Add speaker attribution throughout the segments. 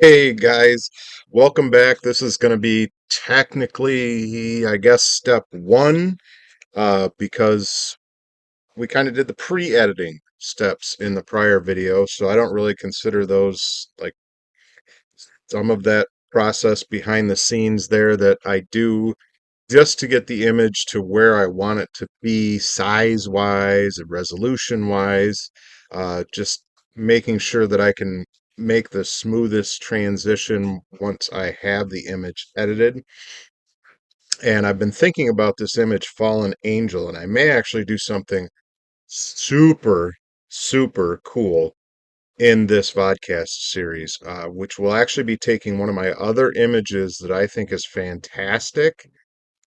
Speaker 1: Hey guys, welcome back. This is going to be technically, I guess, step one, because we kind of did the pre-editing steps in the prior video, so I don't really consider those like some of that process behind the scenes there that I do just to get the image to where I want it to be size-wise and resolution-wise, just making sure that I can make the smoothest transition once I have the image edited. And I've been thinking about this image, Fallen Angel, and I may actually do something super, super cool in this vodcast series, which will actually be taking one of my other images that I think is fantastic.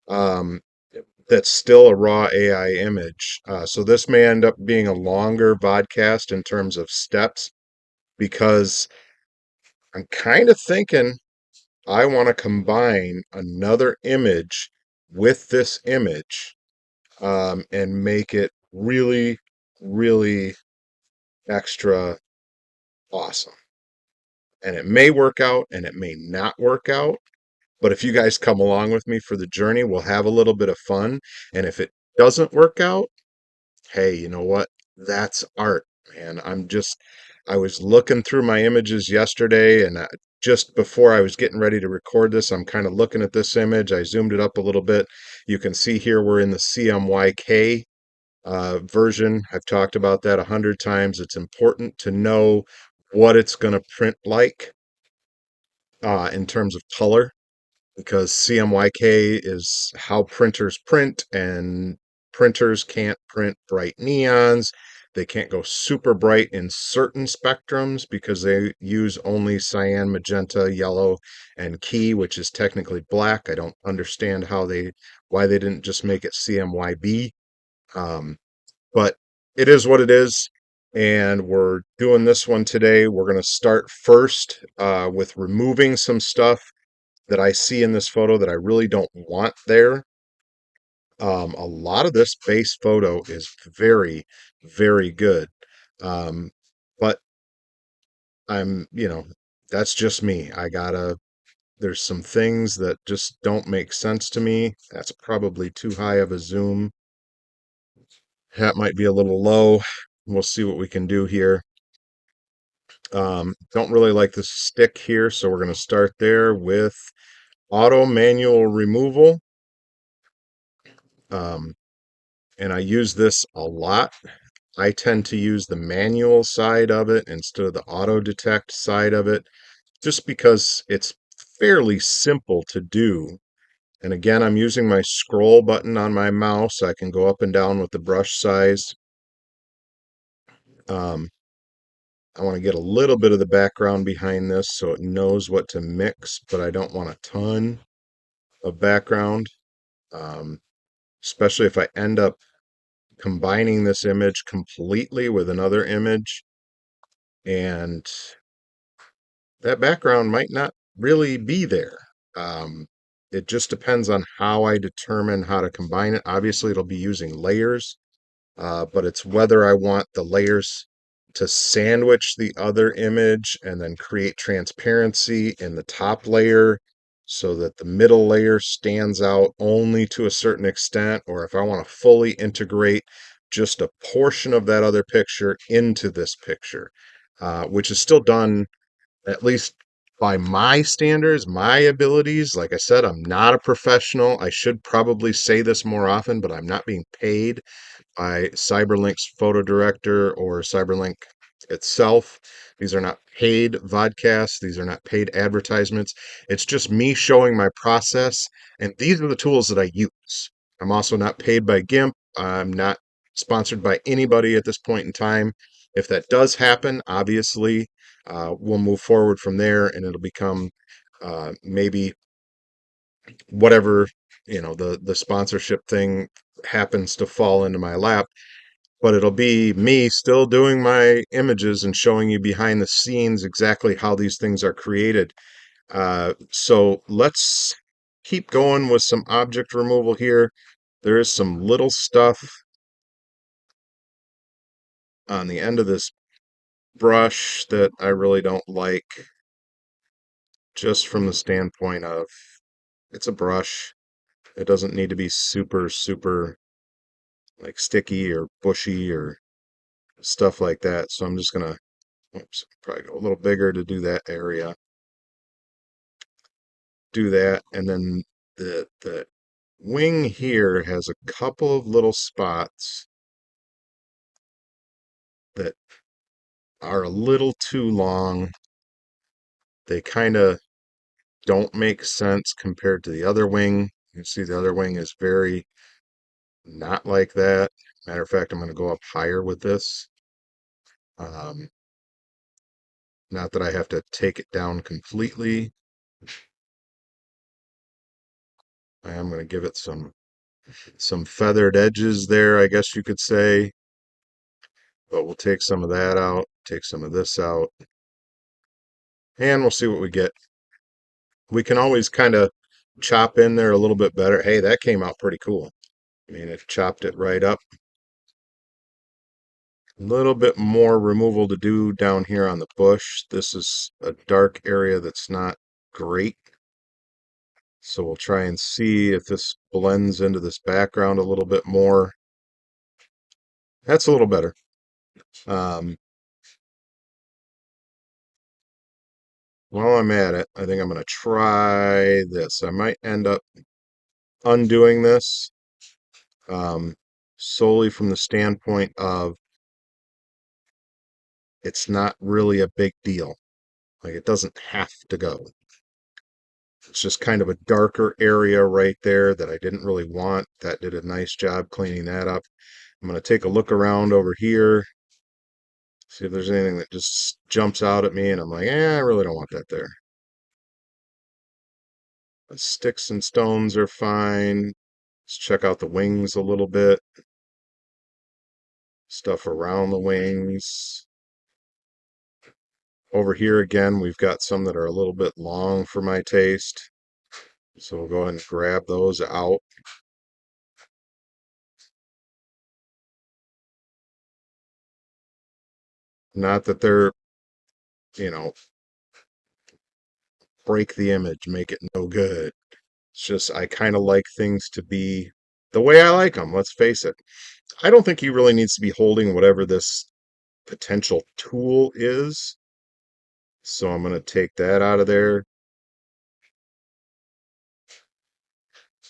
Speaker 1: Um, that's still a raw AI image. So this may end up being a longer vodcast in terms of steps because I'm kind of thinking I want to combine another image with this image, and make it really, really extra awesome. And it may work out and it may not work out. But if you guys come along with me for the journey, we'll have a little bit of fun. And if it doesn't work out, hey, you know what? That's art, man. I was looking through my images yesterday, and just before I was getting ready to record this, I'm kind of looking at this image. I zoomed it up a little bit. You can see here we're in the CMYK version. I've talked about that 100 times. It's important to know what it's going to print like in terms of color, because CMYK is how printers print, and printers can't print bright neons. They can't go super bright in certain spectrums because they use only cyan, magenta, yellow, and key, which is technically black. I don't understand why they didn't just make it CMYB. Um, but it is what it is. And we're doing this one today. We're going to start first with removing some stuff that I see in this photo that I really don't want there. A lot of this base photo is very, very good. Um, but that's just me. There's some things that just don't make sense to me. That's probably too high of a zoom. That might be a little low. We'll see what we can do here. Don't really like the stick here, so we're going to start there with auto manual removal. Um, and I use this a lot. I tend to use the manual side of it instead of the auto detect side of it, just because it's fairly simple to do. And again, I'm using my scroll button on my mouse. I can go up and down with the brush size. Um, I want to get a little bit of the background behind this so it knows what to mix, but I don't want a ton of background, um, especially if I end up combining this image completely with another image, and that background might not really be there. Um, it just depends on how I determine how to combine it. Obviously, it'll be using layers, but it's whether I want the layers to sandwich the other image and then create transparency in the top layer so that the middle layer stands out only to a certain extent, or if I want to fully integrate just a portion of that other picture into this picture, which is still done, at least by my standards, my abilities. Like I said, I'm not a professional. I should probably say this more often, but I'm not being paid by Cyberlink's PhotoDirector or Cyberlink itself. These are not paid vodcasts. These are not paid advertisements. It's just me showing my process, and these are the tools that I use. I'm also not paid by GIMP. I'm not sponsored by anybody at this point in time. If that does happen, obviously, we'll move forward from there, and it'll become maybe whatever, the sponsorship thing happens to fall into my lap, but it'll be me still doing my images and showing you behind the scenes exactly how these things are created. So let's keep going with some object removal here. There is some little stuff on the end of this brush that I really don't like. just from the standpoint of it's a brush. It doesn't need to be super, super like sticky or bushy or stuff like that. So I'm just gonna, oops, probably go a little bigger to do that area. Do that, and then the wing here has a couple of little spots that are a little too long. They kind of don't make sense compared to the other wing. You can see the other wing is very not like that. Matter of fact, I'm going to go up higher with this. Um, Not that I have to take it down completely. I am going to give it some feathered edges there, I guess you could say. But we'll take some of that out, take some of this out, and we'll see what we get. We can always kind of chop in there a little bit better. Hey, that came out pretty cool. I mean, it chopped it right up. A little bit more removal to do down here on the bush. This is a dark area that's not great. So we'll try and see if this blends into this background a little bit more. That's a little better. Um, While I'm at it, I think I'm going to try this. I might end up undoing this solely from the standpoint of it's not really a big deal. Like it doesn't have to go. It's just kind of a darker area right there that I didn't really want. That did a nice job cleaning that up. I'm going to take a look around over here, see if there's anything that just jumps out at me, and I'm like, I really don't want that there. The sticks and stones are fine. Let's check out the wings a little bit. Stuff around the wings. Over here again, we've got some that are a little bit long for my taste. So we'll go ahead and grab those out. Not that they're, you know, break the image, make it no good. It's just I kind of like things to be the way I like them, let's face it. I don't think he really needs to be holding whatever this potential tool is. So I'm going to take that out of there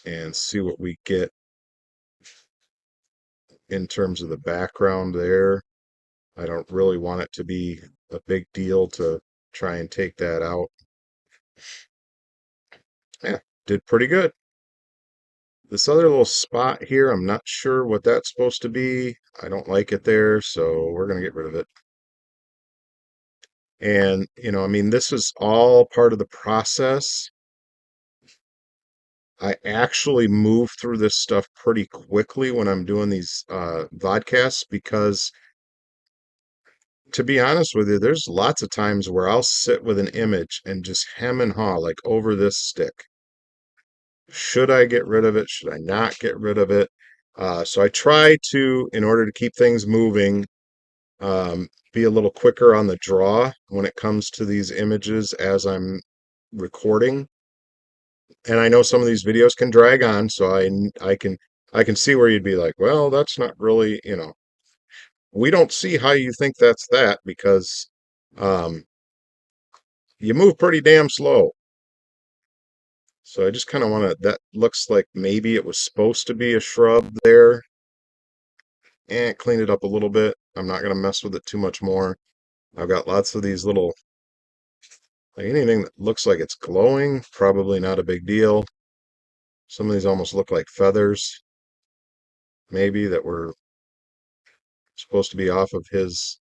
Speaker 1: and see what we get in terms of the background there. I don't really want it to be a big deal to try and take that out. Yeah, did pretty good. This other little spot here, I'm not sure what that's supposed to be. I don't like it there, so we're going to get rid of it. And, I mean, this is all part of the process. I actually move through this stuff pretty quickly when I'm doing these vodcasts because, to be honest with you, there's lots of times where I'll sit with an image and just hem and haw like over this stick. Should I get rid of it? Should I not get rid of it? So I try to, in order to keep things moving, be a little quicker on the draw when it comes to these images as I'm recording. And I know some of these videos can drag on, so I can see where you'd be like, well, that's not really, we don't see how you think that's that because um, you move pretty damn slow. So I just kind of want to, that looks like maybe it was supposed to be a shrub there. And clean it up a little bit. I'm not going to mess with it too much more. I've got lots of these little, like anything that looks like it's glowing, probably not a big deal. Some of these almost look like feathers, maybe that were supposed to be off of his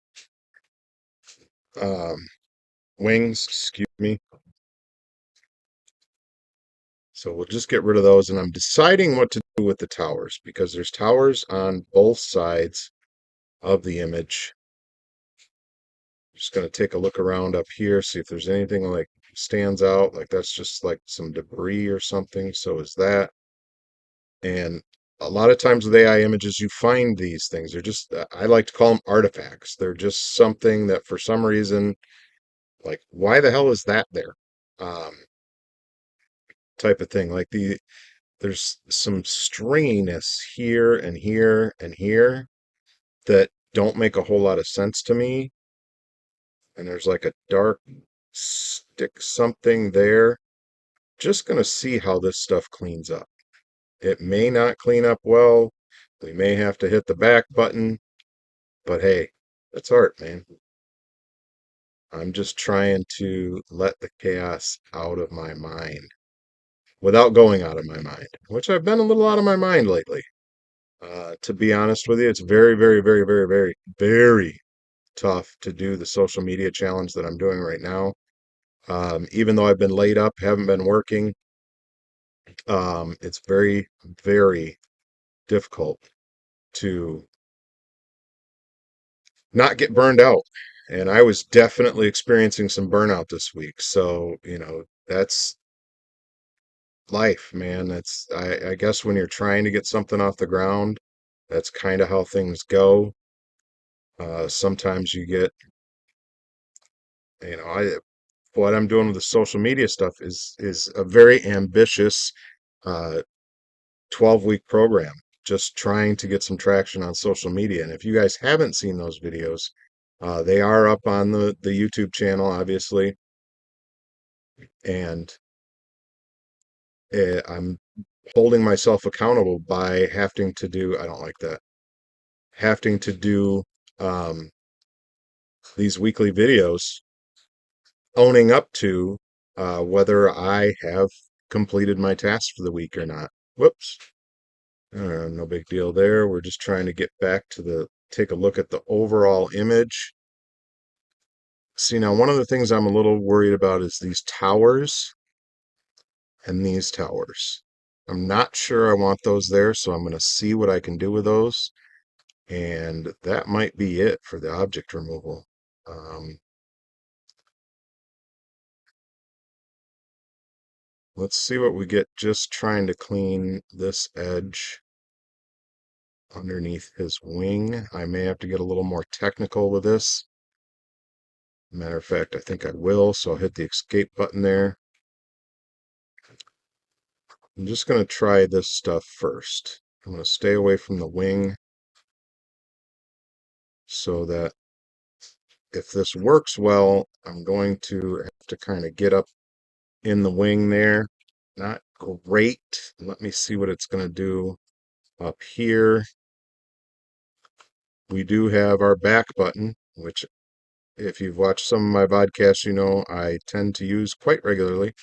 Speaker 1: um, wings, excuse me. So we'll just get rid of those. And I'm deciding what to do with the towers because there's towers on both sides of the image. Just going to take a look around up here, see if there's anything like stands out. Like that's just like some debris or something. So is that. And a lot of times with AI images, you find these things. They're just, I like to call them artifacts. They're just something that for some reason, like, why the hell is that there? um, type of thing. Like there's some stringiness here and here and here that don't make a whole lot of sense to me. And there's like a dark stick something there. Just gonna see how this stuff cleans up. It may not clean up well. We may have to hit the back button, but hey, that's art, man. I'm just trying to let the chaos out of my mind without going out of my mind, which I've been a little out of my mind lately. To be honest with you, it's very, very, very, very, very, very tough to do the social media challenge that I'm doing right now. Even though I've been laid up, haven't been working, it's very, very difficult to not get burned out. And I was definitely experiencing some burnout this week. So, that's life, man. I guess when you're trying to get something off the ground, that's kind of how things go. Sometimes you get, what I'm doing with the social media stuff is a very ambitious uh, 12-week program, just trying to get some traction on social media. And if you guys haven't seen those videos, they are up on the YouTube channel, obviously. And I'm holding myself accountable by having to do, I don't like that, having to do um, these weekly videos, owning up to whether I have completed my task for the week or not. Whoops. No big deal there. We're just trying to get back to take a look at the overall image. See, now one of the things I'm a little worried about is these towers and these towers. I'm not sure I want those there, so I'm going to see what I can do with those. And that might be it for the object removal. Let's see what we get just trying to clean this edge underneath his wing. I may have to get a little more technical with this. Matter of fact, I think I will, so I'll hit the escape button there. I'm just going to try this stuff first. I'm going to stay away from the wing so that if this works well, I'm going to have to kind of get up in the wing there. Not great. Let me see what it's going to do up here. We do have our back button, which if you've watched some of my podcasts, you know I tend to use quite regularly.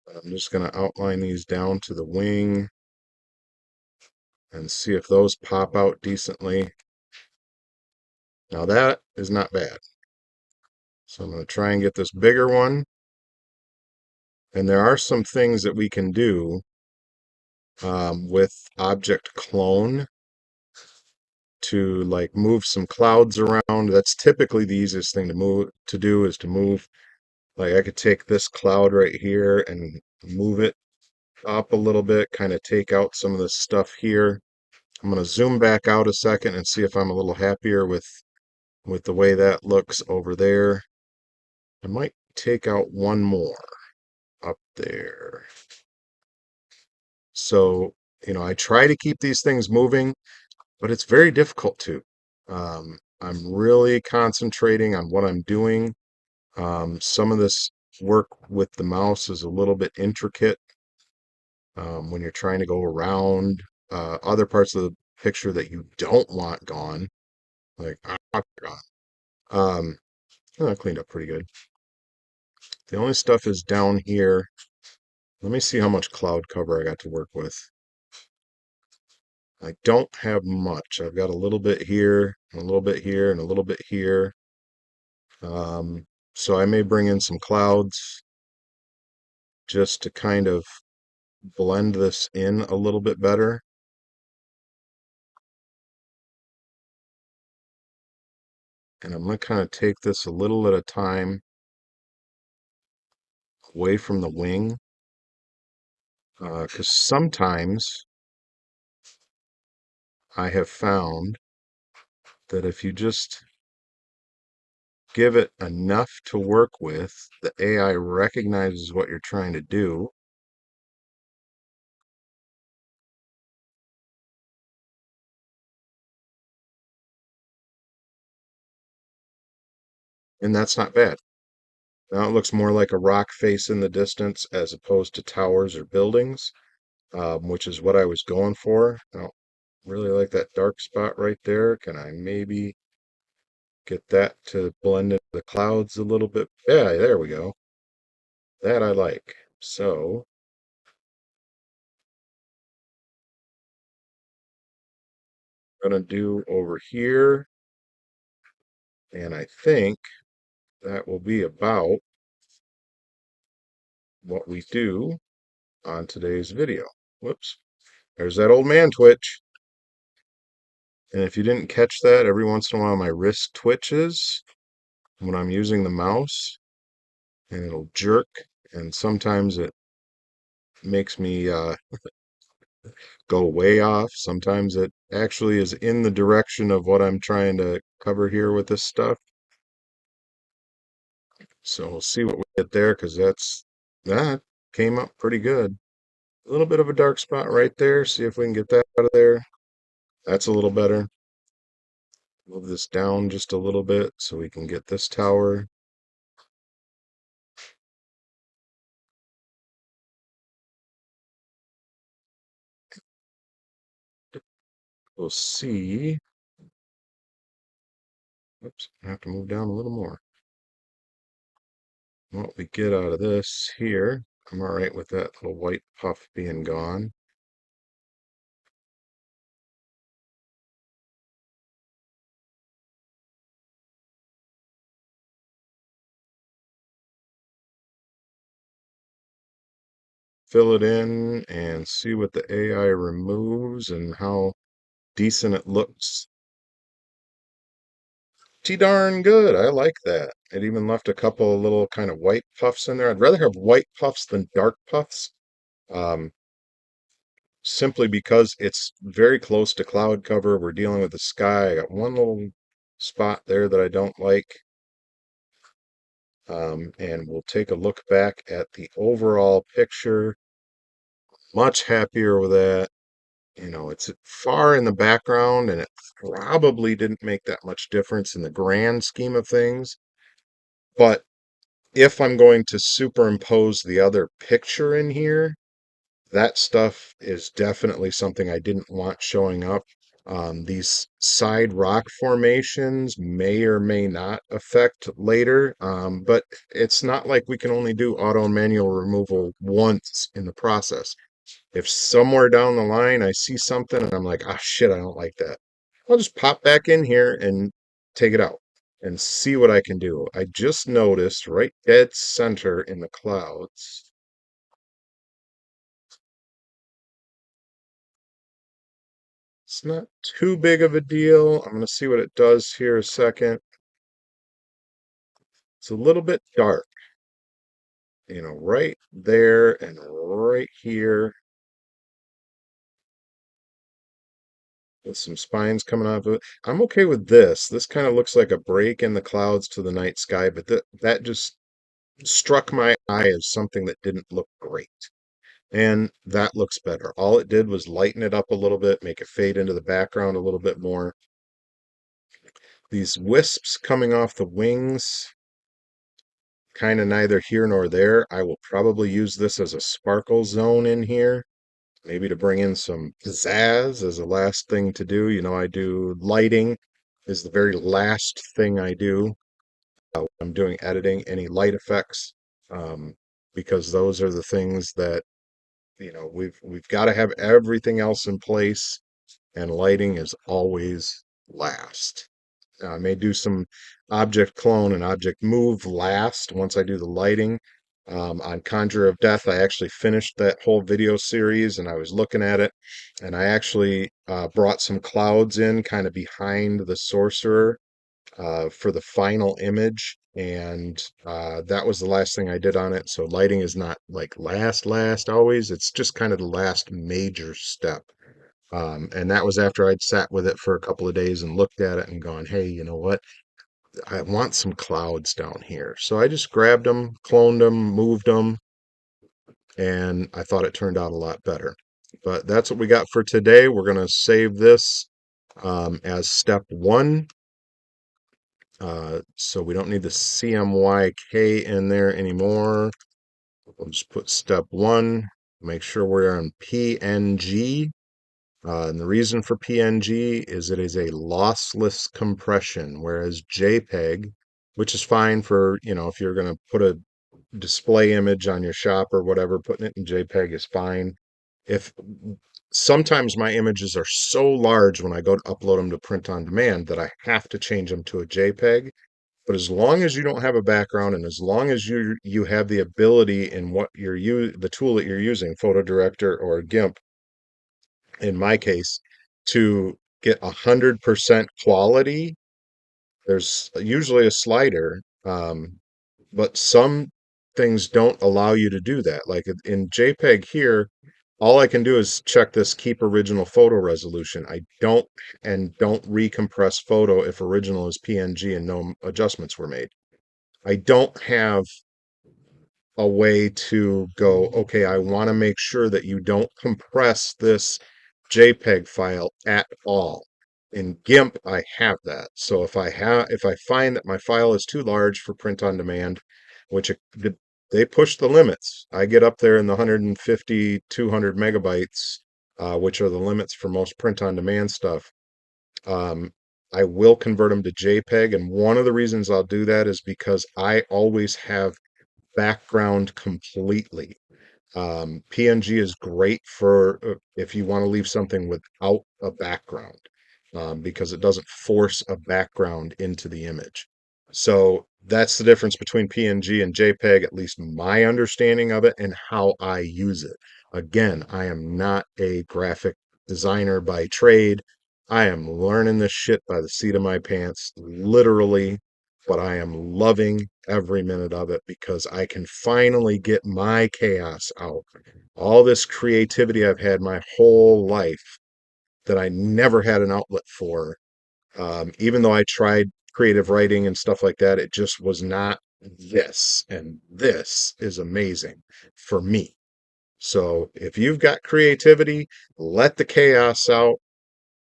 Speaker 1: I'm just going to outline these down to the wing and see if those pop out decently. Now that is not bad. So I'm going to try and get this bigger one. And there are some things that we can do with object clone to like move some clouds around. That's typically the easiest thing to do is to move. Like I could take this cloud right here and move it up a little bit, kind of take out some of this stuff here. I'm going to zoom back out a second and see if I'm a little happier with the way that looks over there. I might take out one more up there. So, I try to keep these things moving, but it's very difficult to. I'm really concentrating on what I'm doing. Some of this work with the mouse is a little bit intricate when you're trying to go around other parts of the picture that you don't want gone. Like, gone. I cleaned up pretty good. The only stuff is down here. Let me see how much cloud cover I got to work with. I don't have much. I've got a little bit here, and a little bit here, and a little bit here. So I may bring in some clouds just to kind of blend this in a little bit better. And I'm going to kind of take this a little at a time away from the wing. Because sometimes I have found that if you just give it enough to work with, the AI recognizes what you're trying to do, and that's not bad. Now it looks more like a rock face in the distance as opposed to towers or buildings, which is what I was going for. I don't really like that dark spot right there. Can I maybe get that to blend into the clouds a little bit? Yeah, there we go. That I like. So, I'm gonna do over here, and I think that will be about what we do on today's video. Whoops. There's that old man twitch. And if you didn't catch that, every once in a while my wrist twitches when I'm using the mouse and it'll jerk. And sometimes it makes me go way off. Sometimes it actually is in the direction of what I'm trying to cover here with this stuff. So we'll see what we get there because that came up pretty good. A little bit of a dark spot right there. See if we can get that out of there. That's a little better. Move this down just a little bit so we can get this tower. We'll see. Oops, I have to move down a little more. What we get out of this here, I'm all right with that little white puff being gone. Fill it in and see what the AI removes and how decent it looks. Pretty darn good. I like that. It even left a couple of little kind of white puffs in there. I'd rather have white puffs than dark puffs, um, simply because it's very close to cloud cover. We're dealing with the sky. I got one little spot there that I don't like. And we'll take a look back at the overall picture. Much happier with that. You know, it's far in the background and it probably didn't make that much difference in the grand scheme of things. But if I'm going to superimpose the other picture in here, that stuff is definitely something I didn't want showing up. These side rock formations may or may not affect later, but it's not like we can only do auto and manual removal once in the process. If somewhere down the line I see something and I'm like, ah, shit, I don't like that, I'll just pop back in here and take it out and see what I can do. I just noticed right dead center in the clouds. It's not too big of a deal. I'm going to see what it does here a second. It's a little bit dark, you know, right there and right here with some spines coming off of it. I'm okay with this. This kind of looks like a break in the clouds to the night sky, but that just struck my eye as something that didn't look great. And that looks better. All it did was lighten it up a little bit, make it fade into the background a little bit more. These wisps coming off the wings, kind of neither here nor there. I will probably use this as a sparkle zone in here, maybe to bring in some pizzazz as the last thing to do. You know, I do lighting is the very last thing I do. When I'm doing editing, any light effects, um, because those are the things that, you know, we've got to have everything else in place, and lighting is always last. I may do some object clone and object move last once I do the lighting. On Conjure of Death, I actually finished that whole video series and I was looking at it, and I actually brought some clouds in kind of behind the sorcerer for the final image, and that was the last thing I did on it. So lighting is not like last always. It's just kind of the last major step. And that was after I'd sat with it for a couple of days and looked at it and gone, hey, you know what? I want some clouds down here. So I just grabbed them, cloned them, moved them, and I thought it turned out a lot better. But that's what we got for today. We're going to save this as step one. So we don't need the CMYK in there anymore. We'll just put step one, make sure we're on PNG. And the reason for PNG is it is a lossless compression, whereas JPEG, which is fine for, if you're going to put a display image on your shop or whatever, putting it in JPEG is fine. If sometimes my images are so large when I go to upload them to print on demand that I have to change them to a JPEG. But as long as you don't have a background and as long as you have the ability in what the tool that you're using, PhotoDirector or GIMP, in my case, to get 100% quality, there's usually a slider, but some things don't allow you to do that. Like in JPEG here, all I can do is check this keep original photo resolution. I don't recompress photo if original is PNG and no adjustments were made. I don't have a way to go, okay, I want to make sure that you don't compress this JPEG file at all. In GIMP, I have that. So if I find that my file is too large for print on demand, which they push the limits. I get up there in the 150, 200 megabytes, which are the limits for most print on demand stuff. Um, I will convert them to JPEG, and one of the reasons I'll do that is because I always have background completely. PNG is great for if you want to leave something without a background, because it doesn't force a background into the image. So that's the difference between PNG and JPEG, at least my understanding of it and how I use it. Again, I am not a graphic designer by trade. I am learning this shit by the seat of my pants, literally, but I am loving every minute of it because I can finally get my chaos out. All this creativity I've had my whole life that I never had an outlet for. Even though I tried creative writing and stuff like that, it just was not this. And this is amazing for me. So if you've got creativity, let the chaos out,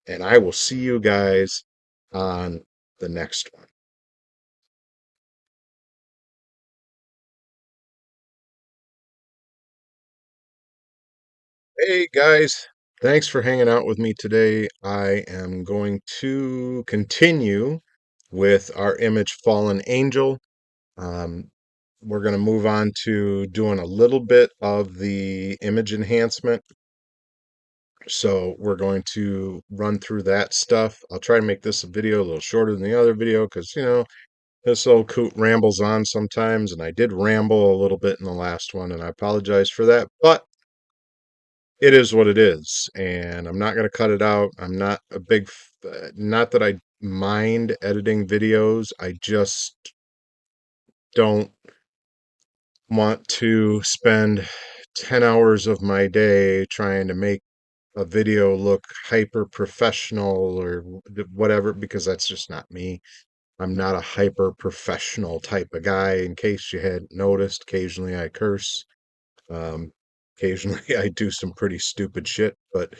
Speaker 1: and I will see you guys on the next one. Hey guys, thanks for hanging out with me today. I am going to continue with our image Fallen Angel. Um, we're going to move on to doing a little bit of the image enhancement. So we're going to run through that stuff. I'll try to make this a video a little shorter than the other video because, this old coot rambles on sometimes, and I did ramble a little bit in the last one, and I apologize for that. But it is what it is, and I'm not going to cut it out. I'm not a not that I mind editing videos. I just don't want to spend 10 hours of my day trying to make a video look hyper professional or whatever, because that's just not me. I'm not a hyper professional type of guy. In case you hadn't noticed, occasionally I curse. Um, occasionally I do some pretty stupid shit, but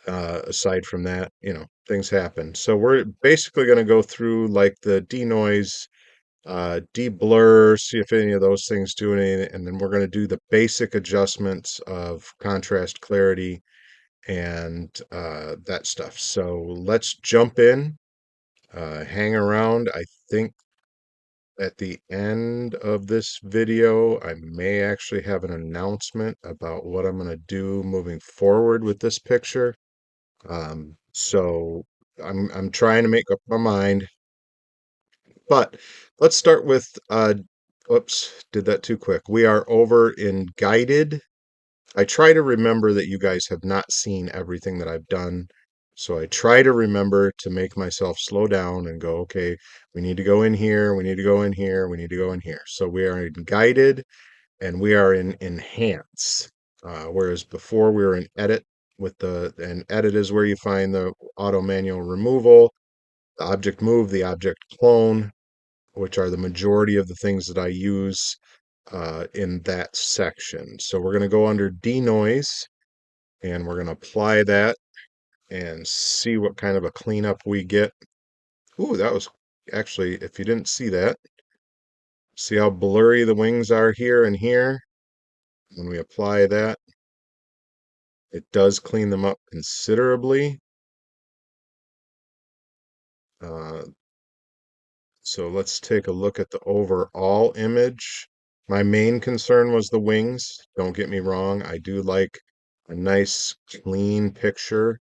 Speaker 1: aside from that, things happen. So we're basically going to go through like the denoise, de-blur, see if any of those things do anything, and then we're going to do the basic adjustments of contrast, clarity, and that stuff. So let's jump in, hang around. I think at the end of this video, I may actually have an announcement about what I'm going to do moving forward with this picture. So I'm trying to make up my mind, but let's start with oops, did that too quick. We are over in guided. I try to remember that you guys have not seen everything that I've done. So I try to remember to make myself slow down and go, okay, we need to go in here, we need to go in here, we need to go in here. So we are in guided and we are in enhance. Whereas before we were in edit and edit is where you find the auto manual removal, the object move, the object clone. which are the majority of the things that I use in that section. So we're going to go under denoise and we're going to apply that and see what kind of a cleanup we get. Ooh, that was actually, if you didn't see that, see how blurry the wings are here and here? When we apply that, it does clean them up considerably. Uh, so let's take a look at the overall image. My main concern was the wings. Don't get me wrong. I do like a nice clean picture,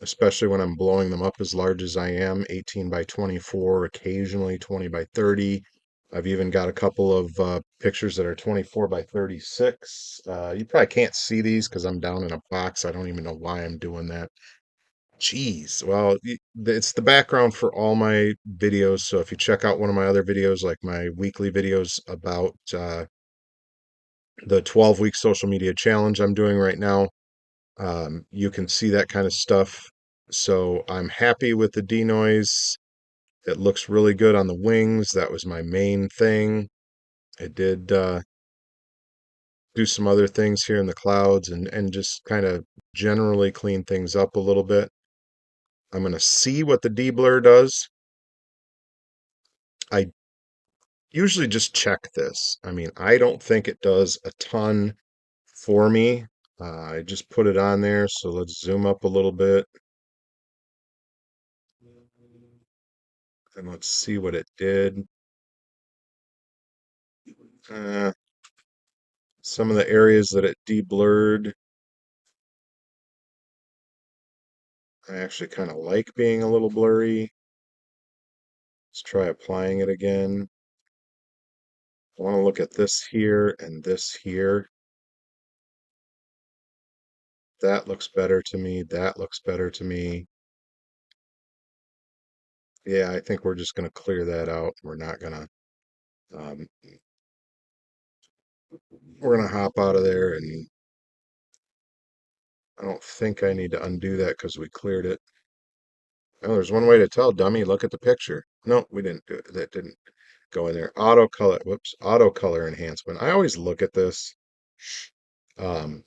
Speaker 1: especially when I'm blowing them up as large as I am, 18 by 24, occasionally 20 by 30. I've even got a couple of pictures that are 24 by 36. You probably can't see these because I'm down in a box. I don't even know why I'm doing that. Jeez. Well, it's the background for all my videos. So if you check out one of my other videos, like my weekly videos about the 12-week social media challenge I'm doing right now, you can see that kind of stuff. So I'm happy with the denoise. It looks really good on the wings. That was my main thing. It did do some other things here in the clouds and just kind of generally clean things up a little bit. I'm going to see what the deblur does. I usually just check this. I mean, I don't think it does a ton for me. I just put it on there, so let's zoom up a little bit and let's see what it did. Uh, some of the areas that it deblurred, I actually kind of like being a little blurry. Let's try applying it again. I want to look at this here and this here. That looks better to me. That looks better to me. Yeah, I think we're just going to clear that out. Um, we're going to hop out of there, and I don't think I need to undo that because we cleared it. Oh, there's one way to tell, dummy. Look at the picture. No, we didn't do it. That didn't go in there. Auto color, whoops, auto color enhancement. I always look at this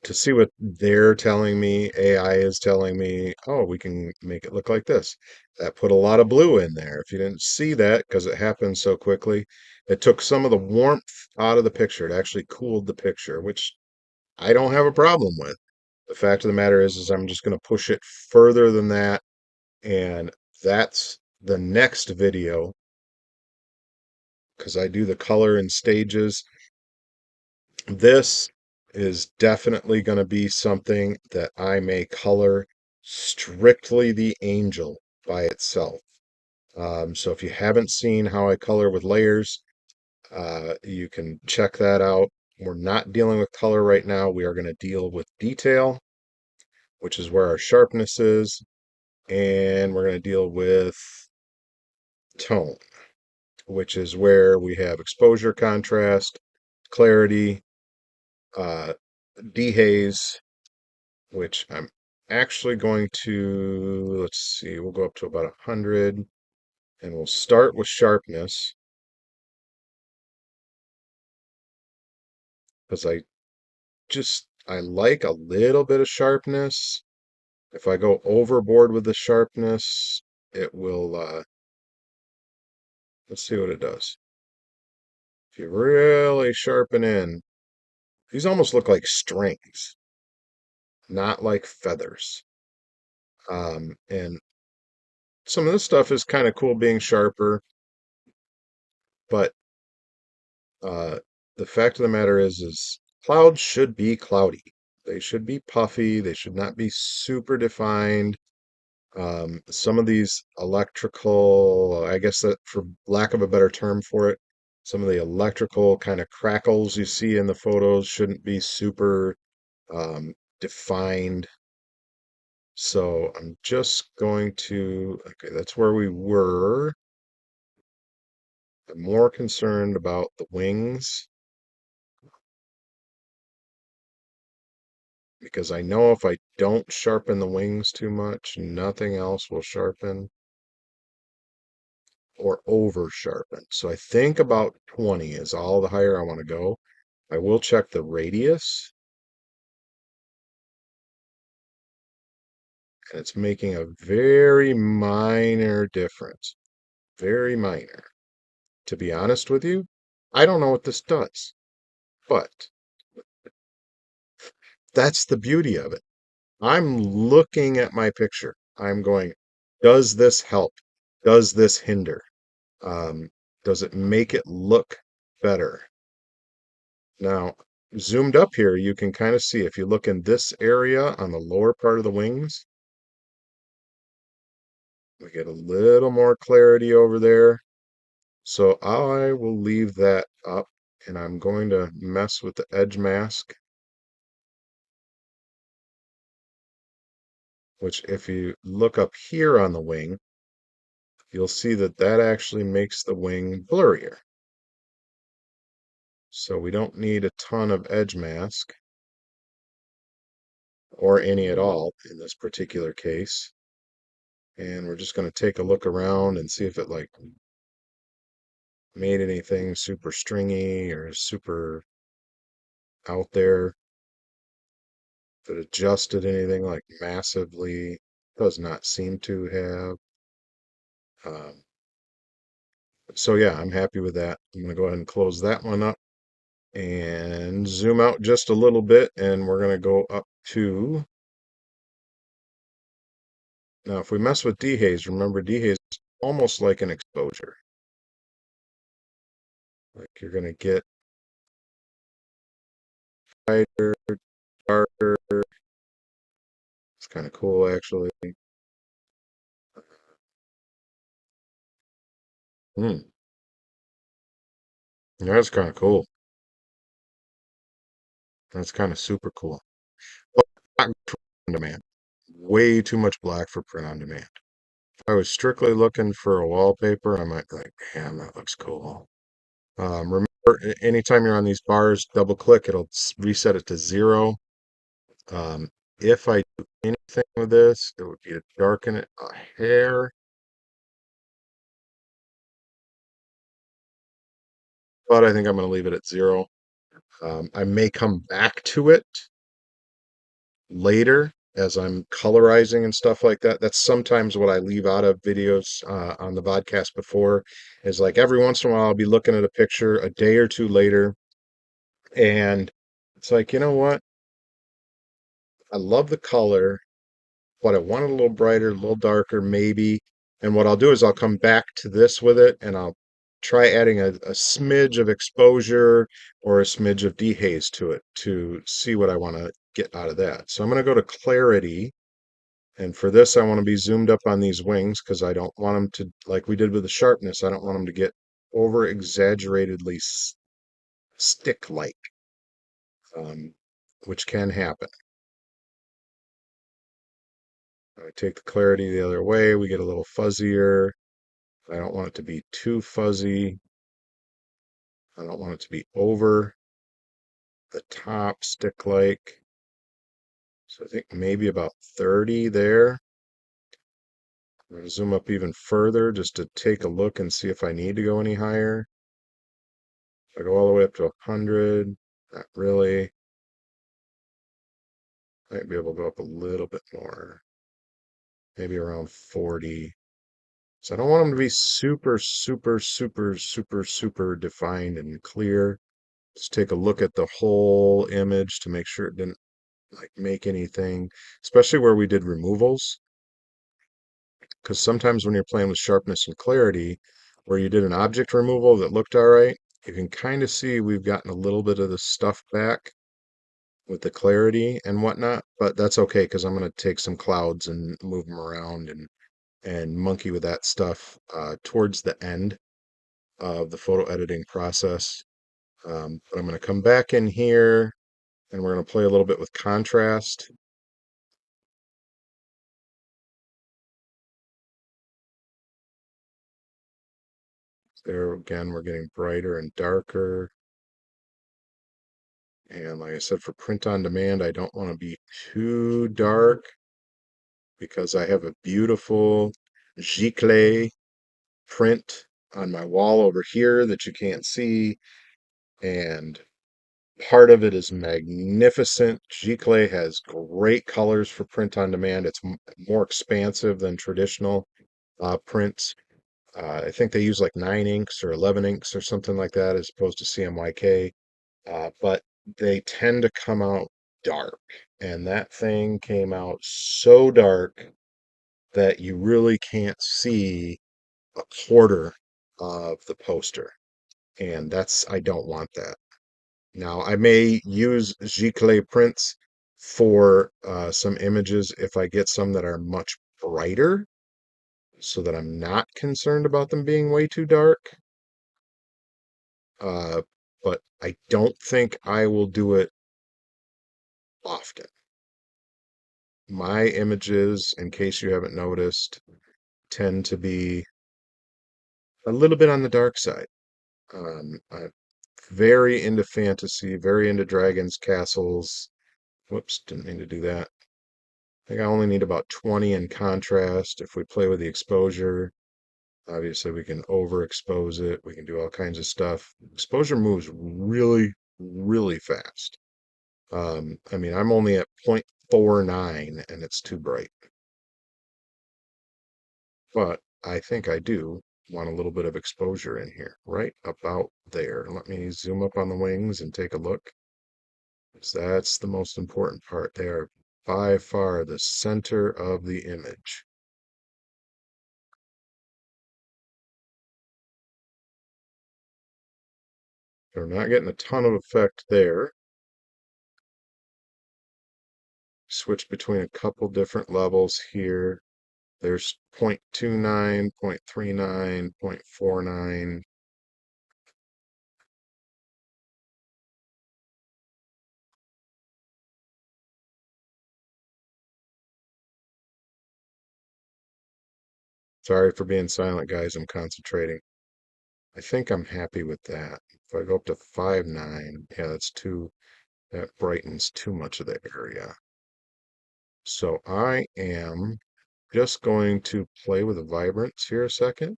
Speaker 1: to see what they're telling me. AI is telling me, oh, we can make it look like this. That put a lot of blue in there. If you didn't see that, because it happened so quickly, it took some of the warmth out of the picture. It actually cooled the picture, which I don't have a problem with. The fact of the matter is I'm just going to push it further than that, and that's the next video because I do the color in stages. This is definitely going to be something that I may color strictly the angel by itself. So if you haven't seen how I color with layers, you can check that out. We're not dealing with color right now. We are going to deal with detail, which is where our sharpness is, and we're going to deal with tone, which is where we have exposure, contrast, clarity, uh, dehaze, which I'm actually going to, let's see, we'll go up to about 100 and we'll start with sharpness because I like a little bit of sharpness. If I go overboard with the sharpness, it will, let's see what it does. If you really sharpen in, these almost look like strings, not like feathers. And some of this stuff is kind of cool being sharper, but uh, the fact of the matter is clouds should be cloudy. They should be puffy. They should not be super defined. Some of these electrical, I guess that for lack of a better term for it, some of the electrical kind of crackles you see in the photos shouldn't be super defined. So I'm just going to, okay, that's where we were. I'm more concerned about the wings because I know if I don't sharpen the wings too much, nothing else will sharpen. or over sharpened. So I think about 20 is all the higher I want to go. I will check the radius, and it's making a very minor difference. Very minor. To be honest with you, I don't know what this does, but that's the beauty of it. I'm looking at my picture. I'm going, does this help? Does this hinder? Um, does it make it look better? Now, zoomed up here, you can kind of see if you look in this area on the lower part of the wings, we get a little more clarity over there. So I will leave that up and I'm going to mess with the edge mask, which if you look up here on the wing, you'll see that that actually makes the wing blurrier. So we don't need a ton of edge mask or any at all in this particular case. And we're just going to take a look around and see if it like made anything super stringy or super out there. If it adjusted anything like massively, does not seem to have. So yeah, I'm happy with that. I'm going to go ahead and close that one up and zoom out just a little bit, and we're going to go up to, now if we mess with dehaze, remember dehaze is almost like an exposure. Like you're going to get brighter, darker. It's kind of cool actually. Hmm. That's kind of cool. That's kind of super cool. But not print on demand. Way too much black for print on demand. If I was strictly looking for a wallpaper, I might be like, damn, that looks cool. Remember, anytime you're on these bars, double click, it'll reset it to 0. Um, if I do anything with this, it would be to darken it a hair. But I think I'm going to leave it at 0. I may come back to it later as I'm colorizing and stuff like that. That's sometimes what I leave out of videos on the podcast before, is like every once in a while I'll be looking at a picture a day or two later, and it's like, you know what? I love the color, but I want it a little brighter, a little darker, maybe. And what I'll do is I'll come back to this with it and I'll try adding a smidge of exposure or a smidge of dehaze to it to see what I want to get out of that. So I'm going to go to clarity. And for this, I want to be zoomed up on these wings because I don't want them to, like we did with the sharpness, I don't want them to get over exaggeratedly stick-like, which can happen. I take the clarity the other way, we get a little fuzzier. I don't want it to be too fuzzy. I don't want it to be over the top stick-like. So I think maybe about 30 there. I'm going to zoom up even further just to take a look and see if I need to go any higher. If I go all the way up to 100, not really. Might be able to go up a little bit more, maybe around 40. So I don't want them to be super, super, super, super, super defined and clear. Just take a look at the whole image to make sure it didn't like make anything, especially where we did removals. Because sometimes when you're playing with sharpness and clarity, where you did an object removal that looked all right, you can kind of see we've gotten a little bit of the stuff back with the clarity and whatnot, but that's okay because I'm going to take some clouds and move them around and monkey with that stuff towards the end of the photo editing process. But I'm going to come back in here and we're going to play a little bit with contrast. There again, we're getting brighter and darker. And like I said, for print on demand, I don't want to be too dark because I have a beautiful giclée print on my wall over here that you can't see, and part of it is magnificent. Giclée has great colors for print on demand. It's more expansive than traditional prints. I think they use like 9 inks or 11 inks or something like that as opposed to CMYK. But they tend to come out dark. And that thing came out so dark that you really can't see a quarter of the poster. And I don't want that. Now, I may use Giclée prints for some images if I get some that are much brighter so that I'm not concerned about them being way too dark. Uh, but I don't think I will do it often. My images, in case you haven't noticed, tend to be a little bit on the dark side. I'm very into fantasy, very into dragons, castles. Whoops, didn't mean to do that. I think I only need about 20 in contrast. If we play with the exposure, obviously we can overexpose it. We can do all kinds of stuff. Exposure moves really, really fast. I mean, I'm only at 0.49 and it's too bright. But I think I do want a little bit of exposure in here, right about there. Let me zoom up on the wings and take a look. So that's the most important part. They are by far the center of the image. We're not getting a ton of effect there. Switch between a couple different levels here. There's 0.29, 0.39, 0.49. Sorry for being silent, guys. I'm concentrating. I think I'm happy with that. If I go up to 5.9, yeah, that brightens too much of the area. So I am just going to play with the vibrance here a second.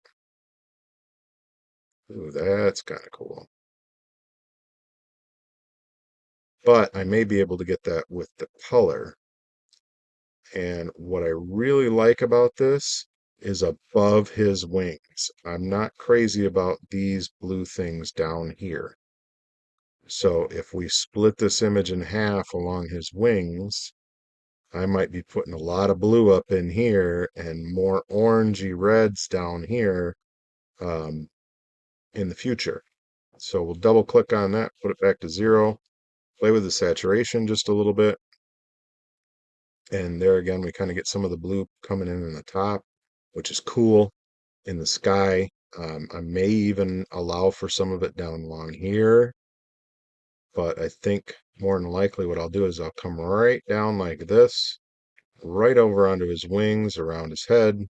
Speaker 1: Ooh, that's kind of cool. But I may be able to get that with the color. And what I really like about this is above his wings. I'm not crazy about these blue things down here. So if we split this image in half along his wings, I might be putting a lot of blue up in here and more orangey reds down here in the future. So we'll double click on that, put it back to 0, play with the saturation just a little bit. And there again, we kind of get some of the blue coming in the top, which is cool in the sky. I may even allow for some of it down along here, but I think more than likely what I'll do is I'll come right down like this, right over onto his wings, around his head,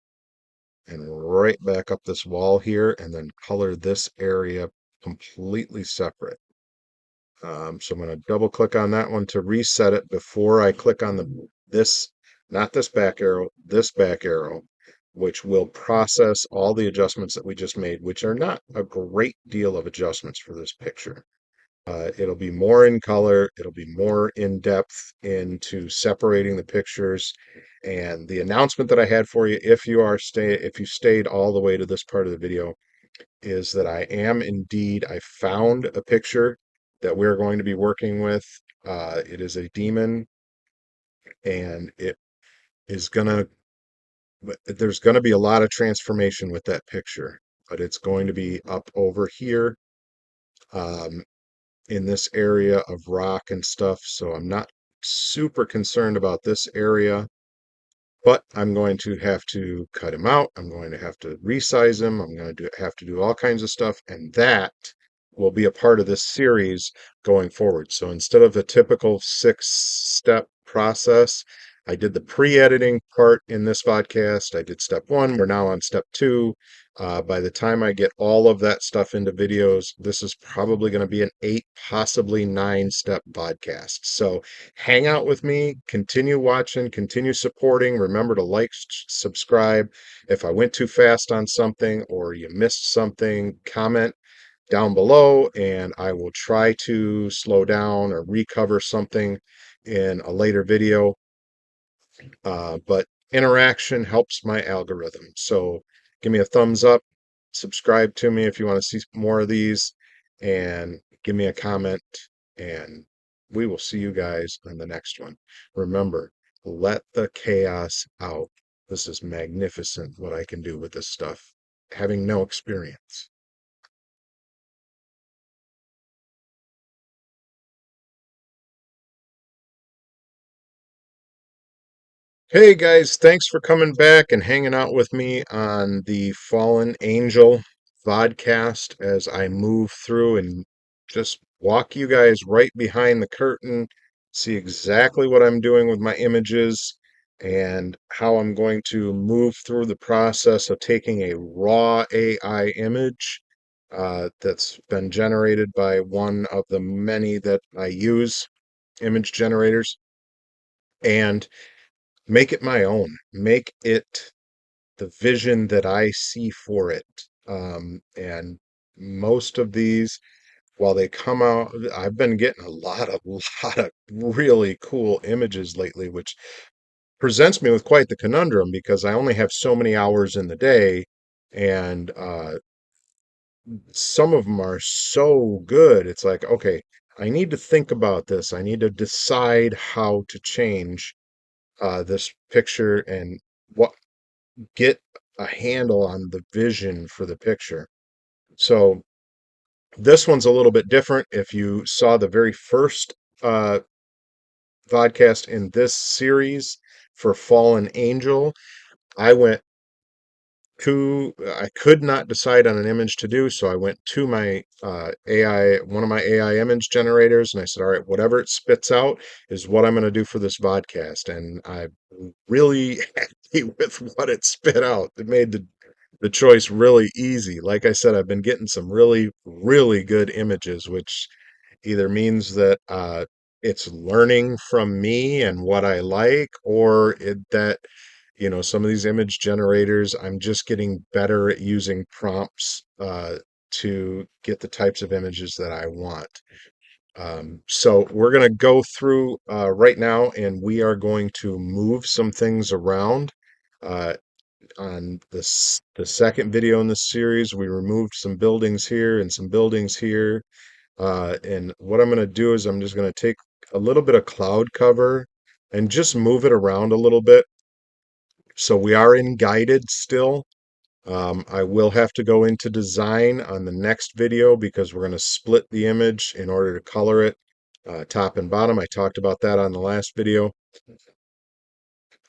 Speaker 1: and right back up this wall here, and then color this area completely separate. So I'm going to double click on that one to reset it before I click on not this back arrow, which will process all the adjustments that we just made, which are not a great deal of adjustments for this picture. It'll be more in color. It'll be more in depth into separating the pictures. And the announcement that I had for you, if you stayed all the way to this part of the video, is that I found a picture that we're going to be working with. It is a demon, and there's gonna be a lot of transformation with that picture, but it's going to be up over here, um, in this area of rock and stuff. So I'm not super concerned about this area. But I'm going to have to cut him out. I'm going to have to resize him. I'm going to have to do all kinds of stuff. And that will be a part of this series going forward. So instead of the typical 6-step process, I did the pre-editing part in this podcast. I did step one. We're now on step two. By the time I get all of that stuff into videos, this is probably going to be an 8, possibly 9 step podcast. So hang out with me, continue watching, continue supporting. Remember to like, subscribe. If I went too fast on something or you missed something, comment down below and I will try to slow down or recover something in a later video. But interaction helps my algorithm. So give me a thumbs up, subscribe to me if you want to see more of these, and give me a comment. And we will see you guys on the next one. Remember, let the chaos out. This is magnificent what I can do with this stuff, having no experience. Hey guys, thanks for coming back and hanging out with me on the Fallen Angel vodcast as I move through and just walk you guys right behind the curtain, see exactly what I'm doing with my images and how I'm going to move through the process of taking a raw AI image that's been generated by one of the many that I use, image generators, and make it my own, make it the vision that I see for it. And most of these, while they come out, I've been getting a lot of really cool images lately, which presents me with quite the conundrum because I only have so many hours in the day, and some of them are so good. It's like, okay, I need to think about this. I need to decide how to change this picture and what get a handle on the vision for the picture. So this one's a little bit different. If you saw the very first uh, podcast in this series for Fallen Angel, I went I could not decide on an image to do, so I went to my one of my AI image generators, and I said, all right, whatever it spits out is what I'm going to do for this podcast. And I'm really happy with what it spit out. It made the choice really easy. Like I said, I've been getting some really good images, which either means that it's learning from me and what I like, or that some of these image generators, I'm just getting better at using prompts to get the types of images that I want. So we're going to go through right now, and we are going to move some things around. Uh, on the second video in this series, we removed some buildings here and some buildings here. And what I'm going to do is I'm just going to take a little bit of cloud cover and just move it around a little bit. So we are in guided still. I will have to go into design on the next video because we're going to split the image in order to color it top and bottom. I talked about that on the last video.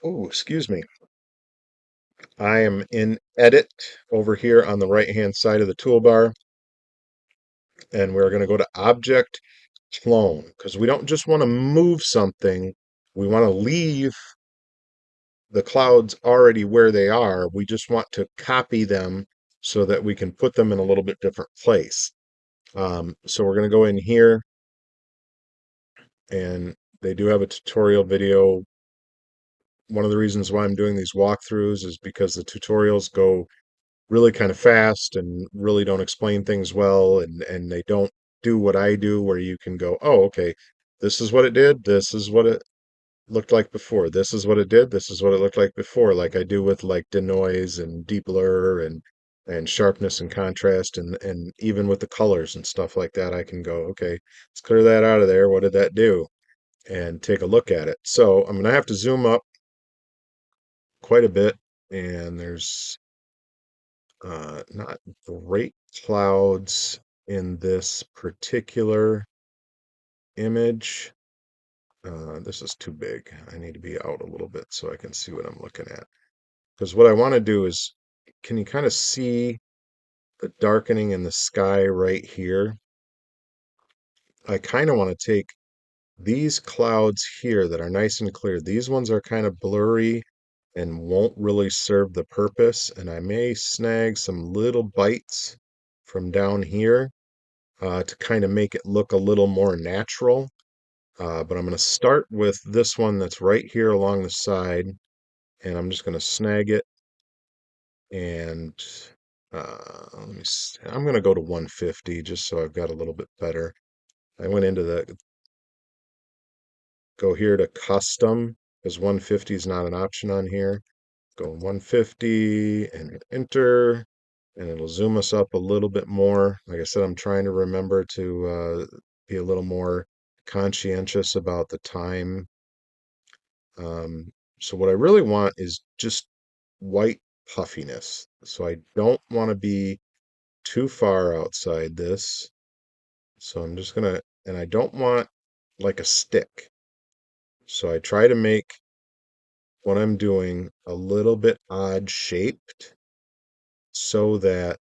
Speaker 1: Oh, excuse me. I am in edit over here on the right hand side of the toolbar, and we're going to go to object clone because we don't just want to move something, we want to leave the clouds already where they are. We just want to copy them so that we can put them in a little bit different place. So we're going to go in here, and they do have a tutorial video. One of the reasons why I'm doing these walkthroughs is because the tutorials go really kind of fast and really don't explain things well, and they don't do what I do where you can go, oh, okay, this is what it did, this is what it looked like before, this is what it did, this is what it looked like before, like I do with like denoise and deblur and sharpness and contrast, and even with the colors and stuff like that, I can go, okay, let's clear that out of there, what did that do, and take a look at it. So I'm going to have to zoom up quite a bit, and there's not great clouds in this particular image. This is too big. I need to be out a little bit so I can see what I'm looking at. Because what I want to do is, can you kind of see the darkening in the sky right here? I kind of want to take these clouds here that are nice and clear, these ones are kind of blurry and won't really serve the purpose. And I may snag some little bites from down here to kind of make it look a little more natural. But I'm going to start with this one that's right here along the side, and I'm just going to snag it. And I'm going to go to 150 just so I've got a little bit better. I went into go here to custom because 150 is not an option on here. Go 150 and hit enter, and it'll zoom us up a little bit more. Like I said, I'm trying to remember to be a little more conscientious about the time. So what I really want is just white puffiness. So I don't want to be too far outside this. So I'm just gonna, and I don't want like a stick. So I try to make what I'm doing a little bit odd shaped so that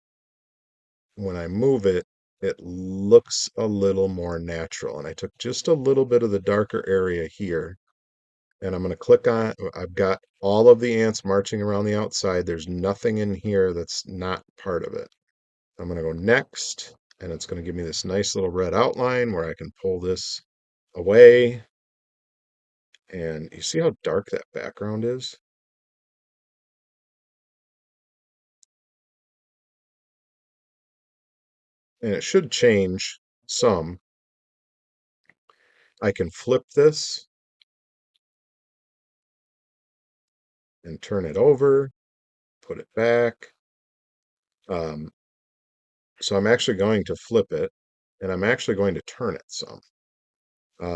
Speaker 1: when I move it, it looks a little more natural. And I took just a little bit of the darker area here, and I'm going to click on it. I've got all of the ants marching around the outside. There's nothing in here that's not part of it. I'm going to go next, and it's going to give me this nice little red outline where I can pull this away. And you see how dark that background is? And it should change some. I can flip this and turn it over, put it back. Um, so I'm actually going to flip it, and I'm actually going to turn it some.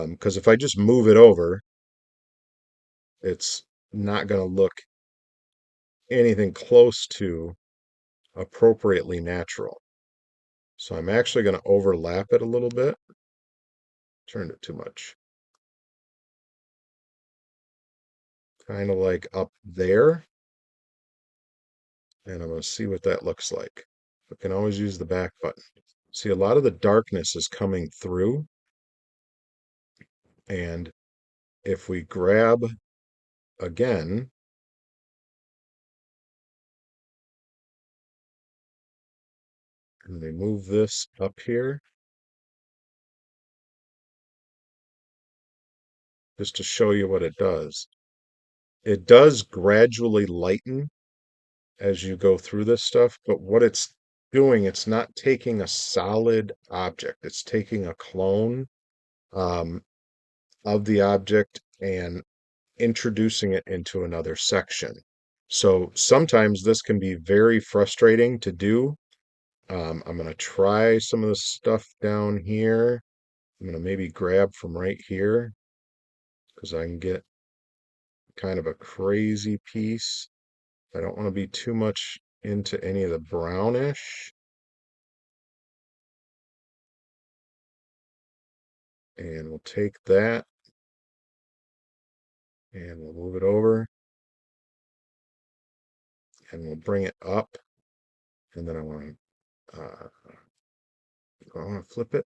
Speaker 1: Because if I just move it over, it's not going to look anything close to appropriately natural. So I'm actually going to overlap it a little bit. Turned it too much. Kind of like up there. And I'm going to see what that looks like. We can always use the back button. See, a lot of the darkness is coming through. And if we grab again, and we move this up here, just to show you what it does. It does gradually lighten as you go through this stuff, but what it's doing, it's not taking a solid object. It's taking a clone um, of the object and introducing it into another section. So sometimes this can be very frustrating to do. I'm going to try some of the stuff down here. I'm going to maybe grab from right here because I can get kind of a crazy piece. I don't want to be too much into any of the brownish. And we'll take that and we'll move it over and we'll bring it up. And then I want to flip it.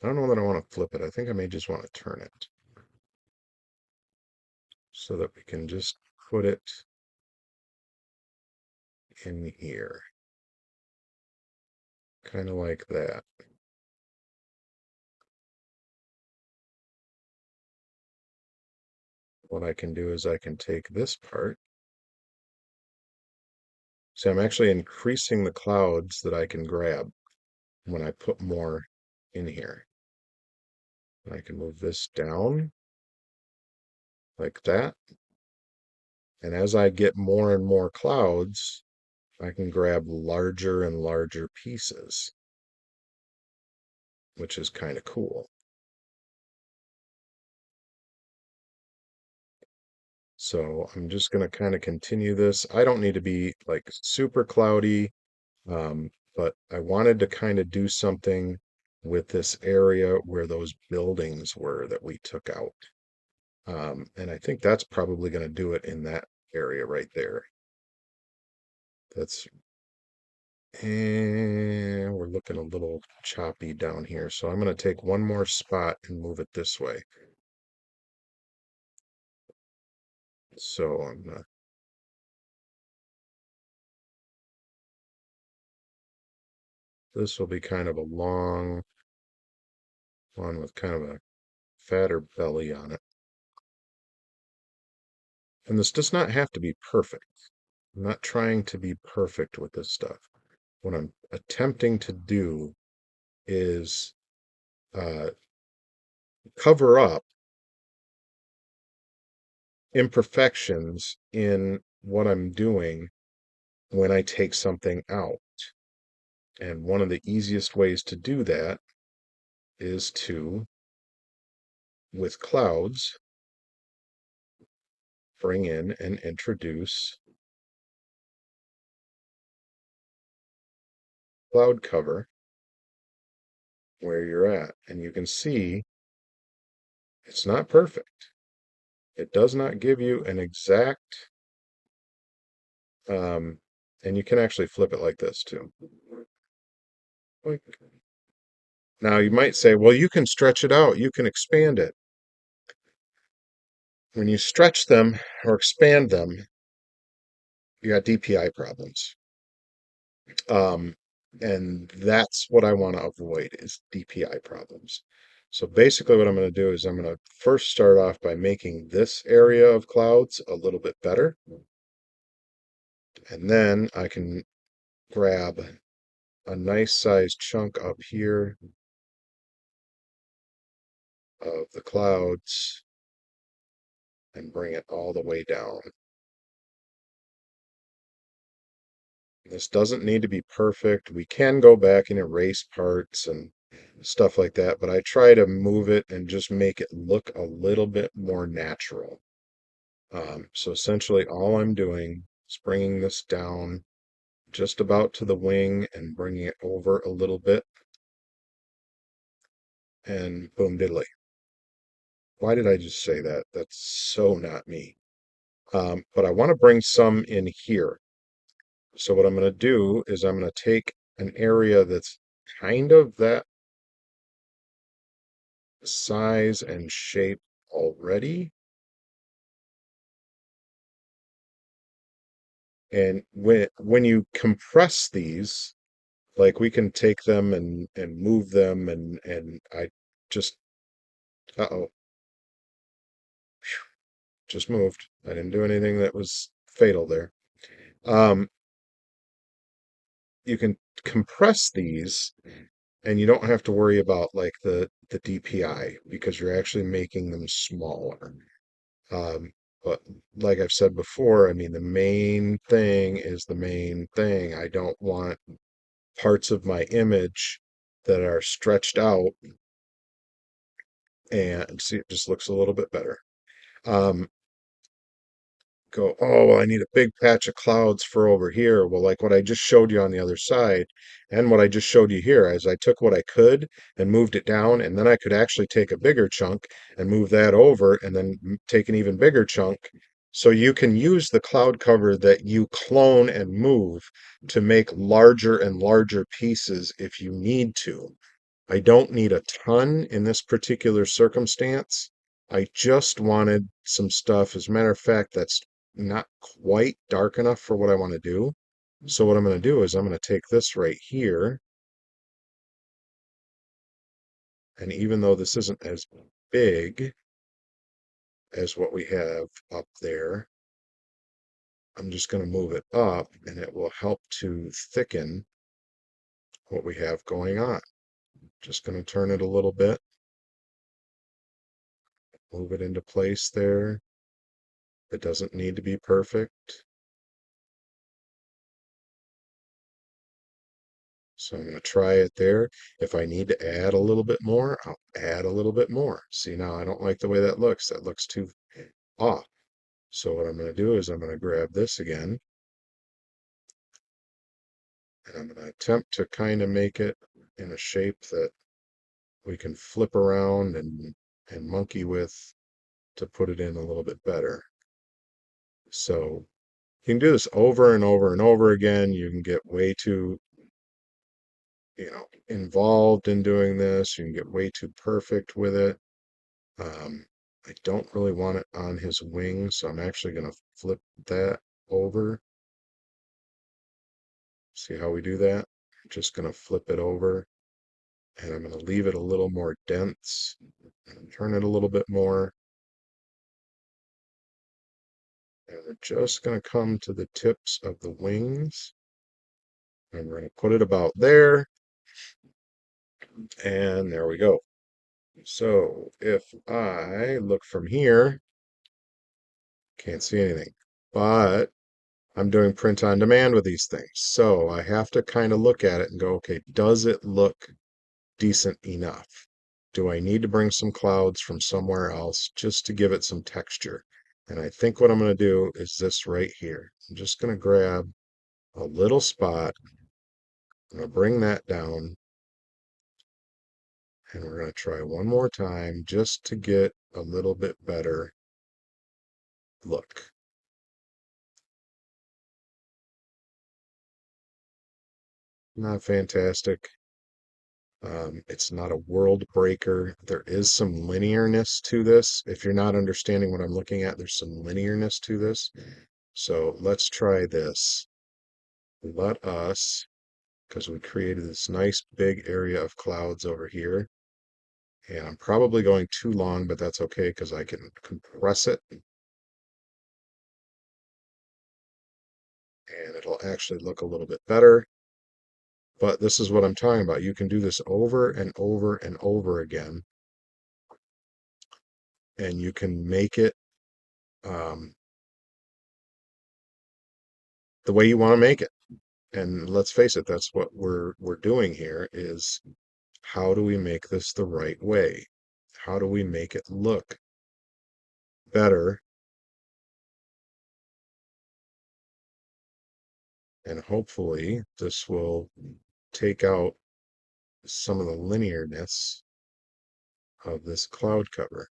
Speaker 1: I don't know that I want to flip it. I think I may just want to turn it so that we can just put it in here. Kind of like that. What I can do is I can take this part. See, I'm actually increasing the clouds that I can grab when I put more in here. And I can move this down like that. And as I get more and more clouds, I can grab larger and larger pieces, which is kind of cool. So I'm just going to kind of continue this. I don't need to be like super cloudy, but I wanted to kind of do something with this area where those buildings were that we took out. And I think that's probably going to do it in that area right there. That's And we're looking a little choppy down here. So I'm going to take one more spot and move it this way. So I'm going to this will be kind of a long one with kind of a fatter belly on it. And this does not have to be perfect. I'm not trying to be perfect with this stuff. What I'm attempting to do is cover up imperfections in what I'm doing when I take something out. And one of the easiest ways to do that is to, with clouds, bring in and introduce cloud cover where you're at. And you can see it's not perfect. It does not give you an exact, and you can actually flip it like this too. Now you might say, well, you can stretch it out, you can expand it. When you stretch them or expand them, you got DPI problems. And that's what I want to avoid is DPI problems. So basically what I'm going to do is I'm going to first start off by making this area of clouds a little bit better. And then I can grab a nice sized chunk up here of the clouds and bring it all the way down. This doesn't need to be perfect. We can go back and erase parts and stuff like that, but I try to move it and just make it look a little bit more natural. So essentially all I'm doing is bringing this down just about to the wing and bringing it over a little bit, and boom diddly. Why did I just say that? That's so not me. But I want to bring some in here. So what I'm going to do is I'm going to take an area that's kind of that size and shape already. And when you compress these, like we can take them and move them and I just uh-oh, just moved. I didn't do anything that was fatal there. Um, you can compress these and you don't have to worry about like the DPI because you're actually making them smaller. But like I've said before, I mean, the main thing is the main thing. I don't want parts of my image that are stretched out and see, it just looks a little bit better. Um, go, oh, well, I need a big patch of clouds for over here. Well, like what I just showed you on the other side and what I just showed you here, as I took what I could and moved it down, and then I could actually take a bigger chunk and move that over and then take an even bigger chunk. So you can use the cloud cover that you clone and move to make larger and larger pieces if you need to. I don't need a ton in this particular circumstance. I just wanted some stuff. As a matter of fact, that's not quite dark enough for what I want to do. So what I'm going to do is I'm going to take this right here. And even though this isn't as big as what we have up there, I'm just going to move it up and it will help to thicken what we have going on. Just going to turn it a little bit, move it into place there. It doesn't need to be perfect. So I'm going to try it there. If I need to add a little bit more, I'll add a little bit more. See, now I don't like the way that looks. That looks too off. So what I'm going to do is I'm going to grab this again, and I'm going to attempt to kind of make it in a shape that we can flip around and monkey with to put it in a little bit better. So you can do this over and over and over again. You can get way too involved in doing this. You can get way too perfect with it. I don't really want it on his wings, so I'm actually going to flip that over. See how we do that? I'm just going to flip it over, and I'm going to leave it a little more dense, and turn it a little bit more. And we're just going to come to the tips of the wings, and we're going to put it about there, and there we go. So if I look from here, can't see anything, but I'm doing print on demand with these things. So I have to kind of look at it and go, okay, does it look decent enough? Do I need to bring some clouds from somewhere else just to give it some texture? And I think what I'm going to do is this right here. I'm just going to grab a little spot. I'm going to bring that down. And we're going to try one more time just to get a little bit better look. Not fantastic. It's not a world breaker. There is some linearness to this. If you're not understanding what I'm looking at, there's some linearness to this. So let's try this. Let us, because we created this nice big area of clouds over here, and I'm probably going too long, but that's okay because I can compress it, and it'll actually look a little bit better. But this is what I'm talking about. You can do this over and over and over again, and you can make it the way you want to make it. And let's face it, that's what we're doing here is how do we make this the right way? How do we make it look better? And hopefully this will take out some of the linearness of this cloud cover.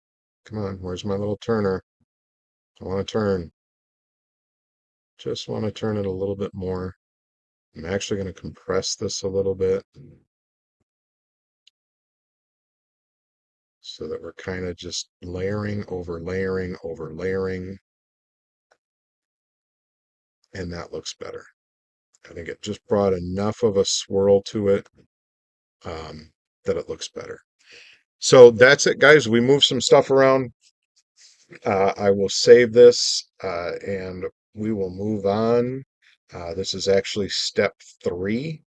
Speaker 1: Come on, where's my little turner? I want to turn. Just want to turn it a little bit more. I'm actually going to compress this a little bit so that we're kind of just layering over layering over layering, and that looks better. I think it just brought enough of a swirl to it that it looks better. So that's it, guys. We moved some stuff around. I will save this and we will move on. This is actually step 3.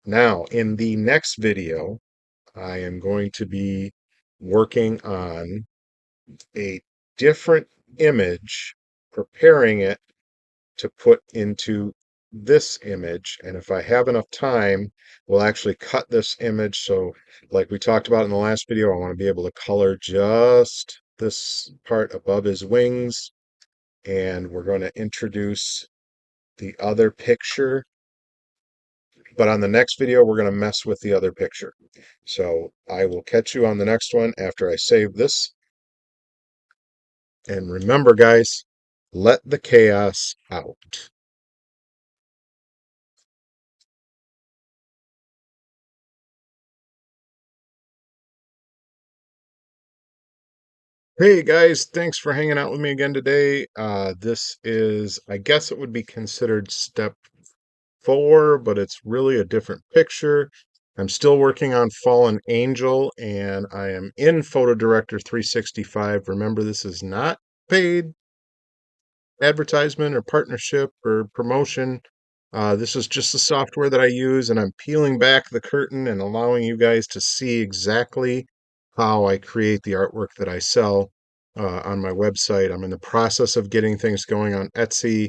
Speaker 1: Now, in the next video, I am going to be working on a different image, preparing it to put into this image. And if I have enough time, we'll actually cut this image. So like we talked about in the last video, I want to be able to color just this part above his wings. And we're going to introduce the other picture. But on the next video, we're going to mess with the other picture. So I will catch you on the next one after I save this. And remember, guys, let the chaos out. Hey guys, thanks for hanging out with me again today. This is, I guess it would be considered step 4, but it's really a different picture. I'm still working on Fallen Angel, and I am in PhotoDirector365. Remember, this is not paid advertisement or partnership or promotion. This is just the software that I use, and I'm peeling back the curtain and allowing you guys to see exactly how I create the artwork that I sell on my website. I'm in the process of getting things going on Etsy,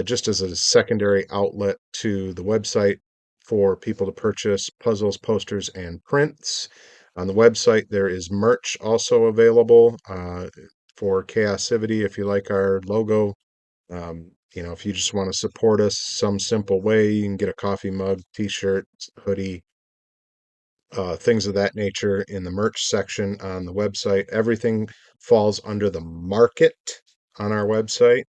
Speaker 1: just as a secondary outlet to the website for people to purchase puzzles, posters, and prints. On the website, there is merch also available for Kaosivity if you like our logo. If you just want to support us some simple way, you can get a coffee mug, t-shirt, hoodie, things of that nature in the merch section on the website. Everything falls under the market on our website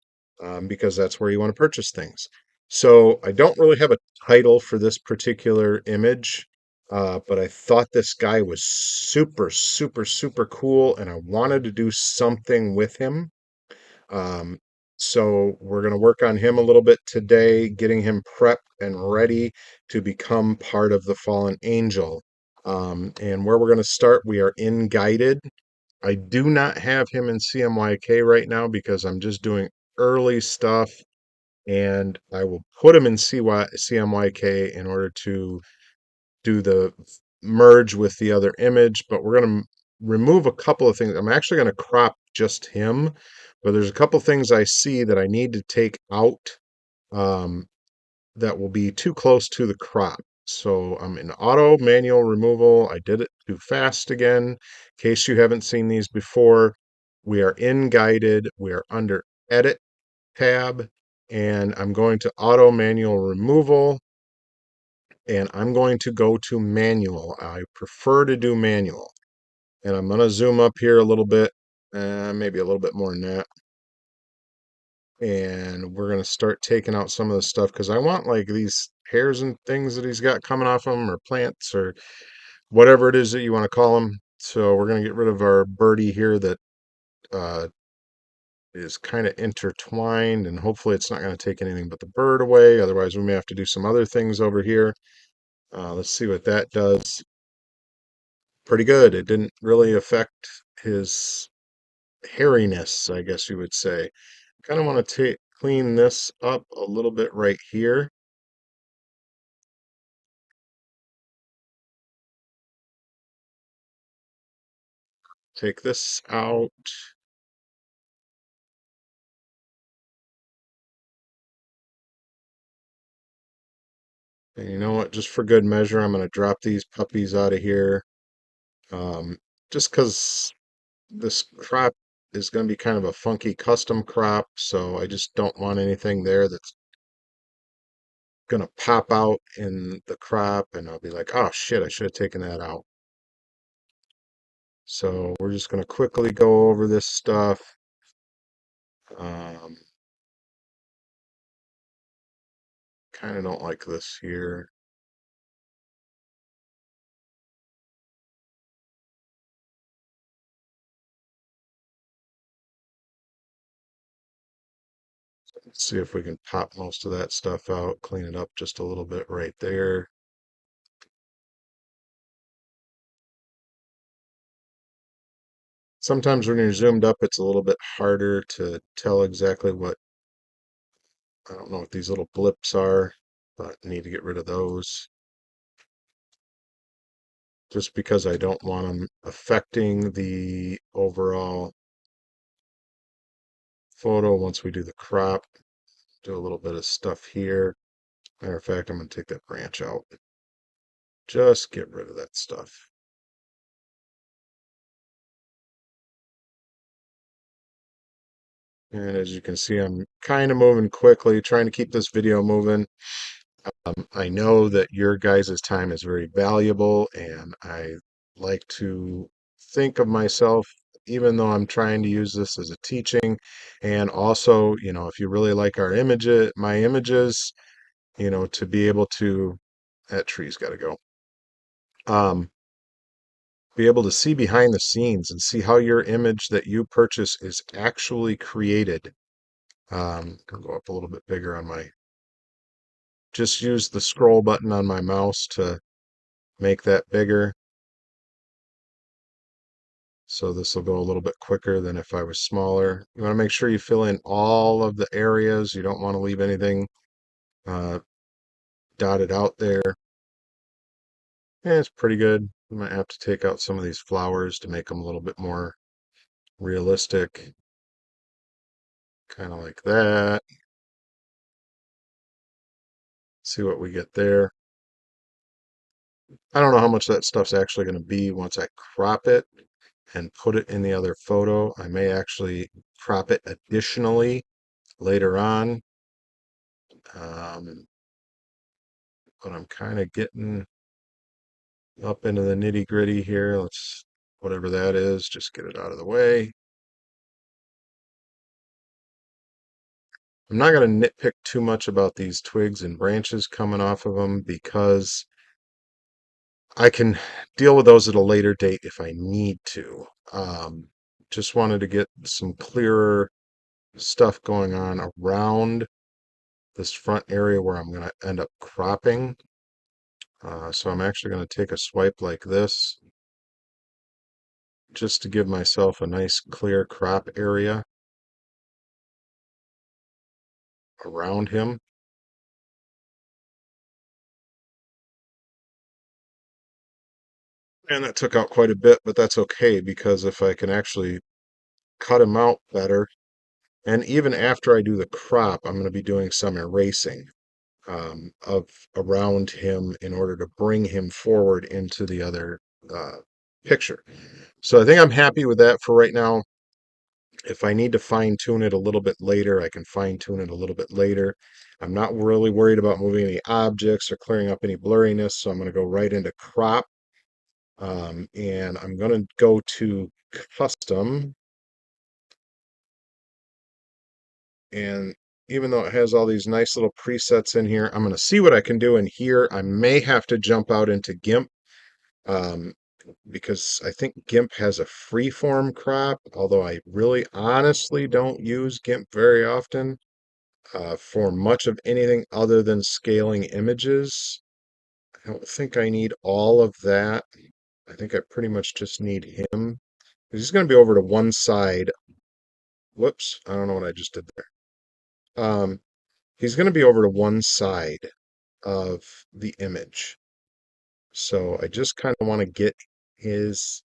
Speaker 1: because that's where you want to purchase things. So I don't really have a title for this particular image. but I thought this guy was super, super, super cool, and I wanted to do something with him. Um, so we're going to work on him a little bit today, getting him prepped and ready to become part of the fallen angel. And where we're going to start, we are in guided. I do not have him in CMYK right now because I'm just doing early stuff, and I will put him in CMYK in order to do the merge with the other image, but we're going to remove a couple of things. I'm actually going to crop just him, but there's a couple things I see that I need to take out um, that will be too close to the crop. So I'm in auto manual removal. I did it too fast again. In case you haven't seen these before, we are in guided. We are under edit tab, and I'm going to auto manual removal, and I'm going to go to manual. I prefer to do manual. And I'm going to zoom up here a little bit, maybe a little bit more than that. And we're going to start taking out some of the stuff because I want like these hairs and things that he's got coming off him, or plants, or whatever it is that you want to call them. So we're going to get rid of our birdie here that uh, is kind of intertwined, and hopefully it's not going to take anything but the bird away. Otherwise, we may have to do some other things over here. Let's see what that does. Pretty good. It didn't really affect his hairiness, I guess you would say. Kind of want to clean this up a little bit right here. Take this out. And you know what? Just for good measure, I'm going to drop these puppies out of here. Um, just because this crop is going to be kind of a funky custom crop, so I just don't want anything there that's going to pop out in the crop, and I'll be like, oh shit, I should have taken that out. So we're just going to quickly go over this stuff. Um, kind of don't like this here. Let's see if we can pop most of that stuff out, clean it up just a little bit right there. Sometimes when you're zoomed up, it's a little bit harder to tell exactly what, I don't know what these little blips are, but I need to get rid of those just because I don't want them affecting the overall photo once we do the crop. Do a little bit of stuff here. Matter of fact, I'm going to take that branch out. Just get rid of that stuff. And as you can see, I'm kind of moving quickly, trying to keep this video moving. I know that your guys' time is very valuable, and I like to think of myself, even though I'm trying to use this as a teaching. And also, if you really like my images, to be able to, that tree's got to go. Be able to see behind the scenes and see how your image that you purchase is actually created. I'll go up a little bit bigger on just use the scroll button on my mouse to make that bigger. So this will go a little bit quicker than if I was smaller. You want to make sure you fill in all of the areas. You don't want to leave anything uh, dotted out there. Yeah, it's pretty good. You might have to take out some of these flowers to make them a little bit more realistic. Kind of like that. See what we get there. I don't know how much that stuff's actually going to be once I crop it and put it in the other photo. I may actually crop it additionally later on. But I'm kind of getting up into the nitty gritty here. Let's, whatever that is, just get it out of the way. I'm not going to nitpick too much about these twigs and branches coming off of them because I can deal with those at a later date if I need to. Just wanted to get some clearer stuff going on around this front area where I'm going to end up cropping. So I'm actually going to take a swipe like this just to give myself a nice clear crop area around him. And that took out quite a bit, but that's okay because if I can actually cut him out better, and even after I do the crop, I'm going to be doing some erasing of around him in order to bring him forward into the other picture. So I think I'm happy with that for right now. If I need to fine tune it a little bit later, I can fine tune it a little bit later. I'm not really worried about moving any objects or clearing up any blurriness, so I'm going to go right into crop. And I'm going to go to custom. And even though it has all these nice little presets in here, I'm going to see what I can do in here. I may have to jump out into GIMP um, because I think GIMP has a freeform crop, although I really honestly don't use GIMP very often for much of anything other than scaling images. I don't think I need all of that. I think I pretty much just need him. He's going to be over to one side. Whoops, I don't know what I just did there. He's going to be over to one side of the image. So I just kind of want to get his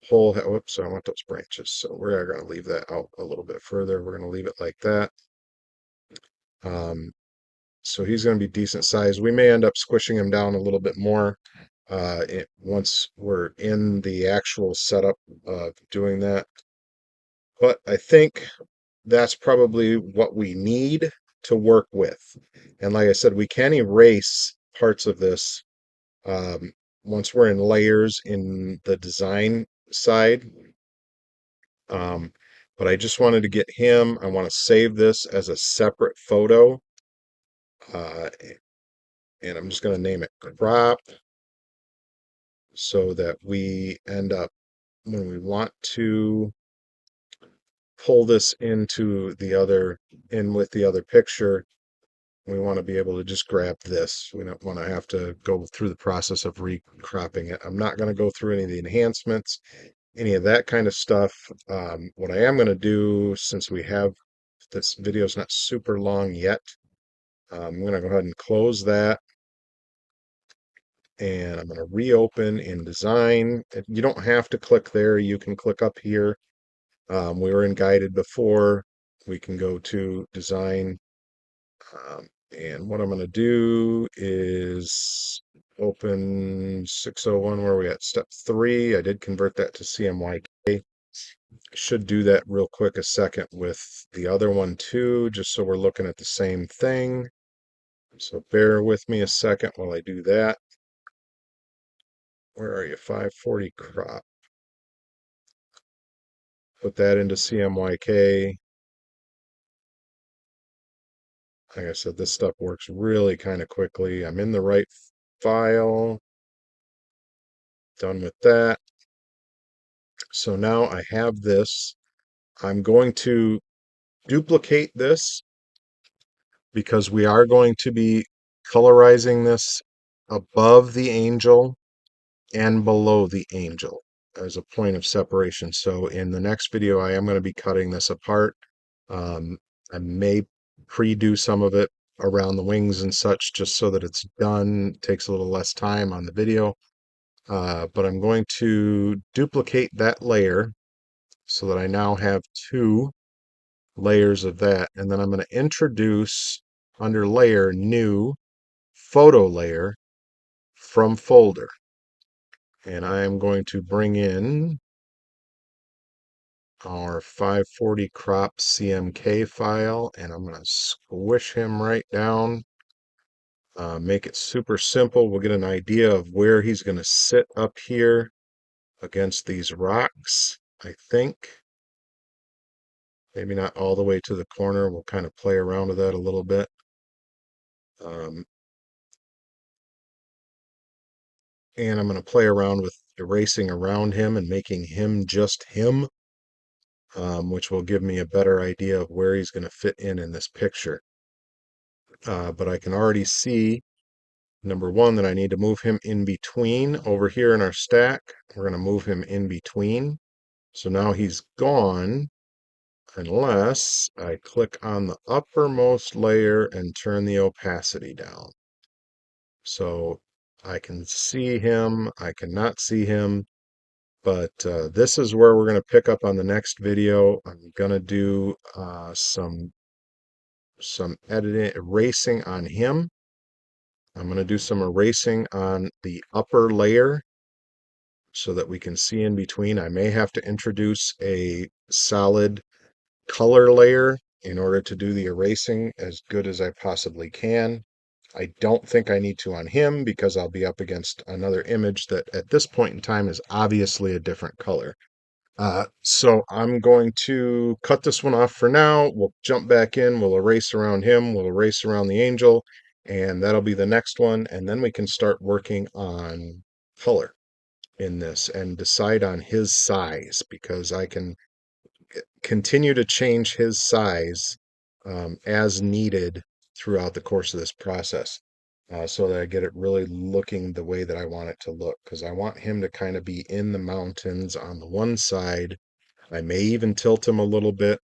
Speaker 1: whole, whoops, I want those branches. So we're going to leave that out a little bit further. We're going to leave it like that. So he's going to be decent size. We may end up squishing him down a little bit more once we're in the actual setup of doing that. But I think that's probably what we need to work with. And like I said, we can erase parts of this once we're in layers in the design side. Um, but I just wanted to get him. I want to save this as a separate photo. Uh, and I'm just going to name it crop so that we end up, when we want to pull this into the other, in with the other picture, we want to be able to just grab this. We don't want to have to go through the process of recropping it. I'm not going to go through any of the enhancements, any of that kind of stuff. What I am going to do, since we have, this video is not super long yet, I'm going to go ahead and close that. And I'm going to reopen in design. You don't have to click there. You can click up here. We were in guided before. We can go to design. And what I'm going to do is open 601 where we at step 3. I did convert that to CMYK. Should do that real quick a second with the other one too, just so we're looking at the same thing. So bear with me a second while I do that. Where are you? 540 crop. Put that into CMYK. Like I said, this stuff works really kind of quickly. I'm in the right file. Done with that. So now I have this. I'm going to duplicate this because we are going to be colorizing this above the angel and below the angel as a point of separation. So in the next video, I am going to be cutting this apart. I may pre-do some of it around the wings and such just so that it's done. It takes a little less time on the video. But I'm going to duplicate that layer so that I now have 2 layers of that. And then I'm going to introduce under layer new photo layer from folder. And I am going to bring in our 540 crop CMK file, and I'm going to squish him right down. Make it super simple. We'll get an idea of where he's going to sit up here against these rocks, I think. Maybe not all the way to the corner. We'll kind of play around with that a little bit. Um, and I'm going to play around with erasing around him and making him just him, which will give me a better idea of where he's going to fit in this picture. But I can already see, number one, that I need to move him in between over here in our stack. We're going to move him in between. So now he's gone unless I click on the uppermost layer and turn the opacity down. So I can see him, I cannot see him, but this is where we're going to pick up on the next video. I'm going to do some editing, erasing on him. I'm going to do some erasing on the upper layer so that we can see in between. I may have to introduce a solid color layer in order to do the erasing as good as I possibly can. I don't think I need to on him because I'll be up against another image that at this point in time is obviously a different color. So I'm going to cut this one off for now. We'll jump back in, we'll erase around him, we'll erase around the angel, and that'll be the next one. And then we can start working on color in this and decide on his size, because I can continue to change his size as needed throughout the course of this process, so that I get it really looking the way that I want it to look, because I want him to kind of be in the mountains on the one side. I may even tilt him a little bit,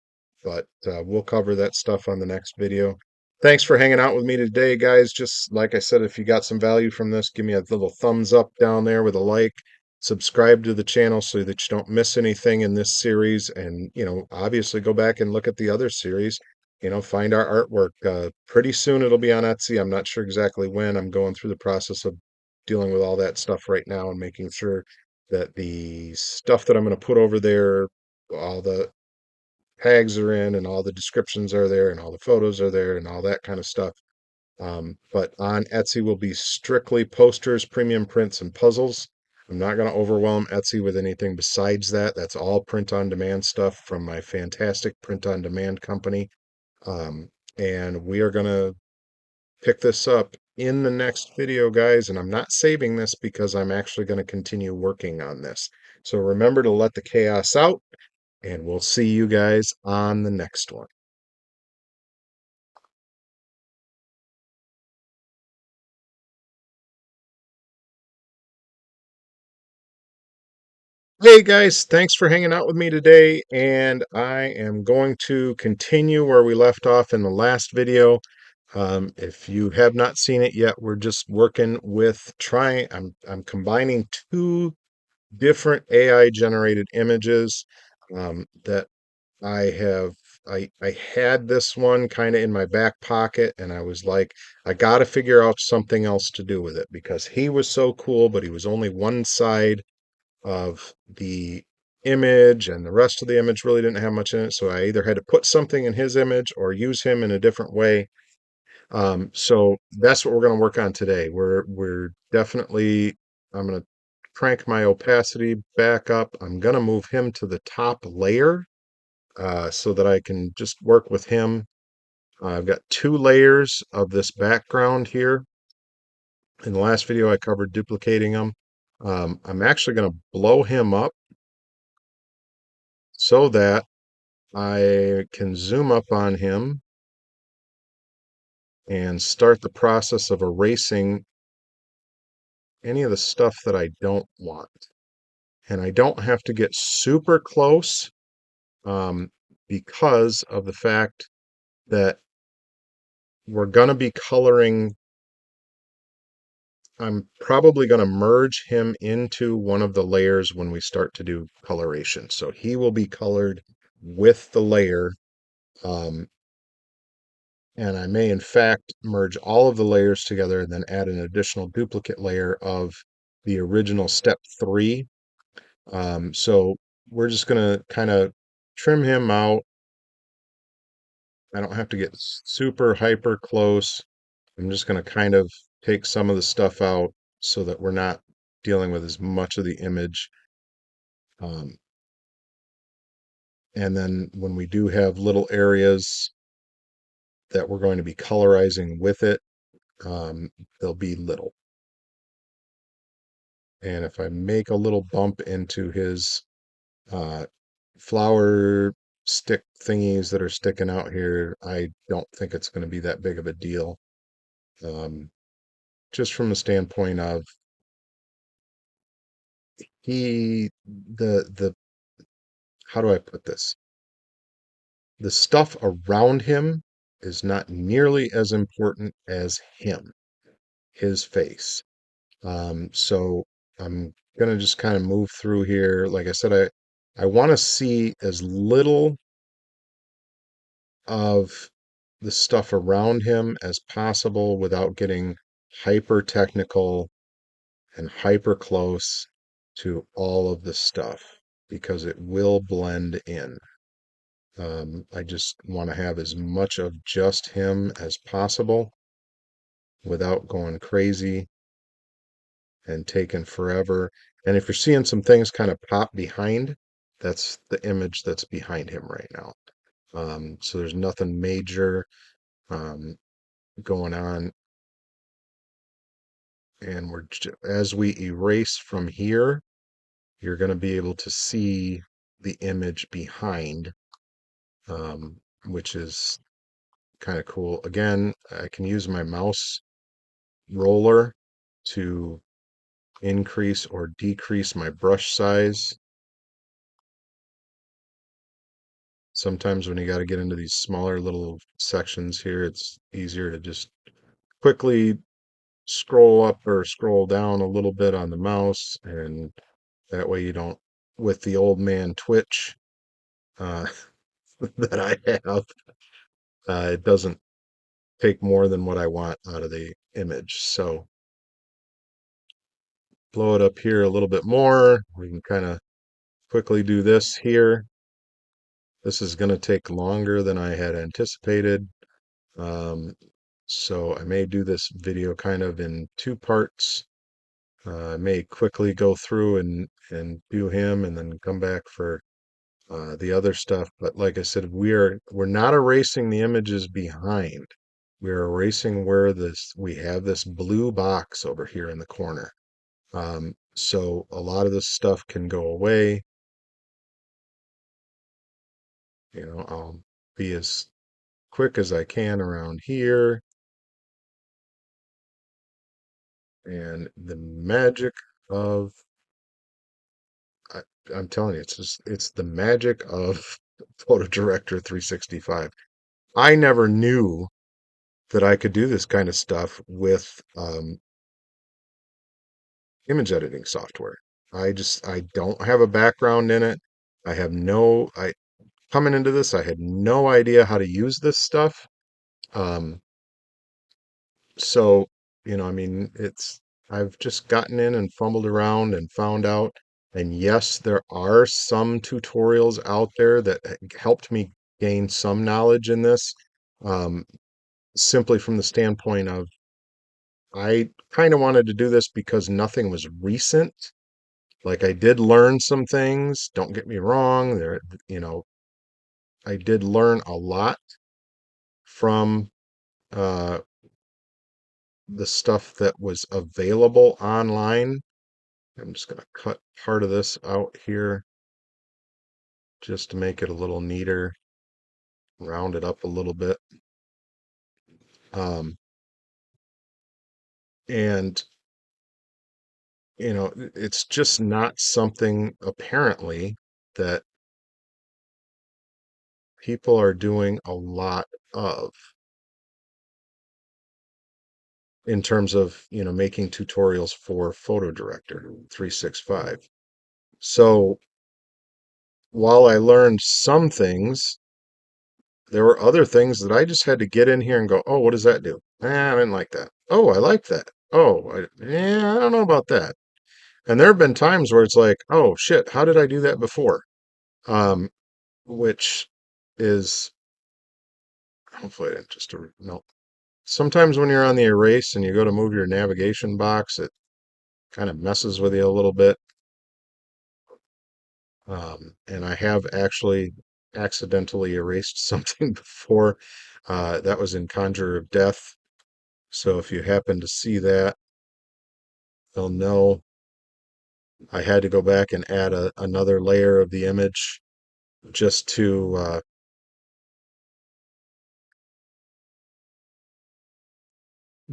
Speaker 1: but we'll cover that stuff on the next video. Thanks for hanging out with me today, guys. Just like I said, if you got some value from this, give me a little thumbs up down there with a like. Subscribe to the channel so that you don't miss anything in this series. And, obviously go back and look at the other series. Find our artwork. Pretty soon it'll be on Etsy. I'm not sure exactly when. I'm going through the process of dealing with all that stuff right now and making sure that the stuff that I'm going to put over there, all the tags are in and all the descriptions are there and all the photos are there and all that kind of stuff. But on Etsy will be strictly posters, premium prints, and puzzles. I'm not going to overwhelm Etsy with anything besides that. That's all print on demand stuff from my fantastic print on demand company. And we are going to pick this up in the next video, guys. And I'm not saving this because I'm actually going to continue working on this. So remember to let the chaos out, and we'll see you guys on the next one. Hey guys, thanks for hanging out with me today, and I am going to continue where we left off in the last video. If you have not seen it yet, we're just working with I'm combining two different AI generated images that I had this one kind of in my back pocket, and I was like, I got to figure out something else to do with it because he was so cool, but he was only one side of the image, and the rest of the image really didn't have much in it. So I either had to put something in his image or use him in a different way. So that's what we're going to work on today. We're definitely, I'm going to crank my opacity back up. I'm going to move him to the top layer so that I can just work with him. I've got two layers of this background here. In the last video, I covered duplicating them. I'm actually going to blow him up so that I can zoom up on him and start the process of erasing any of the stuff that I don't want. And I don't have to get super close um, because of the fact that we're going to be coloring. I'm probably going to merge him into one of the layers when we start to do coloration. So he will be colored with the layer. Um, And I may, in fact, merge all of the layers together and then add an additional duplicate layer of the original step 3. So we're just going to kind of trim him out. I don't have to get super hyper close. I'm just going to kind of take some of the stuff out so that we're not dealing with as much of the image. Um, and then when we do have little areas that we're going to be colorizing with it, they'll be little. And if I make a little bump into his uh, flower stick thingies that are sticking out here, I don't think it's going to be that big of a deal. Just from the standpoint of the how do I put this? The stuff around him is not nearly as important as him, his face. So I'm gonna just kind of move through here. Like I said, I want to see as little of the stuff around him as possible without getting hyper technical and hyper close to all of the stuff because it will blend in. I just want to have as much of just him as possible without going crazy and taking forever. And if you're seeing some things kind of pop behind, that's the image that's behind him right now. So there's nothing major um, going on. And as we erase from here, you're going to be able to see the image behind, which is kind of cool. Again, I can use my mouse roller to increase or decrease my brush size. Sometimes when you got to get into these smaller little sections here, it's easier to just quickly scroll up or scroll down a little bit on the mouse, and that way you don't, with the old man twitch uh, that I have, it doesn't take more than what I want out of the image. So blow it up here a little bit more. We can kind of quickly do this here. This is going to take longer than I had anticipated. Um, so I may do this video kind of in two parts. I may quickly go through and do him and then come back for the other stuff. But like I said, we're not erasing the images behind. We're erasing where we have this blue box over here in the corner. So a lot of this stuff can go away. I'll be as quick as I can around here. And the magic of, I, I'm telling you, it's the magic of PhotoDirector365. I never knew that I could do this kind of stuff with image editing software. I don't have a background in it. I coming into this, I had no idea how to use this stuff. Um, so, I mean, I've just gotten in and fumbled around and found out. And yes, there are some tutorials out there that helped me gain some knowledge in this, um, simply from the standpoint of I kind of wanted to do this because nothing was recent. Like I did learn some things, don't get me wrong. You know, I did learn a lot from uh, the stuff that was available online. I'm just going to cut part of this out here just to make it a little neater, round it up a little bit. Um, and, it's just not something apparently that people are doing a lot of in terms of, making tutorials for PhotoDirector 365. So while I learned some things, there were other things that I just had to get in here and go, oh, what does that do? I didn't like that. Oh, I like that. Oh, I don't know about that. And there have been times where it's like, oh shit, how did I do that before? Um, which is hopefully I didn't just no. Sometimes when you're on the erase and you go to move your navigation box, it kind of messes with you a little bit. And I have actually accidentally erased something before. That was in Conjure of Death. So if you happen to see that, they'll know. I had to go back and add another layer of the image just to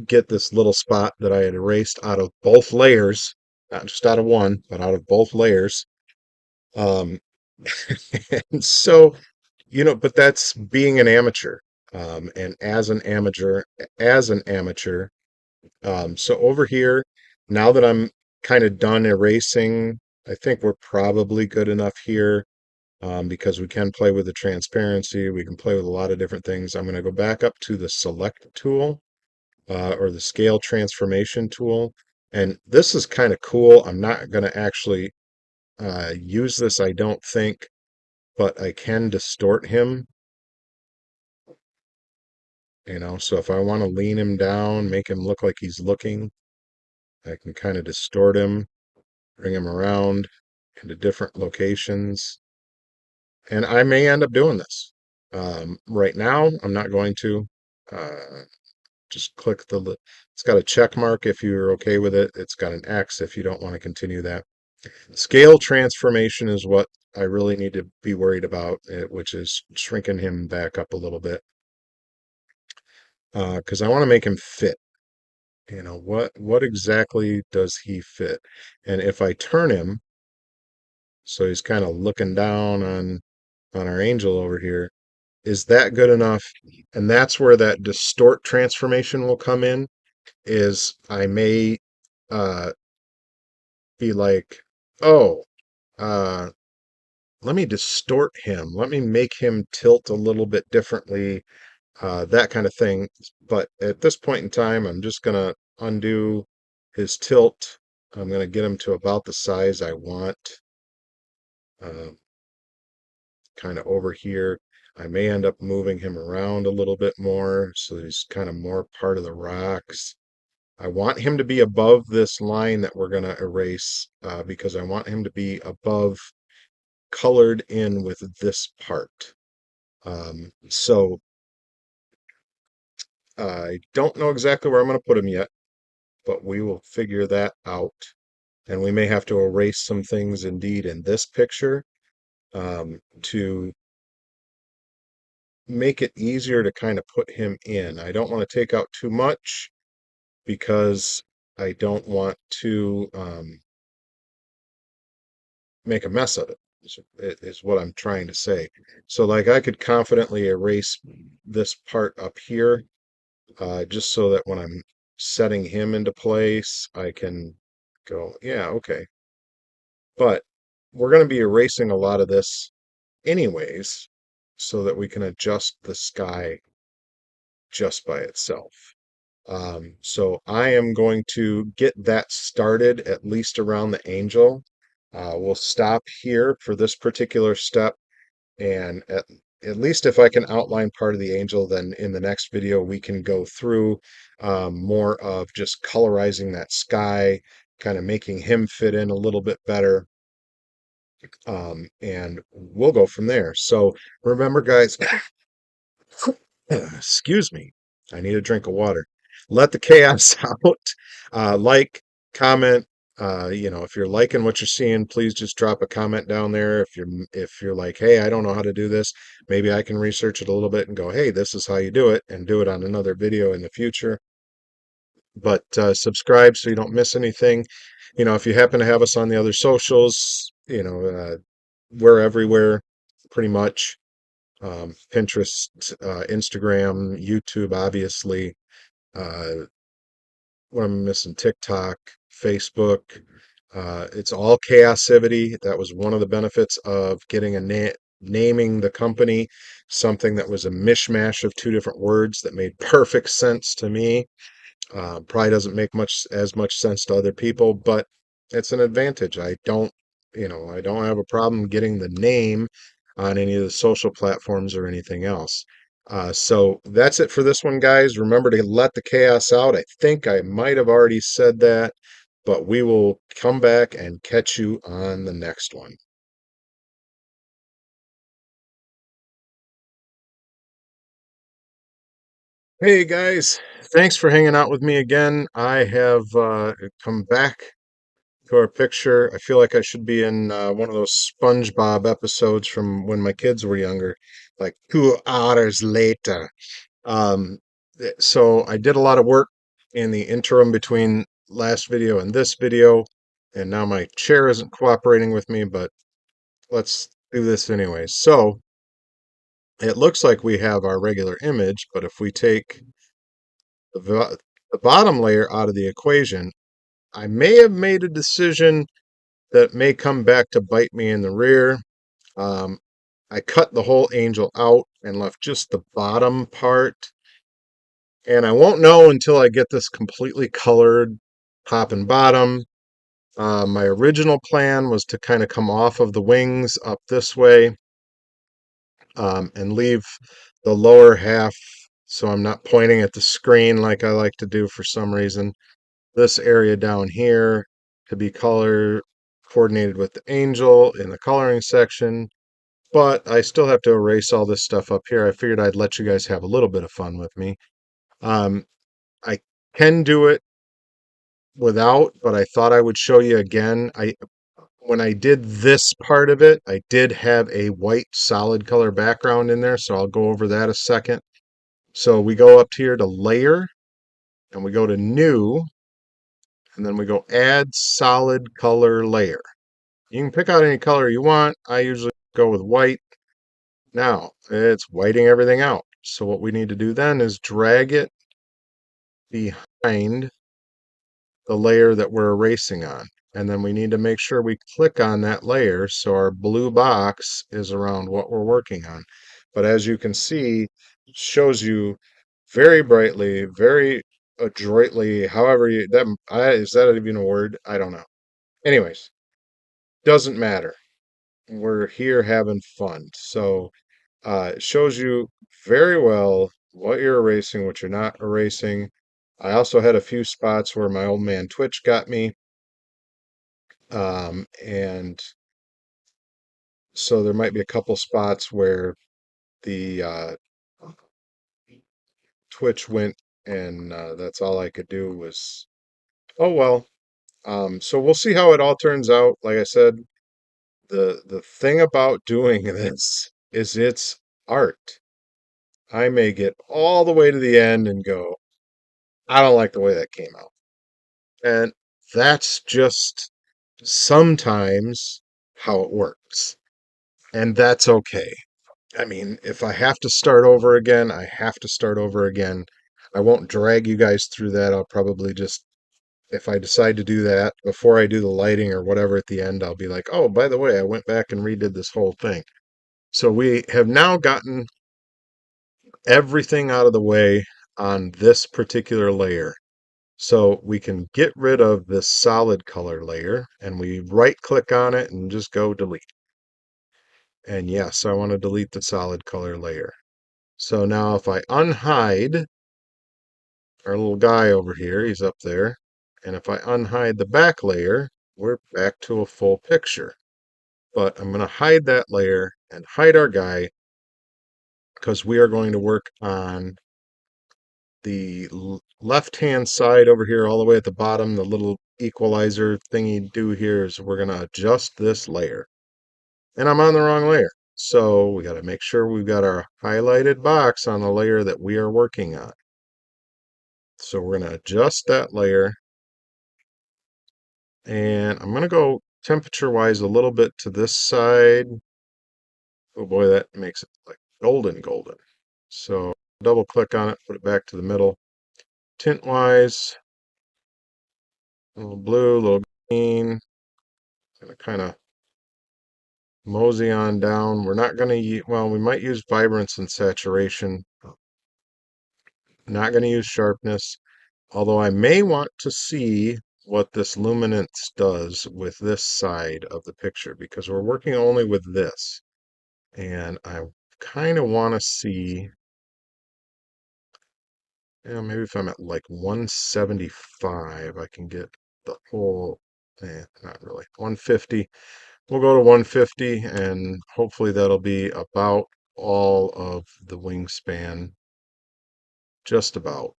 Speaker 1: get this little spot that I had erased out of both layers, not just out of one, but out of both layers. Um, and so, but that's being an amateur. And as an amateur, so over here, now that I'm kind of done erasing, I think we're probably good enough here, because we can play with the transparency. We can play with a lot of different things. I'm going to go back up to the select tool, or the scale transformation tool. And this is kind of cool. I'm not going to actually use this, I don't think, but I can distort him. So if I want to lean him down, make him look like he's looking, I can kind of distort him, bring him around into different locations. And I may end up doing this. Right now, I'm not going to. Uh, just click it's got a check mark if you're okay with it. It's got an X if you don't want to continue that. Scale transformation is what I really need to be worried about, which is shrinking him back up a little bit, because I want to make him fit. What exactly does he fit? And if I turn him so he's kind of looking down on our angel over here, is that good enough? And that's where that distort transformation will come in. Is I may uh, be like, oh, uh, let me distort him. Let me make him tilt a little bit differently, that kind of thing. But at this point in time, I'm just going to undo his tilt. I'm going to get him to about the size I want, uh, kind of over here. I may end up moving him around a little bit more so he's kind of more part of the rocks. I want him to be above this line that we're going to erase, because I want him to be above, colored in with this part. So I don't know exactly where I'm going to put him yet, but we will figure that out. And we may have to erase some things indeed in this picture, to make it easier to kind of put him in. I don't want to take out too much because I don't want to make a mess of it, is what I'm trying to say. So, like, I could confidently erase this part up here, just so that when I'm setting him into place, I can go, yeah, okay. But we're going to be erasing a lot of this anyways, so that we can adjust the sky just by itself. So I am going to get that started at least around the angel. We'll stop here for this particular step, and at least if I can outline part of the angel, then in the next video we can go through, more of just colorizing that sky, kind of making him fit in a little bit better, and we'll go from there. So remember, guys, excuse me, I need a drink of water. Let the chaos out. Like, comment. If you're liking what you're seeing, please just drop a comment down there. If you're like, hey, I don't know how to do this, maybe I can research it a little bit and go, hey, this is how you do it, and do it on another video in the future. But subscribe so you don't miss anything. If you happen to have us on the other socials, we're everywhere pretty much. Pinterest, Instagram, YouTube, obviously. Uh, what am I missing? TikTok, Facebook. It's all Kaosivity. That was one of the benefits of getting naming the company something that was a mishmash of two different words that made perfect sense to me. Probably doesn't make as much sense to other people, but it's an advantage. I don't have a problem getting the name on any of the social platforms or anything else. So that's it for this one, guys. Remember to let the chaos out. I think I might have already said that, but we will come back and catch you on the next one. Hey guys, thanks for hanging out with me again. I have come back to our picture. I feel like I should be in one of those SpongeBob episodes from when my kids were younger, like 2 hours later. Um, so I did a lot of work in the interim between last video and this video, and now my chair isn't cooperating with me, but let's do this anyway. So it looks like we have our regular image, but if we take the bottom layer out of the equation, I may have made a decision that may come back to bite me in the rear. Um, I cut the whole angel out and left just the bottom part. And I won't know until I get this completely colored top and bottom. My original plan was to kind of come off of the wings up this way and leave the lower half so I'm not pointing at the screen like I like to do for some reason. This area down here to be color coordinated with the angel in the coloring section, but I still have to erase all this stuff up here. I figured I'd let you guys have a little bit of fun with me. I can do it without, but I thought I would show you again. When I did this part of it, I did have a white solid color background in there, so I'll go over that a second. So we go up here to layer and we go to new, and then we go add solid color layer. You can pick out any color you want. I usually go with white. Now it's whiting everything out. So what we need to do then is drag it behind the layer that we're erasing on. And then we need to make sure we click on that layer so our blue box is around what we're working on. But as you can see, it shows you very brightly, very adroitly, however you, is that even a word? I don't know. Anyways, doesn't matter. We're here having fun. So it shows you very well what you're erasing, what you're not erasing. I also had a few spots where my old man Twitch got me. And so there might be a couple spots where the Twitch went and that's all I could do was, oh well. So we'll see how it all turns out. Like I said, the thing about doing this is it's art. I may get all the way to the end and go, I don't like the way that came out. And that's just sometimes how it works. And that's okay. I mean, if I have to start over again, I have to start over again. I won't drag you guys through that. I'll probably just, if I decide to do that before I do the lighting or whatever at the end, I'll be like, oh, by the way, I went back and redid this whole thing. So we have now gotten everything out of the way on this particular layer. So we can get rid of this solid color layer and we right click on it and just go delete. And yes, I want to delete the solid color layer. So now if I unhide our little guy over here, he's up there, and if I unhide the back layer, we're back to a full picture. But I'm going to hide that layer and hide our guy because we are going to work on the left-hand side over here all the way at the bottom. The little equalizer thingy do here is we're going to adjust this layer. And I'm on the wrong layer. So we got to make sure we've got our highlighted box on the layer that we are working on. So we're going to adjust that layer. And I'm going to go temperature-wise a little bit to this side. Oh boy, that makes it like golden. So double click on it, put it back to the middle. Tint-wise, a little blue, a little green. Gonna kind of mosey on down. We're not going to use, well, we might use vibrance and saturation. Not going to use sharpness. Although I may want to see what this luminance does with this side of the picture because we're working only with this. And I kind of want to see, maybe if I'm at like 175, I can get the whole, not really, 150. We'll go to 150 and hopefully that'll be about all of the wingspan, just about.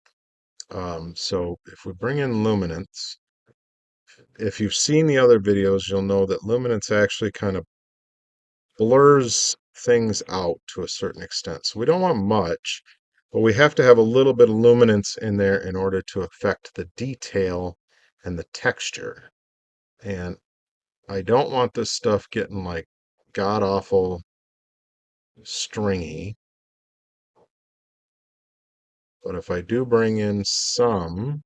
Speaker 1: So if we bring in luminance, if you've seen the other videos, you'll know that luminance actually kind of blurs things out to a certain extent. So we don't want much, but we have to have a little bit of luminance in there in order to affect the detail and the texture. And I don't want this stuff getting like god awful stringy. But if I do bring in some,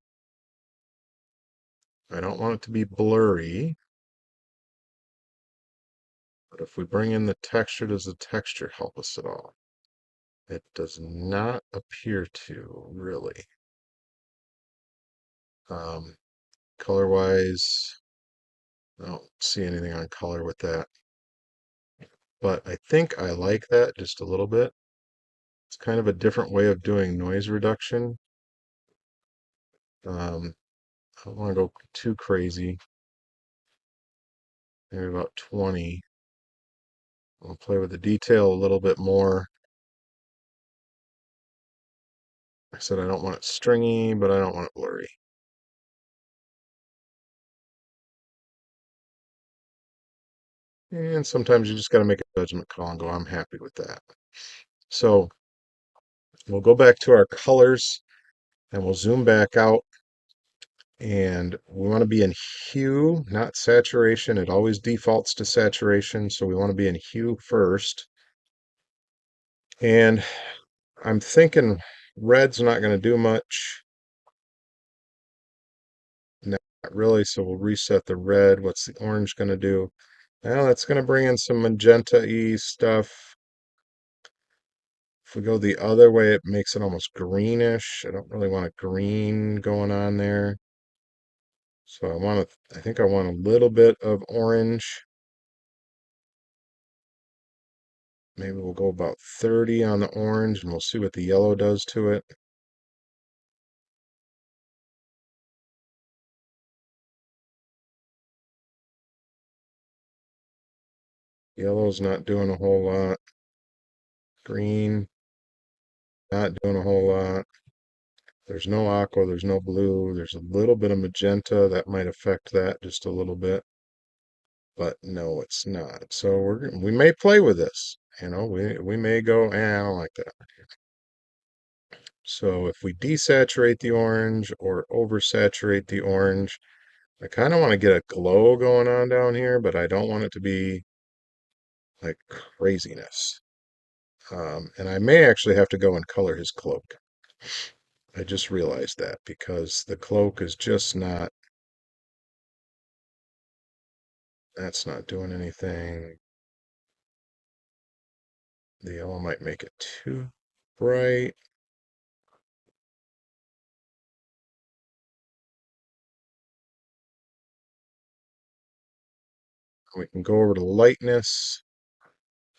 Speaker 1: I don't want it to be blurry. But if we bring in the texture, does the texture help us at all? It does not appear to, really. Color-wise, I don't see anything on color with that. But I think I like that just a little bit. It's kind of a different way of doing noise reduction. I don't want to go too crazy. Maybe about 20. I'll play with the detail a little bit more. I said I don't want it stringy, but I don't want it blurry. And sometimes you just got to make a judgment call and go, I'm happy with that. So we'll go back to our colors and we'll zoom back out. And we want to be in hue, not saturation. It always defaults to saturation, so we want to be in hue first. And I'm thinking red's not going to do much. Not really, so we'll reset the red. What's the orange going to do? Well, that's going to bring in some magenta-y stuff. If we go the other way, it makes it almost greenish. I don't really want a green going on there. So I think I want a little bit of orange. Maybe we'll go about 30 on the orange and we'll see what the yellow does to it. Yellow's not doing a whole lot. Green, not doing a whole lot. There's no aqua, there's no blue. There's a little bit of magenta that might affect that just a little bit. But no, it's not. So we may play with this. We may go, I don't like that. So if we desaturate the orange or oversaturate the orange, I kind of want to get a glow going on down here, but I don't want it to be like craziness. And I may actually have to go and color his cloak. I just realized that because the cloak is just not, that's not doing anything. The yellow might make it too bright. We can go over to lightness.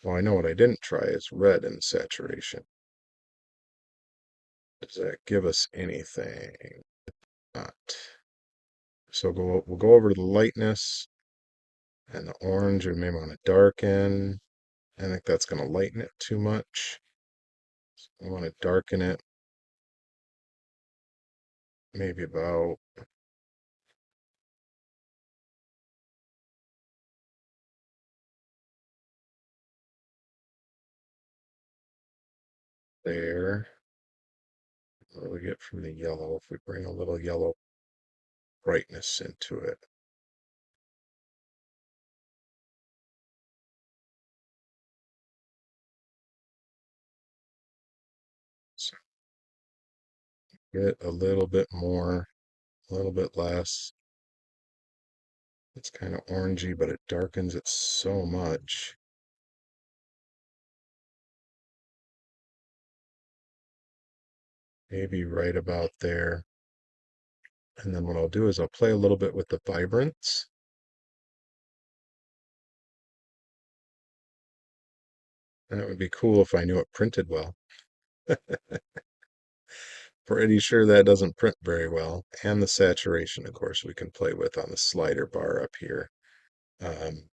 Speaker 1: Well, I know what I didn't try is red in saturation. Does that give us anything? Not. So we'll go over to the lightness and the orange we may want to darken. I think that's going to lighten it too much. I want to darken it maybe about there. What do we get from the yellow if we bring a little yellow brightness into it? So get a little bit more, a little bit less. It's kind of orangey, but it darkens it so much. Maybe right about there. And then what I'll do is I'll play a little bit with the vibrance. And it would be cool if I knew it printed well. Pretty sure that doesn't print very well. And the saturation, of course, we can play with on the slider bar up here.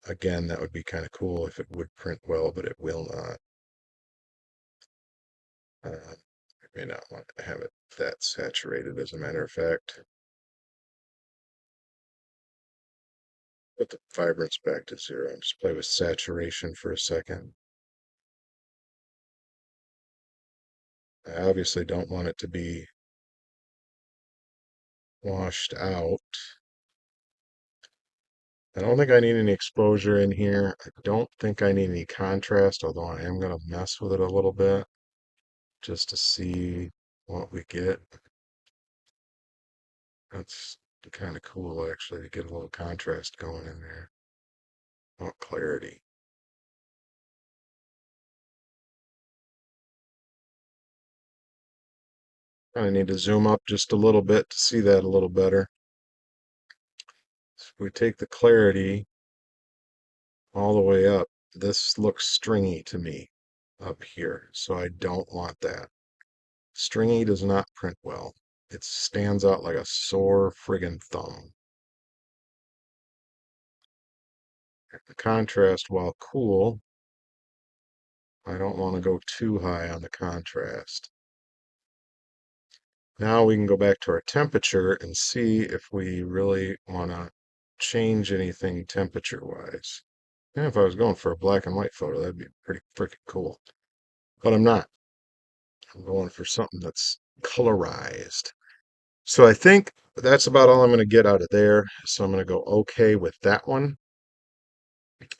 Speaker 1: Again, that would be kind of cool if it would print well, but it will not. I may not want to have it that saturated, as a matter of fact. put the vibrance back to 0. Just play with saturation for a second. I obviously don't want it to be washed out. I don't think I need any exposure in here. I don't think I need any contrast, although I am going to mess with it a little bit just to see what we get. That's kind of cool, actually, to get a little contrast going in there. Oh, clarity. I need to zoom up just a little bit to see that a little better. If we take the clarity all the way up, this looks stringy to me up here, so I don't want that. Stringy does not print well. It stands out like a sore friggin' thumb. The contrast, while cool, I don't want to go too high on the contrast. Now we can go back to our temperature and see if we really want to change anything temperature-wise. And if I was going for a black and white photo, that'd be pretty freaking cool. But I'm not. I'm going for something that's colorized. So I think that's about all I'm going to get out of there. So I'm going to go okay with that one.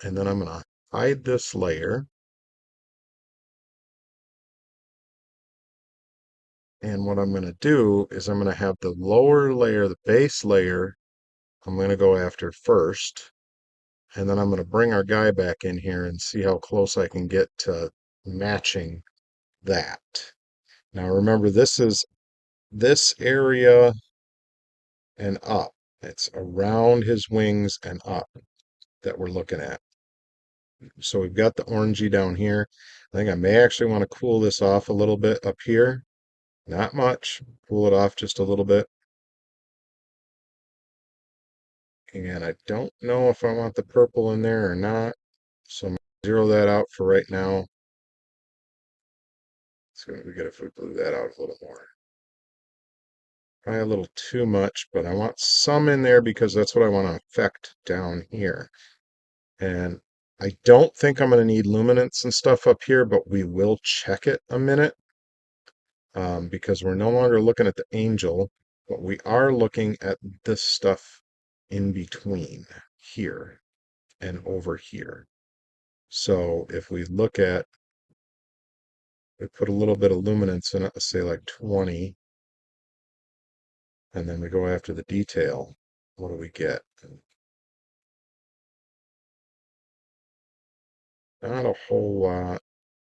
Speaker 1: And then I'm going to hide this layer. And what I'm going to do is I'm going to have the lower layer, the base layer, I'm going to go after first. And then I'm going to bring our guy back in here and see how close I can get to matching that. Now remember, this is this area and up. It's around his wings and up that we're looking at. So we've got the orangey down here. I think I may actually want to cool this off a little bit up here. Not much. Cool it off just a little bit. And I don't know if I want the purple in there or not. So I'm going to zero that out for right now. It's going to be good if we blew that out a little more. Probably a little too much, but I want some in there because that's what I want to affect down here. And I don't think I'm going to need luminance and stuff up here, but we will check it a minute because we're no longer looking at the angel, but we are looking at this stuff in between here and over here. So if we look at, we put a little bit of luminance in it, let's say like 20, and then we go after the detail. What do we get? Not a whole lot.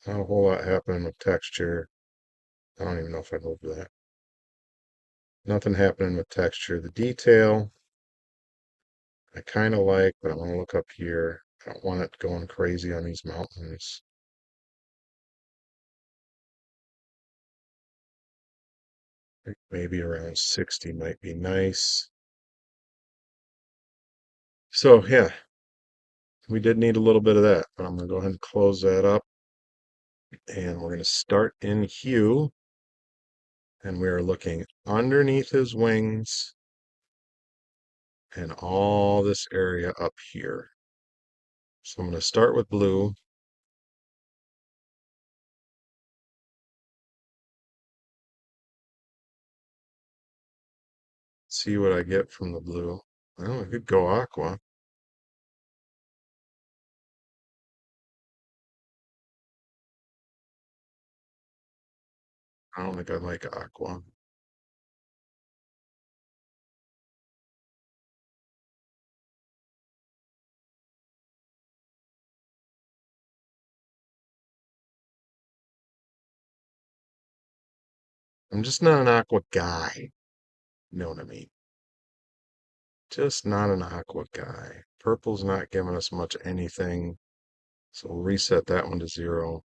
Speaker 1: Not a whole lot happening with texture. I don't even know if I moved that. Nothing happening with texture. The detail, I kind of like, but I'm going to look up here. I don't want it going crazy on these mountains. Maybe around 60 might be nice. So yeah, we did need a little bit of that, but I'm going to go ahead and close that up. And we're going to start in hue. And we are looking underneath his wings and all this area up here. So I'm going to start with blue. See what I get from the blue. Well, I could go aqua. I don't think I like aqua. I'm just not an aqua guy. You know what I mean? Just not an aqua guy. Purple's not giving us much anything. So we'll reset that one to 0.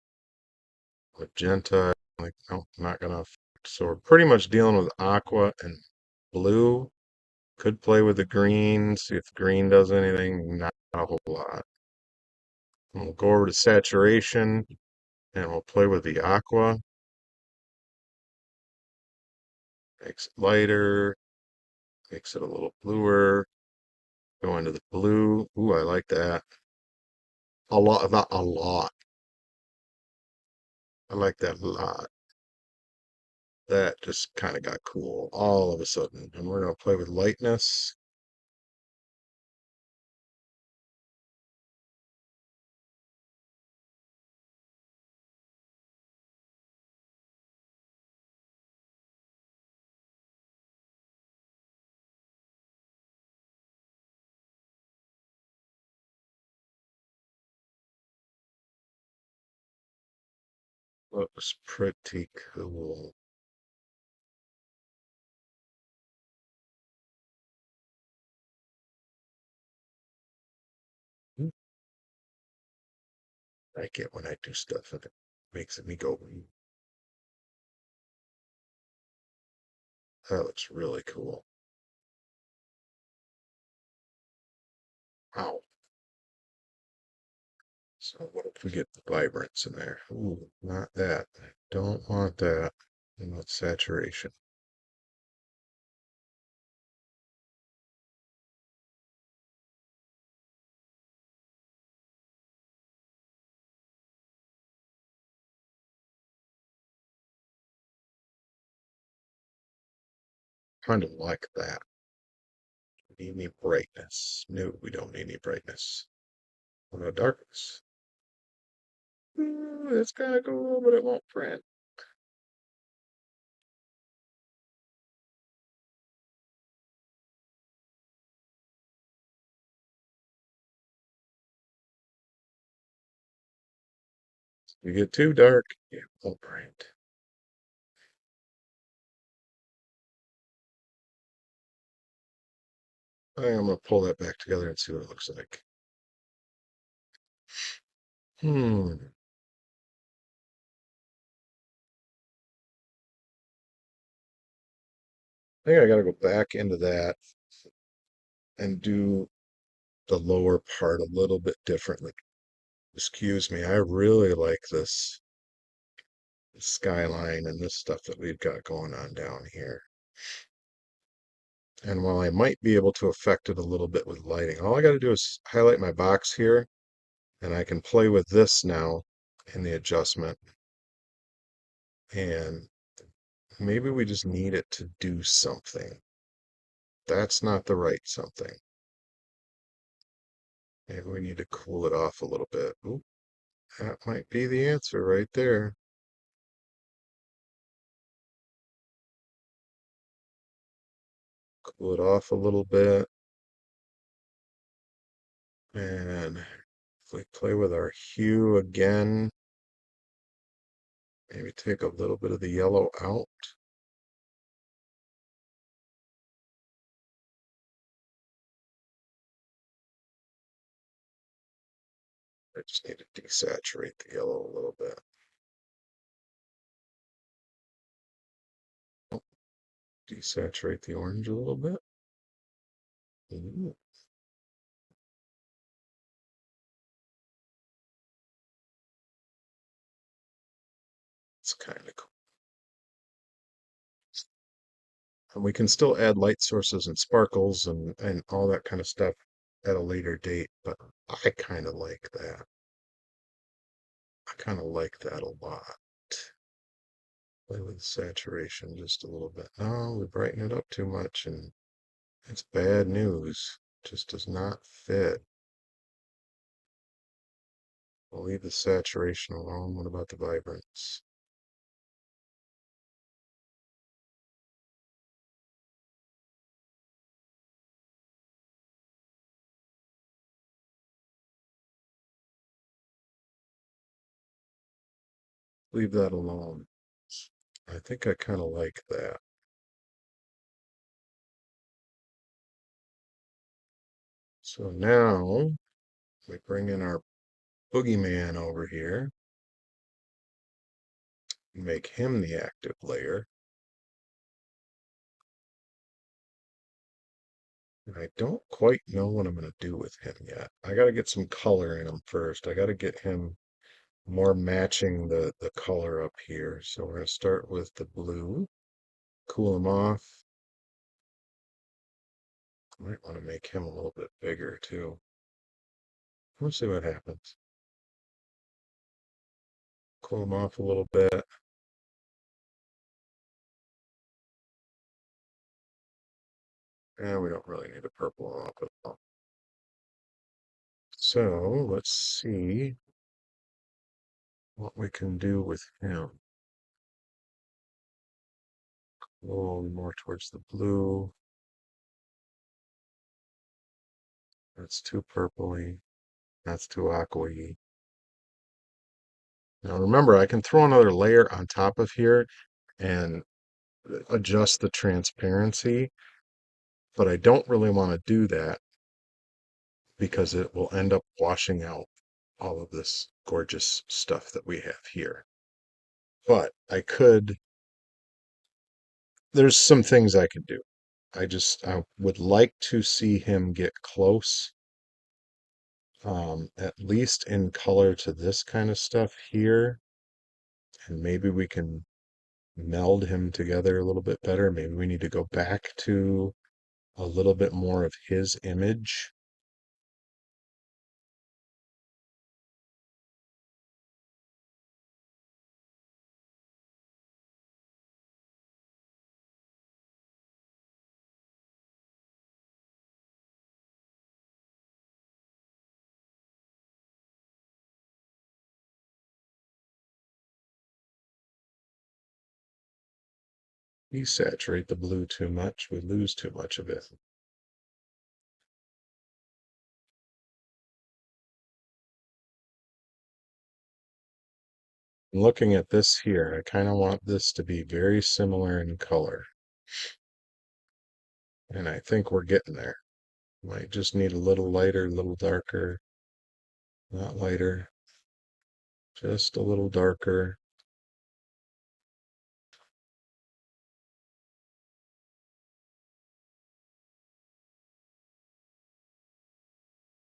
Speaker 1: Magenta, like, nope, not gonna. So we're pretty much dealing with aqua and blue. Could play with the green, see if the green does anything. Not a whole lot. And we'll go over to saturation and we'll play with the aqua. Makes it lighter, makes it a little bluer. Go into the blue. Ooh, I like that. A lot, not a lot. I like that a lot. That just kind of got cool all of a sudden. And we're going to play with lightness. Looks pretty cool. I get when I do stuff and it makes me go, that looks really cool. Wow. So what if we get vibrance in there? Ooh, not that. I don't want that. I want saturation. Kind of like that. Need any brightness? No, we don't need any brightness. What about darkness? Ooh, it's kind of cool, but it won't print. You get too dark, it won't print. I think I'm gonna pull that back together and see what it looks like. Hmm. I think I gotta go back into that and do the lower part a little bit differently. Excuse me, I really like this skyline and this stuff that we've got going on down here. And while I might be able to affect it a little bit with lighting, all I got to do is highlight my box here, and I can play with this now in the adjustment. And maybe we just need it to do something. That's not the right something. Maybe we need to cool it off a little bit. Ooh, that might be the answer right there. Cool it off a little bit. And if we play with our hue again, maybe take a little bit of the yellow out. I just need to desaturate the yellow a little bit. Desaturate the orange a little bit. Ooh, it's kind of cool. And we can still add light sources and sparkles and all that kind of stuff at a later date, but I kind of like that. I kind of like that a lot. Play with saturation just a little bit. No, we brighten it up too much and it's bad news. Just does not fit. We'll leave the saturation alone. What about the vibrance? Leave that alone. I think I kind of like that. So now we bring in our boogeyman over here, make him the active layer. And I don't quite know what I'm going to do with him yet. I got to get some color in him first. I got to get him more matching the color up here. So we're going to start with the blue, cool him off. Might want to make him a little bit bigger too. We'll see what happens. Cool him off a little bit. And we don't really need a purple off at all. So let's see what we can do with him. A little more towards the blue. That's too purpley. That's too aqua-y. Now remember, I can throw another layer on top of here and adjust the transparency, but I don't really want to do that because it will end up washing out all of this gorgeous stuff that we have here. But there's some things I can do. I would like to see him get close, at least in color to this kind of stuff here. And maybe we can meld him together a little bit better. Maybe we need to go back to a little bit more of his image. We saturate the blue too much, we lose too much of it. Looking at this here, I kind of want this to be very similar in color. And I think we're getting there. Might just need a little lighter, a little darker. Not lighter, just a little darker.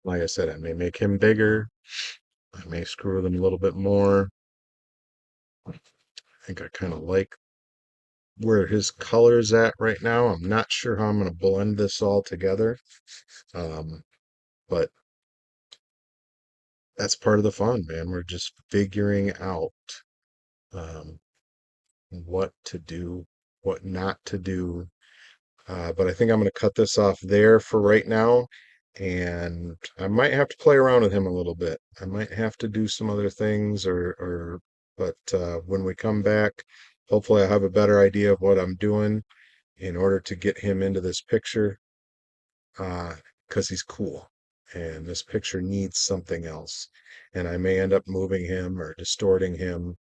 Speaker 1: Like I said, I may make him bigger. I may screw them a little bit more. I think I kind of like where his color's at right now. I'm not sure how I'm going to blend this all together. But that's part of the fun, man. We're just figuring out um, what to do, what not to do. But I think I'm going to cut this off there for right now. And I might have to play around with him a little bit. I might have to do some other things but when we come back, hopefully I have a better idea of what I'm doing in order to get him into this picture, because he's cool. And this picture needs something else. And I may end up moving him or distorting him,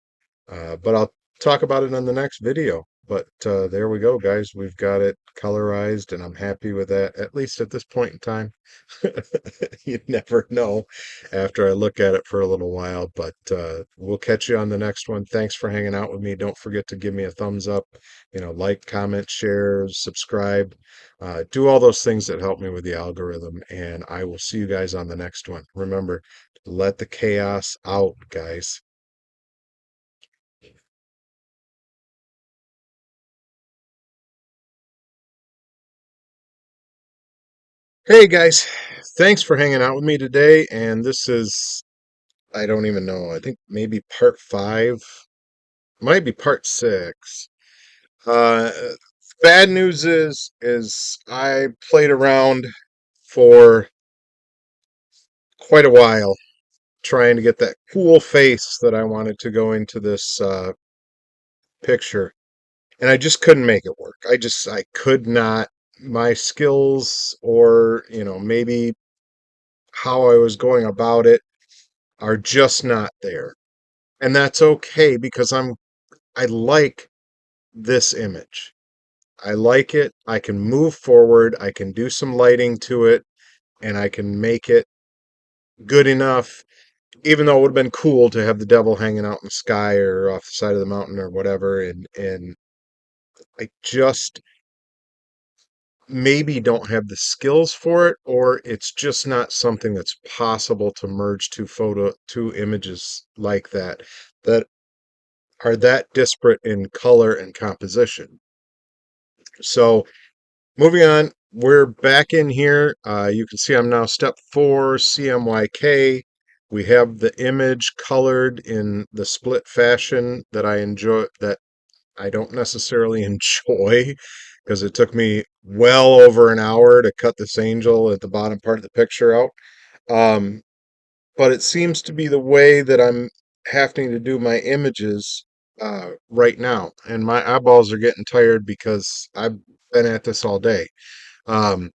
Speaker 1: but I'll talk about it in the next video. But there we go, guys. We've got it colorized, and I'm happy with that, at least at this point in time. You never know after I look at it for a little while, but we'll catch you on the next one. Thanks for hanging out with me. Don't forget to give me a thumbs up, like, comment, share, subscribe, do all those things that help me with the algorithm, and I will see you guys on the next one. Remember, let the chaos out, guys. Hey guys, thanks for hanging out with me today. And this is, I don't even know, I think maybe part 5, might be part 6. Uh, Bad news is I played around for quite a while trying to get that cool face that I wanted to go into this picture, and I just couldn't make it work. I could not. My skills, or maybe how I was going about it, are just not there. And that's okay because I like this image. I like it. I can move forward. I can do some lighting to it, and I can make it good enough, even though it would have been cool to have the devil hanging out in the sky or off the side of the mountain or whatever. And I just maybe don't have the skills for it, or it's just not something that's possible to merge two images like that are that disparate in color and composition. So moving on, we're back in here. You can see I'm now step 4, CMYK. We have the image colored in the split fashion that I enjoy, that I don't necessarily enjoy, because it took me well over an hour to cut this angel at the bottom part of the picture out. Um, but it seems to be the way that I'm having to do my images right now. And my eyeballs are getting tired because I've been at this all day. Um,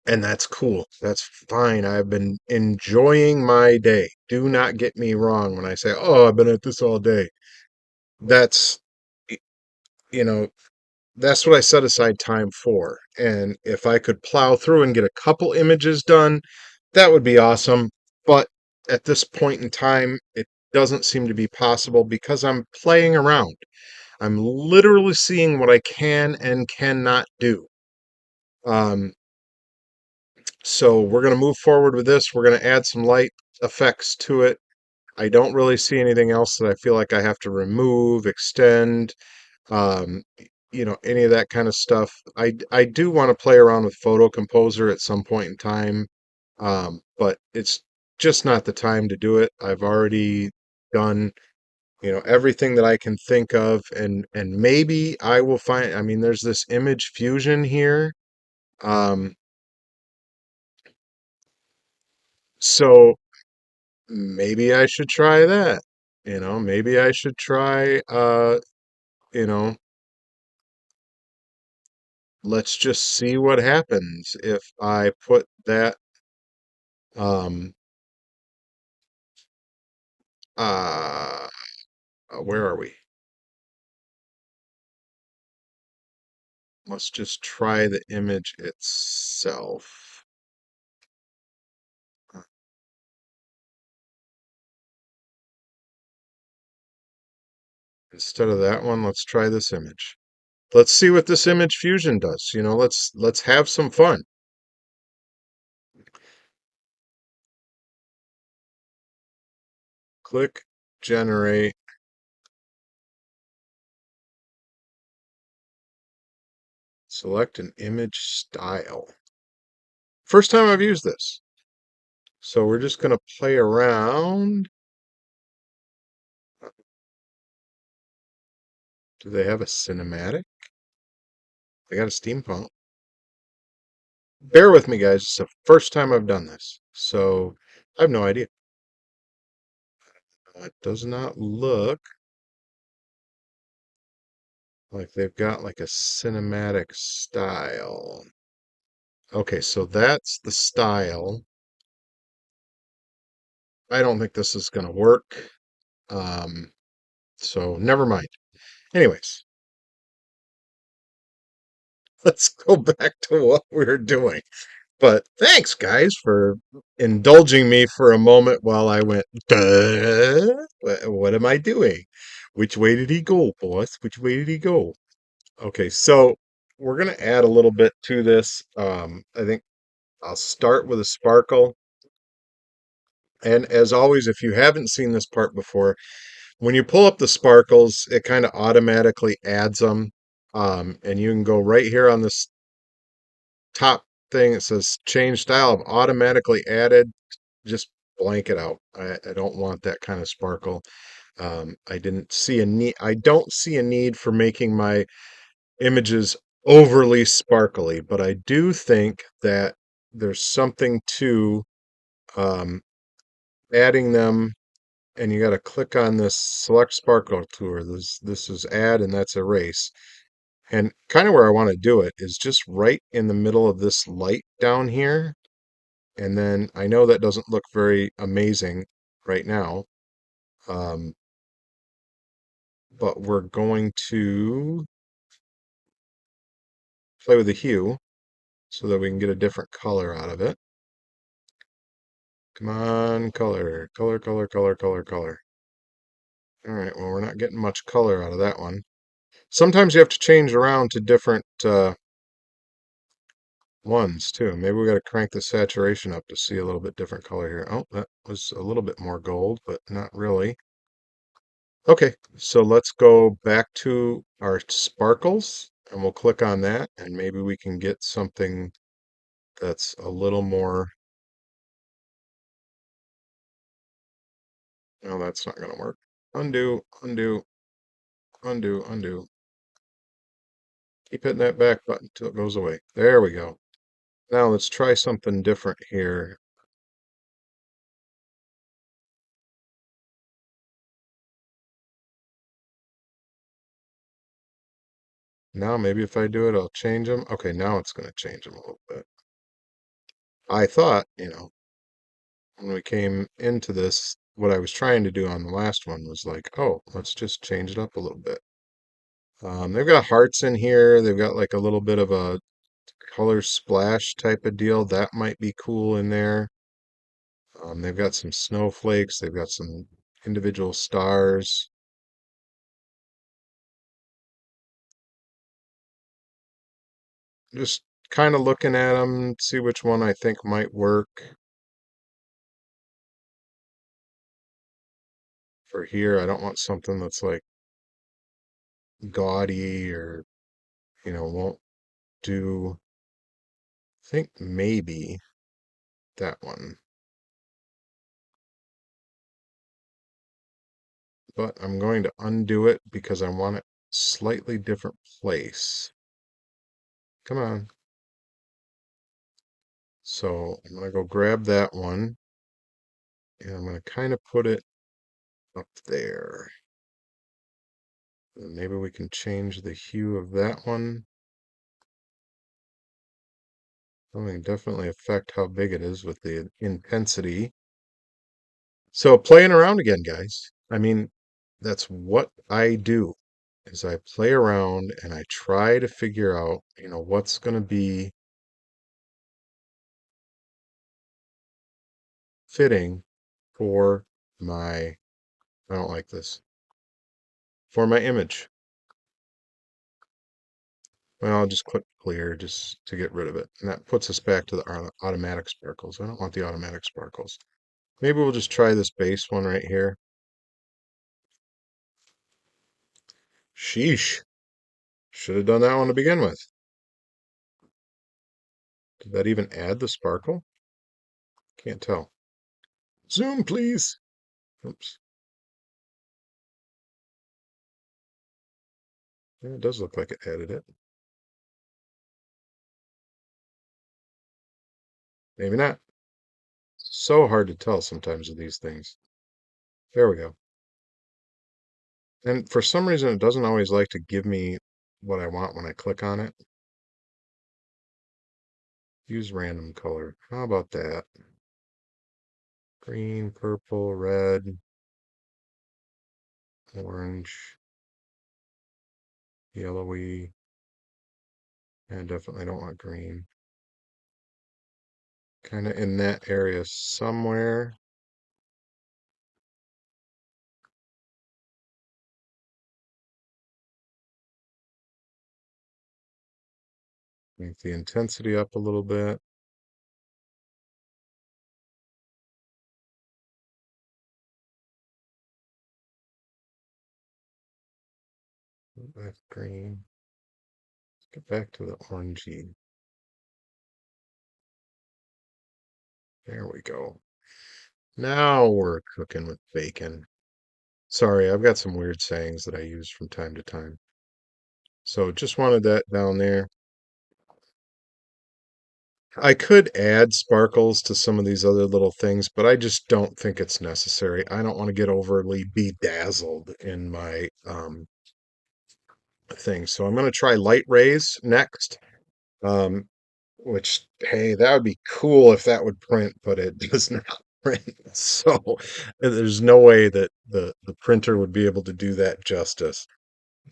Speaker 1: and that's cool. That's fine. I've been enjoying my day. Do not get me wrong when I say, oh, I've been at this all day. That's, you know, that's what I set aside time for. And if I could plow through and get a couple images done, that would be awesome. But at this point in time, it doesn't seem to be possible because I'm playing around. I'm literally seeing what I can and cannot do. Um, so we're going to move forward with this. We're going to add some light effects to it. I don't really see anything else that I feel like I have to remove, extend, um, any of that kind of stuff. I do want to play around with Photo Composer at some point in time, but it's just not the time to do it. I've already done, everything that I can think of, and maybe I will find. I mean, there's this image fusion here, um, so maybe I should try that. Maybe I should try. You know, let's just see what happens if I put that. Um, uh, where are we? Let's just try the image itself. Instead of that one, let's try this image. Let's see what this image fusion does. Let's have some fun. Click generate. Select an image style. First time I've used this. So we're just going to play around. Do they have a cinematic? They got a steampunk. Bear with me, guys. It's the first time I've done this. So I have no idea. It does not look like they've got like a cinematic style. Okay, so that's the style. I don't think this is going to work. So never mind. Anyways, let's go back to what we're doing. But thanks, guys, for indulging me for a moment while I went, duh, what am I doing? Which way did he go, boss? Which way did he go? Okay, so we're going to add a little bit to this. I think I'll start with a sparkle. And as always, if you haven't seen this part before, when you pull up the sparkles, it kind of automatically adds them. And you can go right here on this top thing. It says change style of automatically added. Just blank it out. I don't want that kind of sparkle. I didn't see a need. I don't see a need for making my images overly sparkly, but I do think that there's something to um, adding them. And you got to click on this select sparkle tool. This is add, and that's erase. And kind of where I want to do it is just right in the middle of this light down here. And then I know that doesn't look very amazing right now, um, but we're going to play with the hue so that we can get a different color out of it. Come on, color, color, color, color, color, color. All right, well, we're not getting much color out of that one. Sometimes you have to change around to different ones too. Maybe we got to crank the saturation up to see a little bit different color here. Oh, that was a little bit more gold, but not really. Okay, so let's go back to our sparkles and we'll click on that, and maybe we can get something that's a little more. No, that's not going to work. Undo, undo, undo, undo. Keep hitting that back button until it goes away. There we go. Now let's try something different here. Now maybe if I do it, I'll change them. Okay, now it's going to change them a little bit. I thought, when we came into this, what I was trying to do on the last one was like, oh, let's just change it up a little bit. They've got hearts in here. They've got like a little bit of a color splash type of deal. That might be cool in there. They've got some snowflakes. They've got some individual stars. Just kind of looking at them, see which one I think might work. For here, I don't want something that's like gaudy or, won't do. I think maybe that one. But I'm going to undo it because I want it slightly different place. Come on. So I'm going to go grab that one and I'm going to kind of put it up there. And maybe we can change the hue of that one. Something definitely affect how big it is with the intensity. So playing around again, guys. I mean, that's what I do is I play around and I try to figure out, what's going to be fitting for my, I don't like this, for my image. Well, I'll just click clear just to get rid of it. And that puts us back to the automatic sparkles. I don't want the automatic sparkles. Maybe we'll just try this base one right here. Sheesh. Should have done that one to begin with. Did that even add the sparkle? Can't tell. Zoom, please. Oops. Yeah, it does look like it added it. Maybe not. So hard to tell sometimes with these things. There we go. And for some reason, it doesn't always like to give me what I want when I click on it. Use random color. How about that? Green, purple, red, orange, yellowy. I definitely don't want green. Kind of in that area somewhere. Make the intensity up a little bit. Back green. Get back to the orangey. There we go. Now we're cooking with bacon. Sorry, I've got some weird sayings that I use from time to time. So just wanted that down there. I could add sparkles to some of these other little things, but I just don't think it's necessary. I don't want to get overly bedazzled in my thing. So I'm going to try light rays next. Um, which, hey, that would be cool if that would print, but it does not print. So there's no way that the printer would be able to do that justice.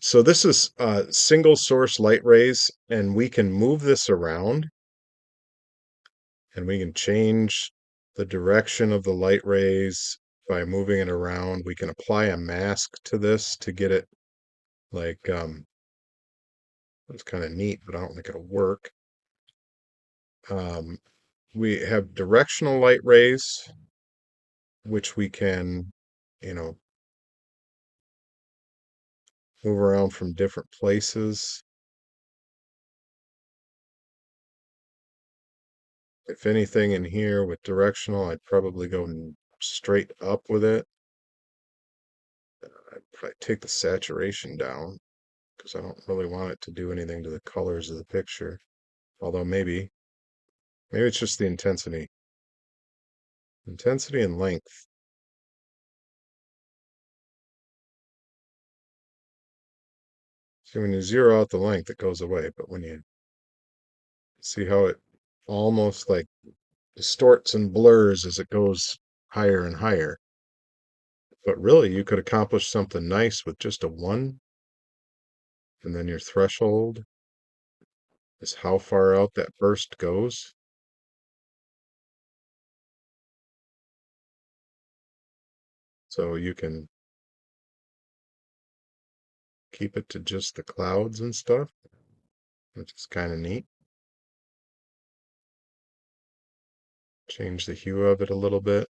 Speaker 1: So this is single source light rays, and we can move this around and we can change the direction of the light rays by moving it around. We can apply a mask to this to get it like, it's kind of neat, but I don't think it'll work. Um, we have directional light rays, which we can, you know, move around from different places. If anything in here with directional, I'd probably go straight up with it. I'd probably take the saturation down because I don't really want it to do anything to the colors of the picture. Although maybe it's just the intensity. Intensity and length. See, when you zero out the length, it goes away. But when you see how it almost like distorts and blurs as it goes higher and higher. But really, you could accomplish something nice with just a 1, and then your threshold is how far out that burst goes. So you can keep it to just the clouds and stuff, which is kind of neat. Change the hue of it a little bit.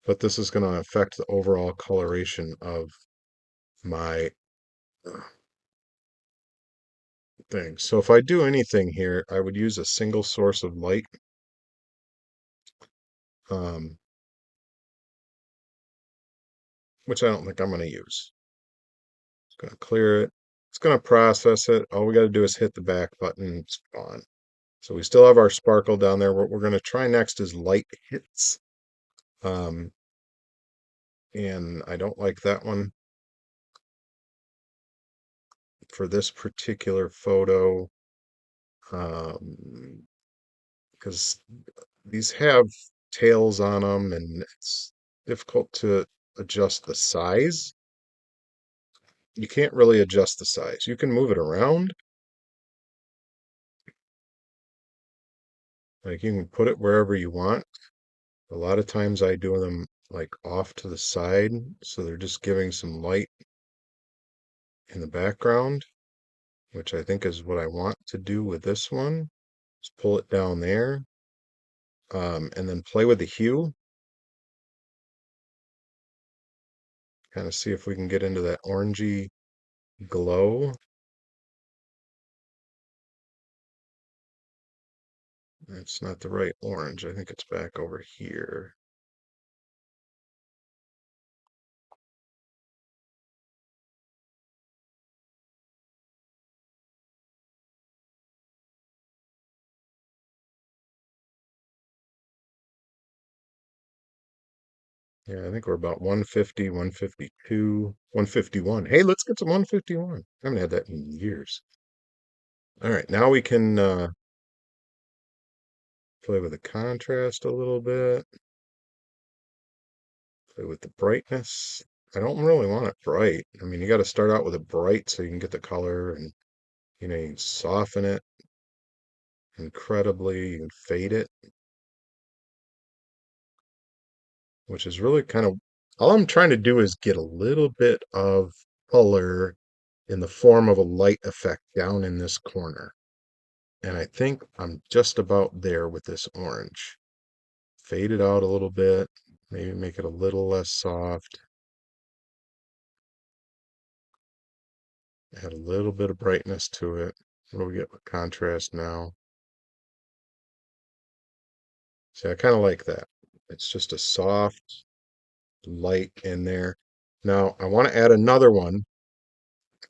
Speaker 1: But this is going to affect the overall coloration of my thing. So if I do anything here, I would use a single source of light. Um, which I don't think I'm going to use. It's going to clear it. It's going to process it. All we got to do is hit the back button. It's gone. So we still have our sparkle down there. What we're going to try next is light hits. And I don't like that one for this particular photo because these have tails on them and it's difficult to adjust the size. You can't really adjust the size. You can move it around. Like you can put it wherever you want. A lot of times I do them like off to the side, so they're just giving some light in the background, which I think is what I want to do with this one. Just pull it down there, and then play with the hue. Kind of see if we can get into that orangey glow. It's not the right orange. I think it's back over here. Yeah, I think we're about 150, 152, 151. Hey, let's get to 151. I haven't had that in years. All right, now we can play with the contrast a little bit. Play with the brightness. I don't really want it bright. I mean, you got to start out with it bright so you can get the color and, you can soften it incredibly. You can fade it, which is really kind of all I'm trying to do is get a little bit of color in the form of a light effect down in this corner. And I think I'm just about there with this orange. Fade it out a little bit, maybe make it a little less soft. Add a little bit of brightness to it. What do we get with contrast now? See, I kind of like that. It's just a soft light in there. Now, I want to add another one.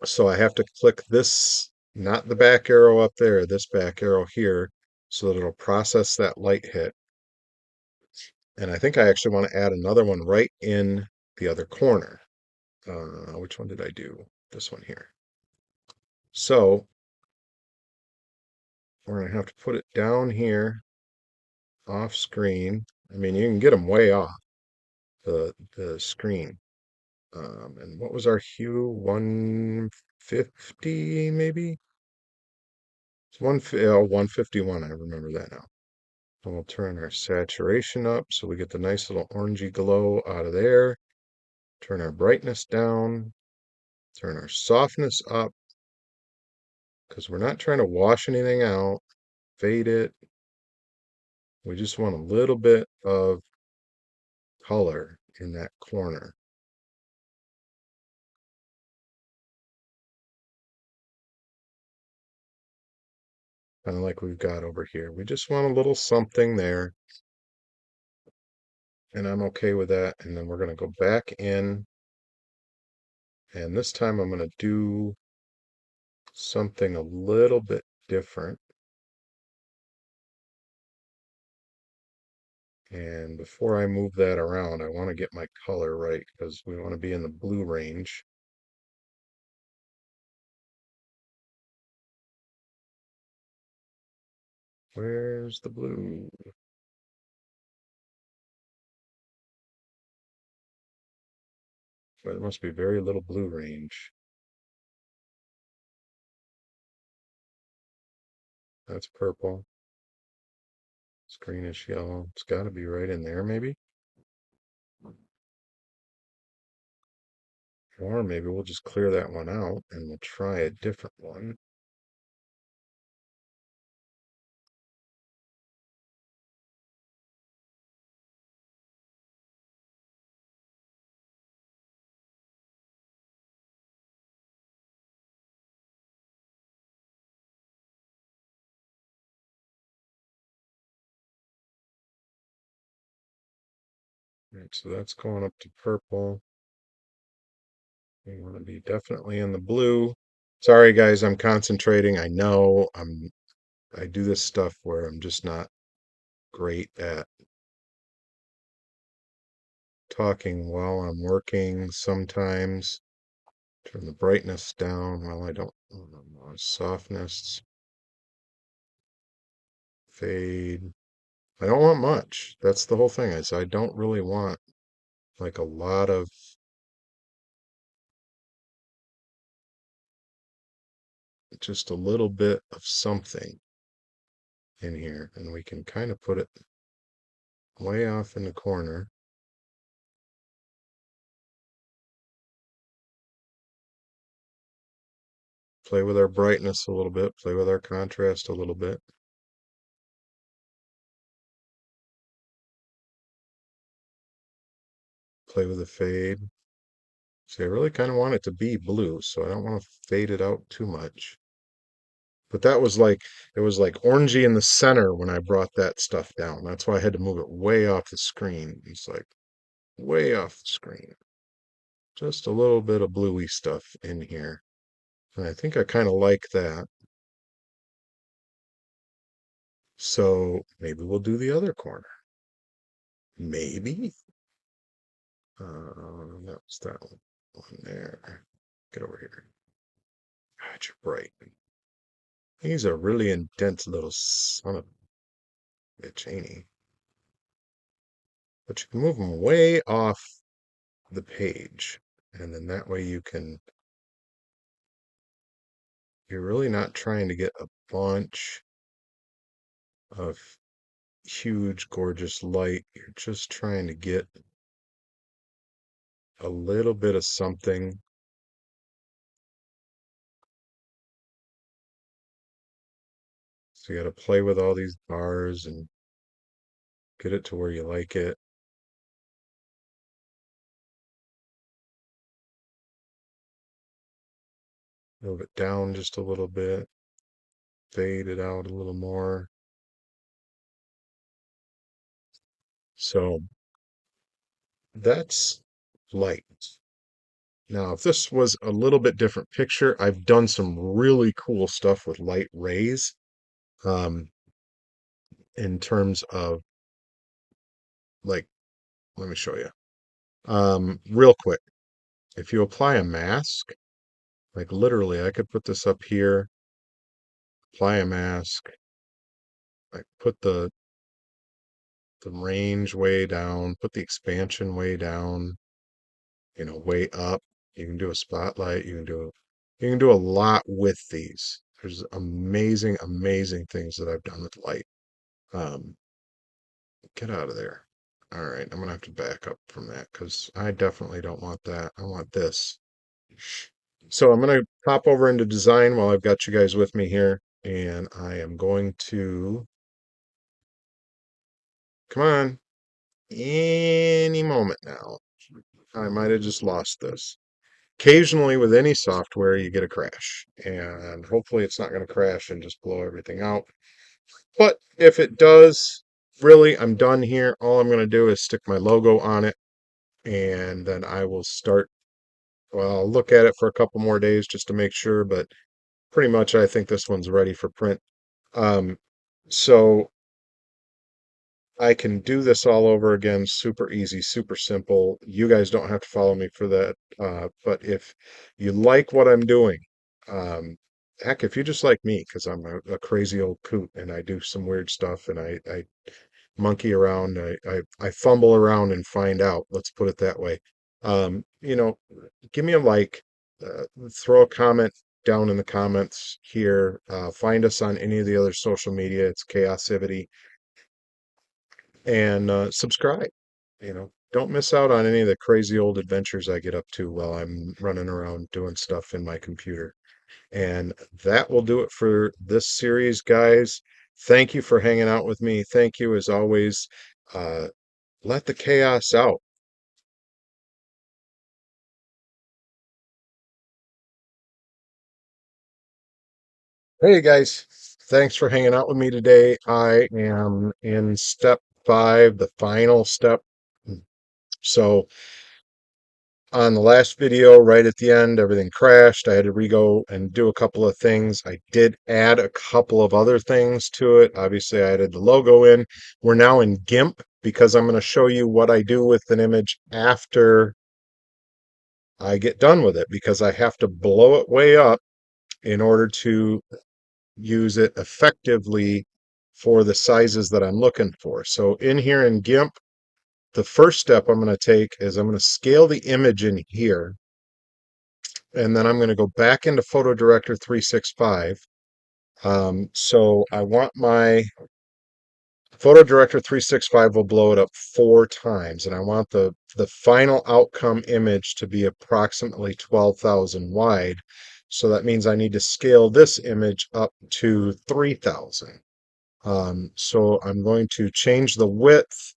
Speaker 1: So I have to click this, not the back arrow up there, this back arrow here, so that it'll process that light hit. And I think I actually want to add another one right in the other corner. Which one did I do? This one here. So we're going to have to put it down here off screen. I mean, you can get them way off the screen. And what was our hue? 150 maybe? It's 151. I remember that now. And we'll turn our saturation up so we get the nice little orangey glow out of there. Turn our brightness down. Turn our softness up because we're not trying to wash anything out. Fade it. We just want a little bit of color in that corner. kind of like we've got over here. We just want a little something there, and I'm okay with that. And then we're going to go back in, and this time I'm going to do something a little bit different. And before I move that around, I want to get my color right because we want to be in the blue range. Where's the blue? Well, there must be very little blue range. That's purple. It's greenish yellow. It's got to be right in there, maybe. Or maybe we'll just clear that one out and we'll try a different one. Right, so that's going up to purple. We want to be definitely in the blue. Sorry guys, I'm concentrating. I know I do this stuff where I'm just not great at talking while I'm working sometimes. Turn the brightness down. Well, I don't softness, fade. I don't want much. That's the whole thing is I don't really want like a lot of just a little bit of something in here, and we can kind of put it way off in the corner. Play with our brightness a little bit, play with our contrast a little bit. Play with the fade. See, I really kind of want it to be blue, so I don't want to fade it out too much. But that was like, it was like orangey in the center when I brought that stuff down. That's why I had to move it way off the screen. It's like way off the screen. Just a little bit of bluey stuff in here. And I think I kind of like that. So maybe we'll do the other corner. Maybe. That was that one there. Get over here. God, you're bright. He's a really intense little son of a bitch, ain't he? But you can move him way off the page. And then that way you're really not trying to get a bunch of huge, gorgeous light. You're just trying to get a little bit of something. So you got to play with all these bars and get it to where you like it. Move it down just a little bit. Fade it out a little more. So that's light. Now, if this was a little bit different picture, I've done some really cool stuff with light rays. Um, in terms of like, let me show you. Real quick, if you apply a mask, like literally, I could put this up here, apply a mask, like put the range way down, put the expansion way down, way up. You can do a spotlight, you can do a lot with these. There's amazing, amazing things that I've done with light. Um, get out of there. All right, I'm gonna have to back up from that because I definitely don't want that. I want this. So I'm gonna pop over into design while I've got you guys with me here, and I am going to come on any moment now. I might have just lost this. occasionally with any software you get a crash, and hopefully it's not going to crash and just blow everything out. But if it does, really, I'm done here. All I'm going to do is stick my logo on it, and then I will start. Well, I'll look at it for a couple more days just to make sure, but pretty much I think this one's ready for print. Um, so I can do this all over again, super easy, super simple. You guys don't have to follow me for that. But if you like what I'm doing, um, heck, if you just like me, because I'm a crazy old coot and I do some weird stuff and I monkey around, I fumble around and find out. Let's put it that way. You know, give me a like, throw a comment down in the comments here. Find us on any of the other social media. It's Kaosivity, and subscribe. Don't miss out on any of the crazy old adventures I get up to while I'm running around doing stuff in my computer. And that will do it for this series, guys. Thank you for hanging out with me. Thank you, as always. Uh, let the chaos out. Hey, guys. Thanks for hanging out with me today. I am in step 5, the final step. So, on the last video, right at the end, everything crashed. I had to re-go and do a couple of things. I did add a couple of other things to it. Obviously, I added the logo in. We're now in GIMP because I'm going to show you what I do with an image after I get done with it, because I have to blow it way up in order to use it effectively for the sizes that I'm looking for. So in here in GIMP, the first step I'm going to take is I'm going to scale the image in here. And then I'm going to go back into PhotoDirector365. So I want my PhotoDirector365 will blow it up 4 times, and I want the final outcome image to be approximately 12,000 wide. So that means I need to scale this image up to 3,000. So I'm going to change the width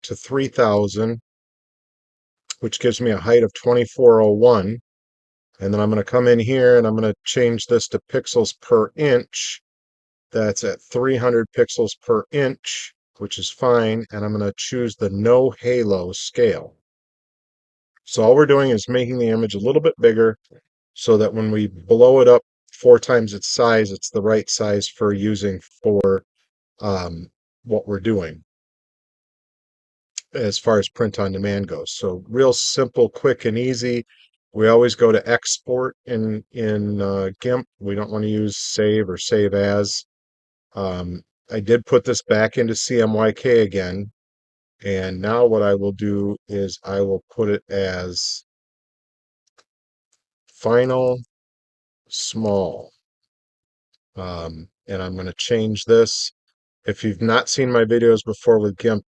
Speaker 1: to 3,000, which gives me a height of 2401. And then I'm going to come in here and I'm going to change this to pixels per inch. That's at 300 pixels per inch, which is fine. And I'm going to choose the no halo scale. So all we're doing is making the image a little bit bigger so that when we blow it up 4 times its size, it's the right size for using for what we're doing as far as print on demand goes. So real simple, quick, and easy. We always go to export in GIMP. We don't want to use save or save as. I did put this back into CMYK again, and now what I will do is I will put it as final small, and I'm going to change this. If you've not seen my videos before with GIMP,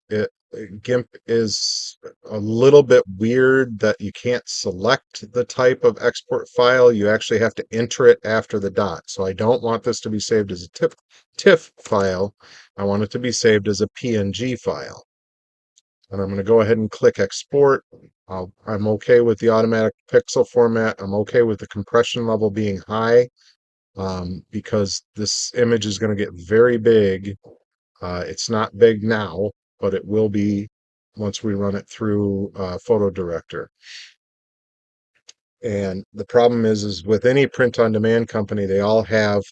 Speaker 1: GIMP is a little bit weird that you can't select the type of export file. You actually have to enter it after the dot. So I don't want this to be saved as a TIFF file. I want it to be saved as a PNG file. And I'm going to go ahead and click export. I'm okay with the automatic pixel format. I'm okay with the compression level being high, because this image is going to get very big. It's not big now, but it will be once we run it through PhotoDirector. And the problem is with any print-on-demand company, they all have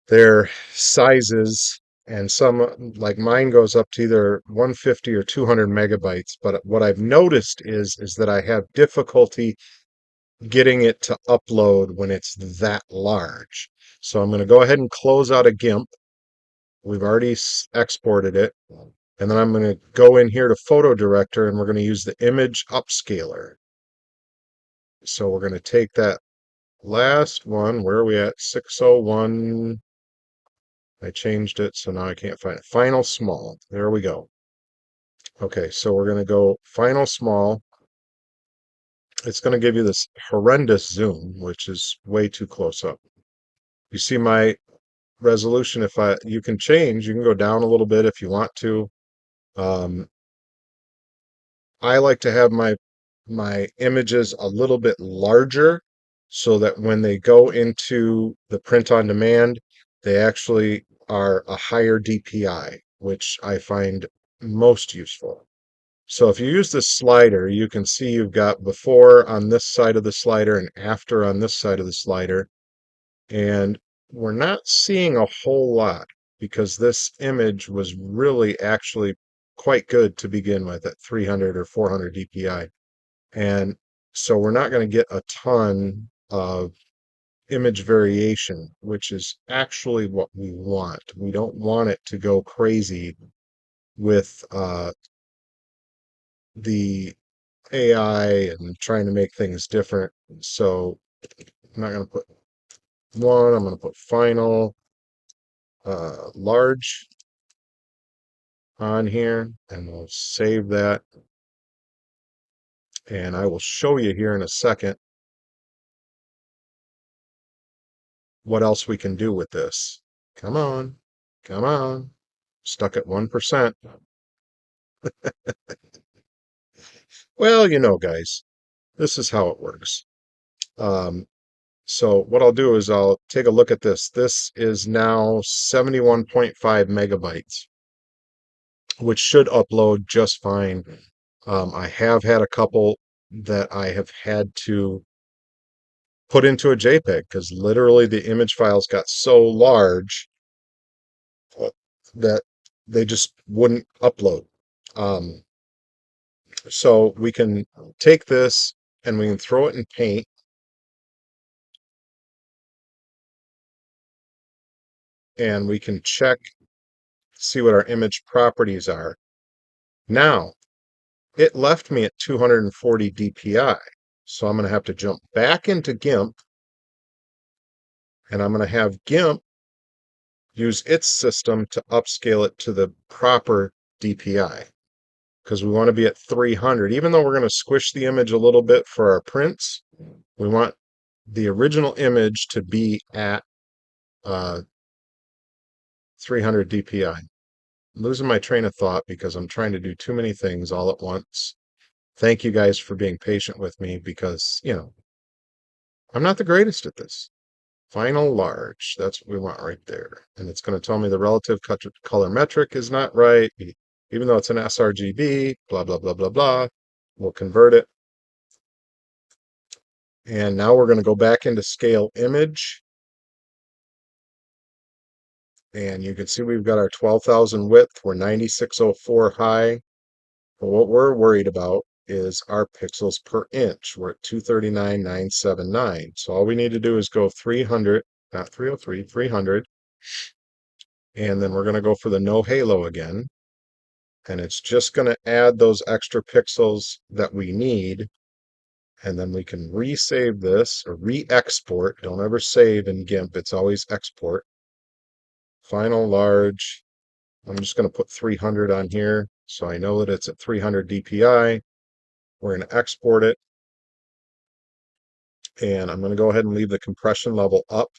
Speaker 1: their sizes, and some, like mine, goes up to either 150 or 200 megabytes. But what I've noticed is that I have difficulty getting it to upload when it's that large. So I'm going to go ahead and close out a GIMP. We've already exported it. And then I'm going to go in here to PhotoDirector and we're going to use the image upscaler. So we're going to take that last one. Where are we at? 601. I changed it, so now I can't find it. Final small. There we go. Okay, so we're going to go final small. It's going to give you this horrendous zoom, which is way too close up. You see my resolution. You can change, you can go down a little bit if you want to. I like to have my my images a little bit larger so that when they go into the print on demand, they actually are a higher DPI, which I find most useful. So if you use this slider, you can see you've got before on this side of the slider and after on this side of the slider. And we're not seeing a whole lot because this image was really actually quite good to begin with at 300 or 400 DPI. And so we're not going to get a ton of image variation, which is actually what we want. We don't want it to go crazy with the AI and trying to make things different. So I'm not going to put one, I'm going to put final, large on here, and we'll save that. And I will show you here in a second what else we can do with this. Come on, come on. Stuck at 1%. Well, guys, this is how it works. Um, so what I'll do is I'll take a look at this. This is now 71.5 megabytes, which should upload just fine. I have had a couple that I have had to put into a JPEG because literally the image files got so large that they just wouldn't upload. Um, so we can take this and we can throw it in Paint. And we can check, see what our image properties are. Now, it left me at 240 DPI. So I'm going to have to jump back into GIMP, and I'm going to have GIMP use its system to upscale it to the proper DPI, because we want to be at 300. Even though we're going to squish the image a little bit for our prints, we want the original image to be at 300 DPI. I'm losing my train of thought because I'm trying to do too many things all at once. Thank you guys for being patient with me because, I'm not the greatest at this. Final large, that's what we want right there. And it's going to tell me the relative color metric is not right, even though it's an sRGB, blah, blah, blah, blah, blah. We'll convert it. And now we're going to go back into scale image. And you can see we've got our 12,000 width. We're 9604 high. But what we're worried about is our pixels per inch. We're at 239,979. So all we need to do is go 300, not 303, 300. And then we're going to go for the no halo again. And it's just going to add those extra pixels that we need. And then we can resave this or re-export. Don't ever save in GIMP. It's always export. Final large. I'm just going to put 300 on here so I know that it's at 300 DPI. We're going to export it. And I'm going to go ahead and leave the compression level up.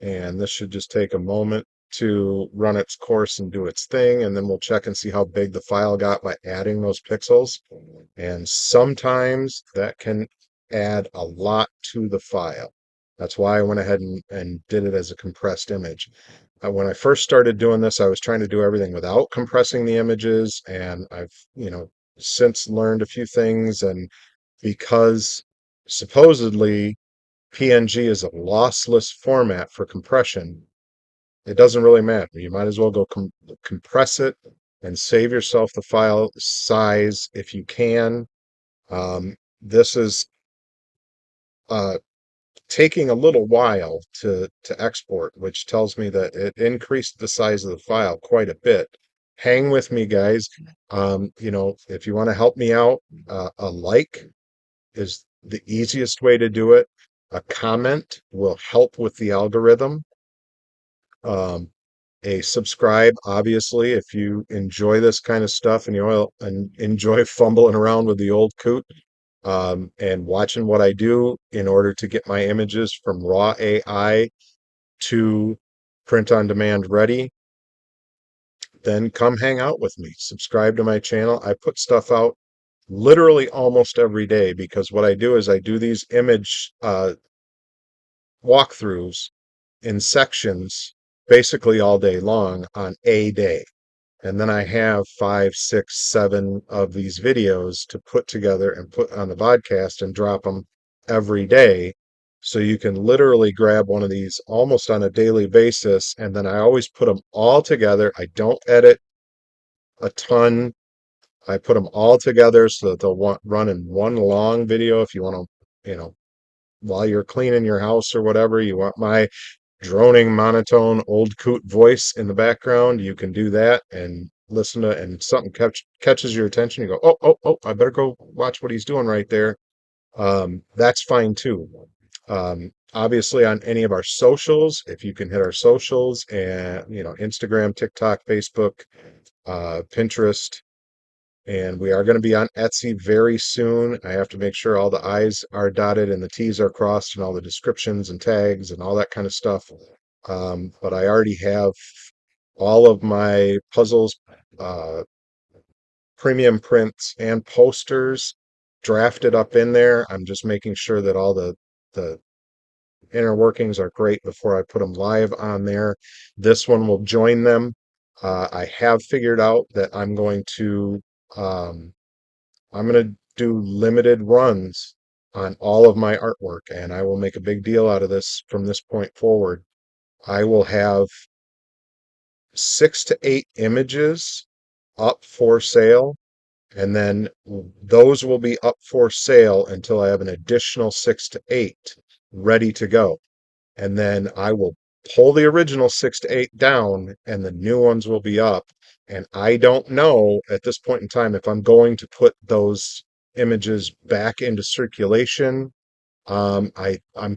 Speaker 1: And this should just take a moment to run its course and do its thing. And then we'll check and see how big the file got by adding those pixels. And sometimes that can add a lot to the file. That's why I went ahead and did it as a compressed image. When I first started doing this, I was trying to do everything without compressing the images. And I've, since learned a few things. And because supposedly PNG is a lossless format for compression, it doesn't really matter. You might as well go compress it and save yourself the file size if you can. This is taking a little while to export, which tells me that it increased the size of the file quite a bit. Hang with me, guys. If you want to help me out, a like is the easiest way to do it. A comment will help with the algorithm. A subscribe, obviously, if you enjoy this kind of stuff and enjoy fumbling around with the old coot and watching what I do in order to get my images from raw AI to print on demand ready, then come hang out with me. Subscribe to my channel. I put stuff out literally almost every day, because what I do is I do these image walkthroughs in sections basically all day long on a day. And then I have five, six, seven of these videos to put together and put on the podcast and drop them every day. So you can literally grab one of these almost on a daily basis. And then I always put them all together. I don't edit a ton. I put them all together so that they'll run in one long video. If you want to, while you're cleaning your house or whatever, you want my droning monotone old coot voice in the background, you can do that and listen to, and something catches your attention, you go, oh, I better go watch what he's doing right there. That's fine too. Obviously on any of our socials, if you can hit our socials and Instagram, TikTok, Facebook, Pinterest, and we are going to be on Etsy very soon. I have to make sure all the I's are dotted and the T's are crossed and all the descriptions and tags and all that kind of stuff. But I already have all of my puzzles, uh, premium prints, and posters drafted up in there. I'm just making sure that all the inner workings are great before I put them live on there. This one will join them. I have figured out that um, I'm going to do limited runs on all of my artwork, and I will make a big deal out of this from this point forward. I will have 6 to 8 images up for sale, and then those will be up for sale until I have an additional 6 to 8 ready to go. And then I will pull the original 6 to 8 down, and the new ones will be up. And I don't know at this point in time if I'm going to put those images back into circulation. I'm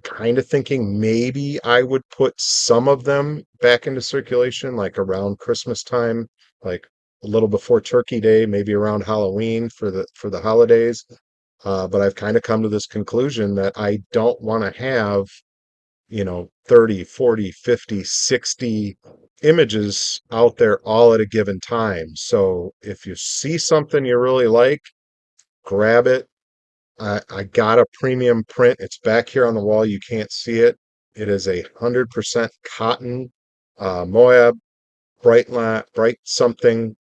Speaker 1: kind of thinking maybe I would put some of them back into circulation, like around Christmas time, like a little before Turkey Day, maybe around Halloween for the holidays. But I've kind of come to this conclusion that I don't want to have 30, 40, 50, 60 images out there all at a given time. So if you see something you really like, grab it. I got a premium print. It's back here on the wall. You can't see it. It is 100% cotton, Moab, bright something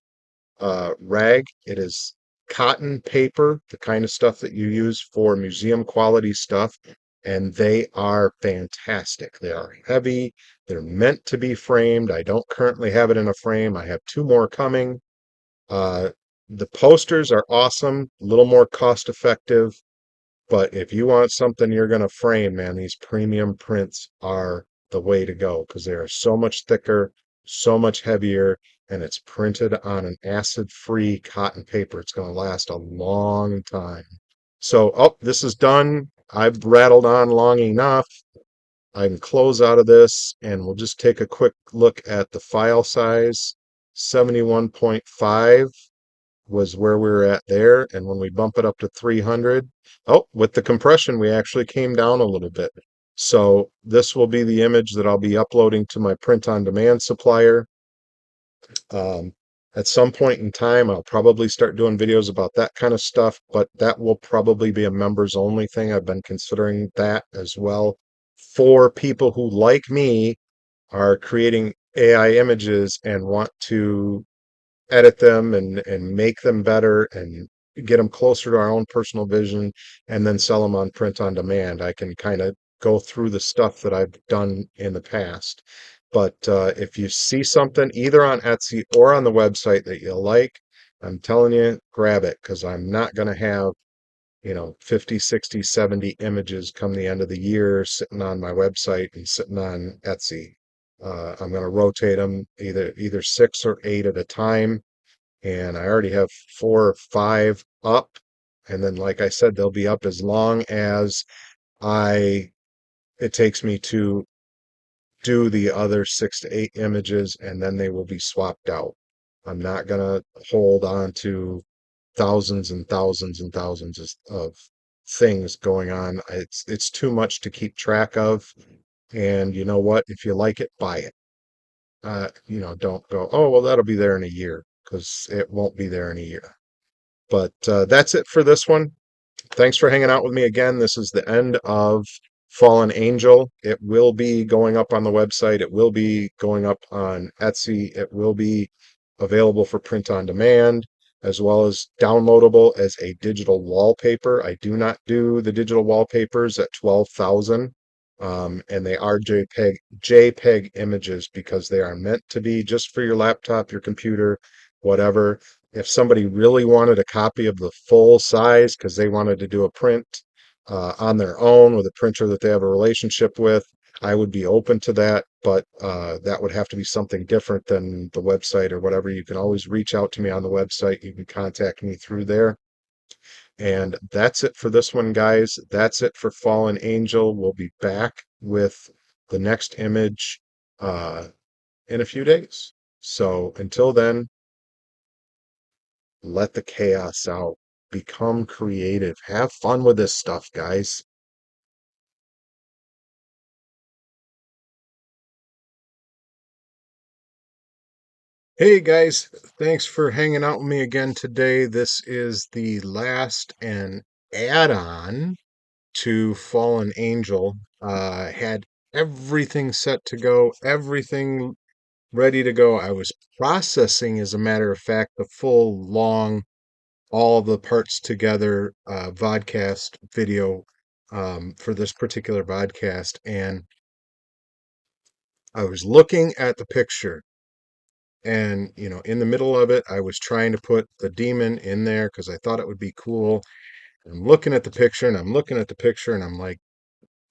Speaker 1: rag. It is cotton paper, the kind of stuff that you use for museum quality stuff, and they are fantastic. They are heavy. They're meant to be framed. I don't currently have it in a frame. I have 2 more coming. Uh, the posters are awesome, a little more cost effective. But if you want something you're going to frame, man, these premium prints are the way to go because they are so much thicker, so much heavier, and it's printed on an acid-free cotton paper. It's going to last a long time. So, oh, this is done. I've rattled on long enough. I can close out of this and we'll just take a quick look at the file size. 71.5 was where we were at there. And when we bump it up to 300, oh, with the compression, we actually came down a little bit. So this will be the image that I'll be uploading to my print on demand supplier. Um, at some point in time, I'll probably start doing videos about that kind of stuff, but that will probably be a members only thing. I've been considering that as well for people who, like me, are creating AI images and want to edit them and make them better and get them closer to our own personal vision and then sell them on print on demand. I can kind of go through the stuff that I've done in the past. But if you see something either on Etsy or on the website that you like, I'm telling you, grab it because I'm not going to have 50, 60, 70 images come the end of the year sitting on my website and sitting on Etsy. I'm going to rotate them either 6 or 8 at a time, and I already have 4 or 5 up. And then, like I said, they'll be up as long as I it takes me to do the other 6 to 8 images, and then they will be swapped out. I'm not gonna hold on to thousands and thousands and thousands of things going on. It's too much to keep track of. And you know what? If you like it, buy it. Don't go, oh, well, that'll be there in a year, because it won't be there in a year. But that's it for this one. Thanks for hanging out with me again. This is the end of Fallen Angel. It will be going up on the website. It will be going up on Etsy. It will be available for print on demand, as well as downloadable as a digital wallpaper. I do not do the digital wallpapers at 12,000. And they are JPEG images because they are meant to be just for your laptop, your computer, whatever. If somebody really wanted a copy of the full size because they wanted to do a print on their own with a printer that they have a relationship with, I would be open to that, but that would have to be something different than the website or whatever. You can always reach out to me on the website. You can contact me through there. And that's it for this one, guys. That's it for Fallen Angel. We'll be back with the next image in a few days. So until then, let the chaos out. Become creative. Have fun with this stuff, guys. Hey guys, thanks for hanging out with me again today. This is the last and add-on to Fallen Angel. Had everything set to go, everything ready to go. I was processing, as a matter of fact, the full, long, all the parts together vodcast video for this particular vodcast, and I was looking at the picture, and in the middle of it, I was trying to put the demon in there because I thought it would be cool. I'm looking at the picture, and I'm looking at the picture, and I'm like,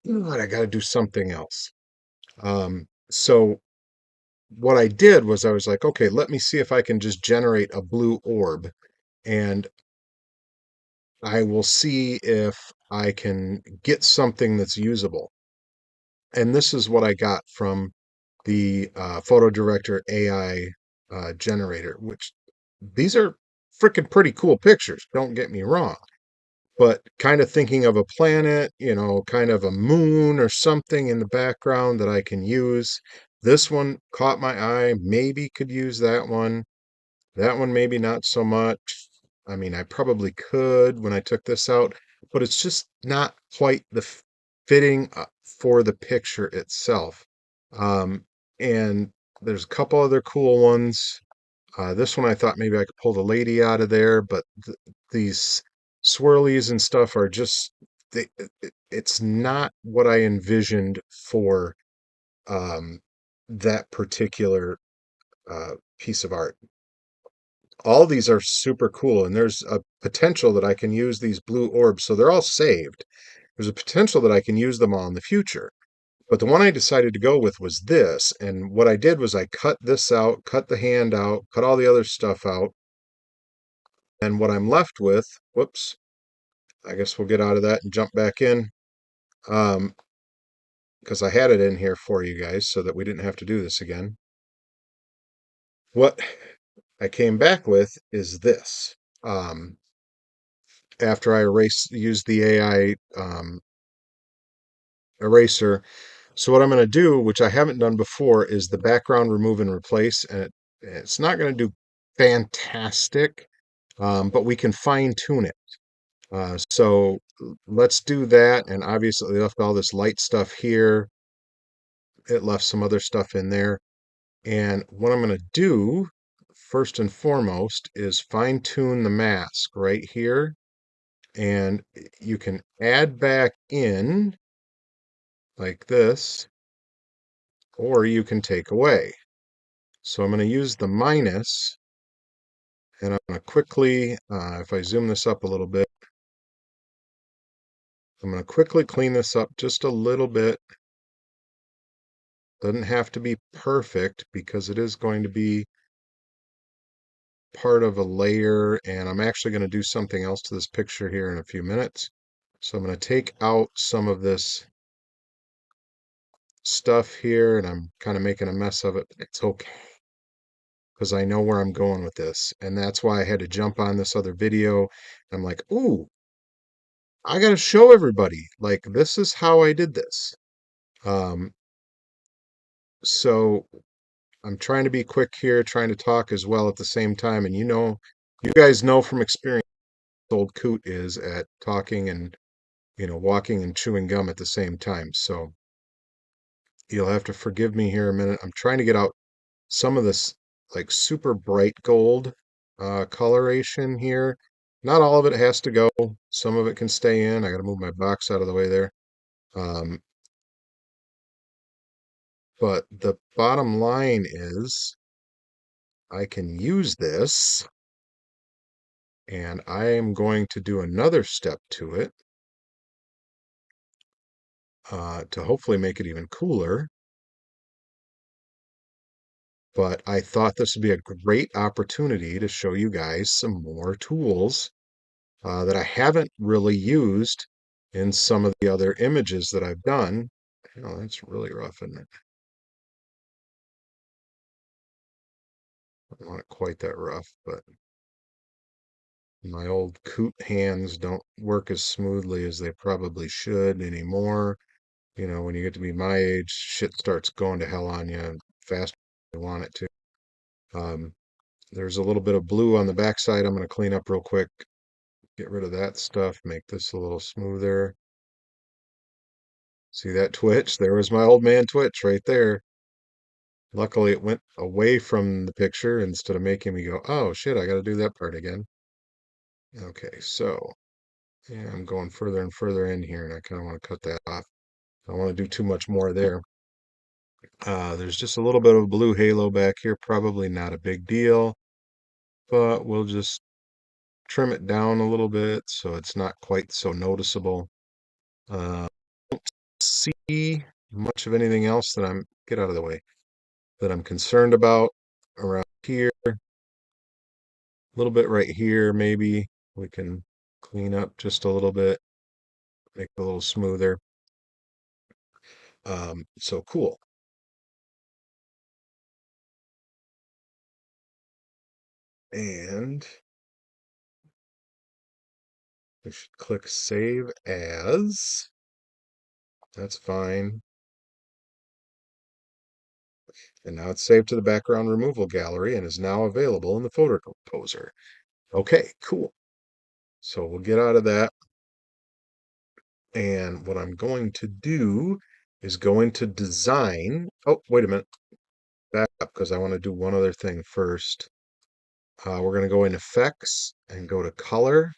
Speaker 1: you know what, I got to do something else. So what I did was I was like, okay, let me see if I can just generate a blue orb, and I will see if I can get something that's usable. And this is what I got from the PhotoDirector AI generator, which these are freaking pretty cool pictures, don't get me wrong. But kind of thinking of a planet, kind of a moon or something in the background that I can use. This one caught my eye, maybe could use that one. That one, maybe not so much. I mean, I probably could when I took this out, but it's just not quite the fitting for the picture itself. Um, and there's a couple other cool ones. This one I thought maybe I could pull the lady out of there, but these swirlies and stuff are just, it's not what I envisioned for that particular piece of art. All these are super cool, and there's a potential that I can use these blue orbs, so they're all saved. There's a potential that I can use them all in the future. But the one I decided to go with was this, and what I did was I cut this out, cut the hand out, cut all the other stuff out, and what I'm left with, whoops, I guess we'll get out of that and jump back in, um, because I had it in here for you guys so that we didn't have to do this again. What I came back with is this. After I used the AI eraser. So what I'm going to do, which I haven't done before, is the background remove and replace, and it's not going to do fantastic, but we can fine tune it. So let's do that. And obviously, it left all this light stuff here. It left some other stuff in there. And what I'm going to do, first and foremost, is fine tune the mask right here. And you can add back in like this, or you can take away. So I'm going to use the minus, and I'm going to quickly, if I zoom this up a little bit, I'm going to quickly clean this up just a little bit. Doesn't have to be perfect because it is going to be part of a layer, and I'm actually going to do something else to this picture here in a few minutes. So I'm going to take out some of this stuff here, and I'm kind of making a mess of it, but it's okay because I know where I'm going with this. And that's why I had to jump on this other video. I'm like, ooh, I got to show everybody, like, this is how I did this. Um, so I'm trying to be quick here, trying to talk as well at the same time. And you guys know from experience, old coot is at talking and, walking and chewing gum at the same time. So you'll have to forgive me here a minute. I'm trying to get out some of this like super bright gold coloration here. Not all of it has to go. Some of it can stay in. I got to move my box out of the way there. Um, but the bottom line is I can use this, and I am going to do another step to it to hopefully make it even cooler. But I thought this would be a great opportunity to show you guys some more tools that I haven't really used in some of the other images that I've done. That's really rough, isn't it? I don't want it quite that rough, but my old coot hands don't work as smoothly as they probably should anymore. When you get to be my age, shit starts going to hell on you faster than you want it to. Um, there's a little bit of blue on the backside I'm going to clean up real quick. Get rid of that stuff, make this a little smoother. See that twitch? There was my old man twitch right there. Luckily, it went away from the picture instead of making me go, oh shit, I got to do that part again. Okay, so yeah, I'm going further and further in here, and I kind of want to cut that off. I don't want to do too much more there. There's just a little bit of a blue halo back here, probably not a big deal, but we'll just trim it down a little bit so it's not quite so noticeable. See much of anything else that get out of the way, that I'm concerned about around here. A little bit right here, maybe we can clean up just a little bit, make it a little smoother. So cool. And we should click Save As. That's fine. And now it's saved to the background removal gallery and is now available in the photo composer. Okay, cool. So we'll get out of that. And what I'm going to do is go into design. Oh, wait a minute. Back up because I want to do one other thing first. We're going to go in effects and go to color.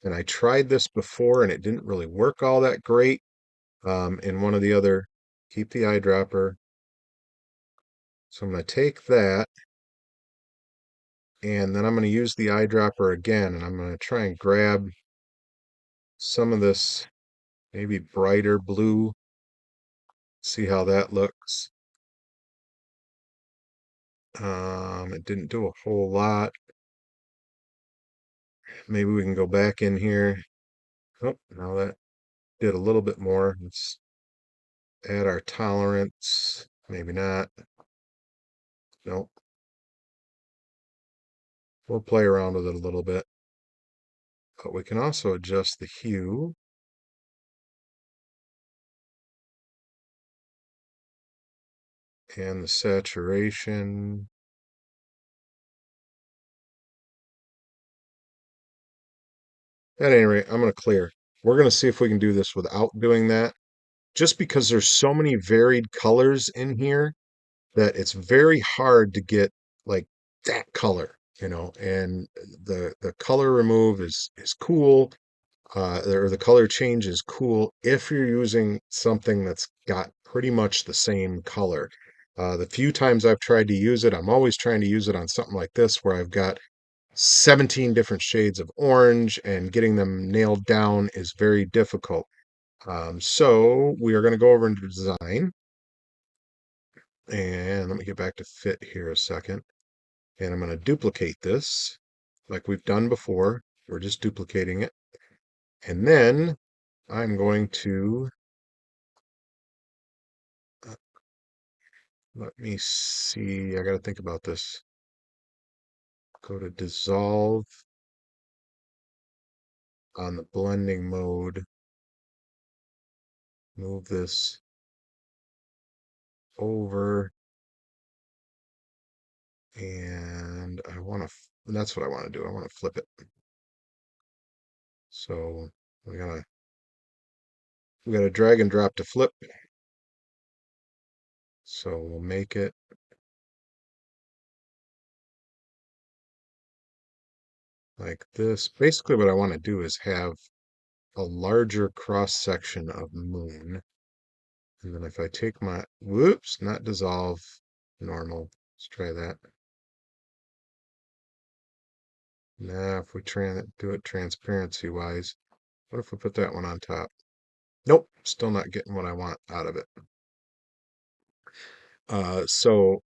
Speaker 1: And I tried this before and it didn't really work all that great. In one of the other, keep the eyedropper. So I'm going to take that and then I'm going to use the eyedropper again and I'm going to try and grab some of this maybe brighter blue. See how that looks. It didn't do a whole lot. Maybe we can go back in here. Oh, now that did a little bit more. Let's add our tolerance. Maybe not. Nope. We'll play around with it a little bit. But we can also adjust the hue. And the saturation. At any rate, I'm going to clear. We're going to see if we can do this without doing that. Just because there's so many varied colors in here that it's very hard to get like that color, and the color remove is cool. Or the color change is cool if you're using something that's got pretty much the same color. The few times I've tried to use it, I'm always trying to use it on something like this where I've got 17 different shades of orange and getting them nailed down is very difficult. So we are going to go over into design and let me get back to fit here a second. And I'm going to duplicate this like we've done before. We're just duplicating it. And then I'm going to, let me see, I got to think about this. Go to dissolve on the blending mode. Move this over. And I want to, that's what I want to do. I want to flip it. So we gotta drag and drop to flip. So we'll make it like this. Basically what I want to do is have a larger cross section of moon. And then if I take my, whoops, not dissolve, normal. Let's try that. Now if we do it transparency wise, what if we put that one on top? Nope, still not getting what I want out of it. So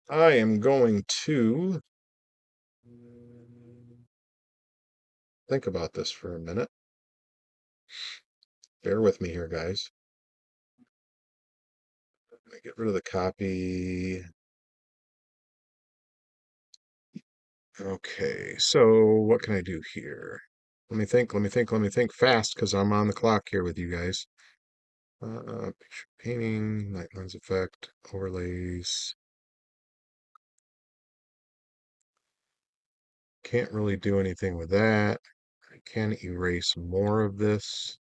Speaker 1: I am going to think about this for a minute. Bear with me here, guys. Let me get rid of the copy. Okay, so what can I do here? Let me think fast because I'm on the clock here with you guys. Picture painting, night lens effect, overlays. Can't really do anything with that. I can erase more of this.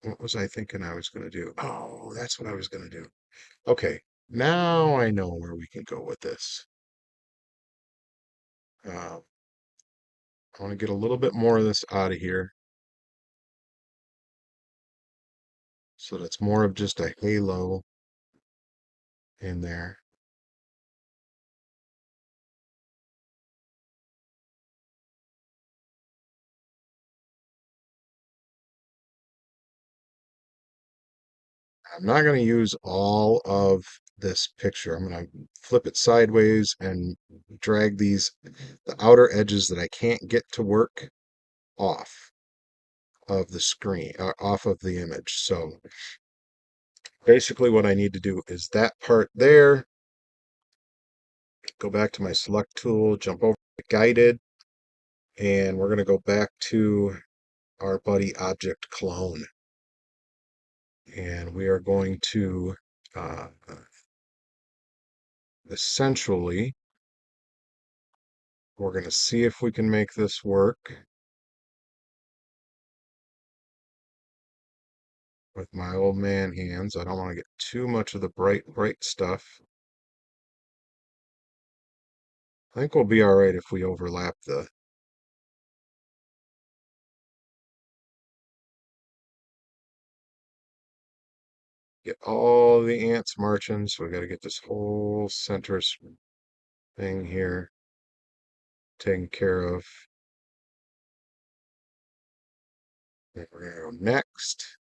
Speaker 1: What was I thinking I was going to do? Oh, that's what I was going to do. Okay, now I know where we can go with this. I want to get a little bit more of this out of here. So that's more of just a halo in there. I'm not going to use all of this picture. I'm going to flip it sideways and drag the outer edges that I can't get to work off of the screen, off of the image. So basically what I need to do is that part there, go back to my select tool, jump over to guided, and we're going to go back to our buddy object clone. And we are going to essentially, we're going to see if we can make this work with my old man hands. I don't want to get too much of the bright stuff. I think we'll be all right if we overlap get all the ants marching. So we got to get this whole center thing here taken care of. And we're going to go next.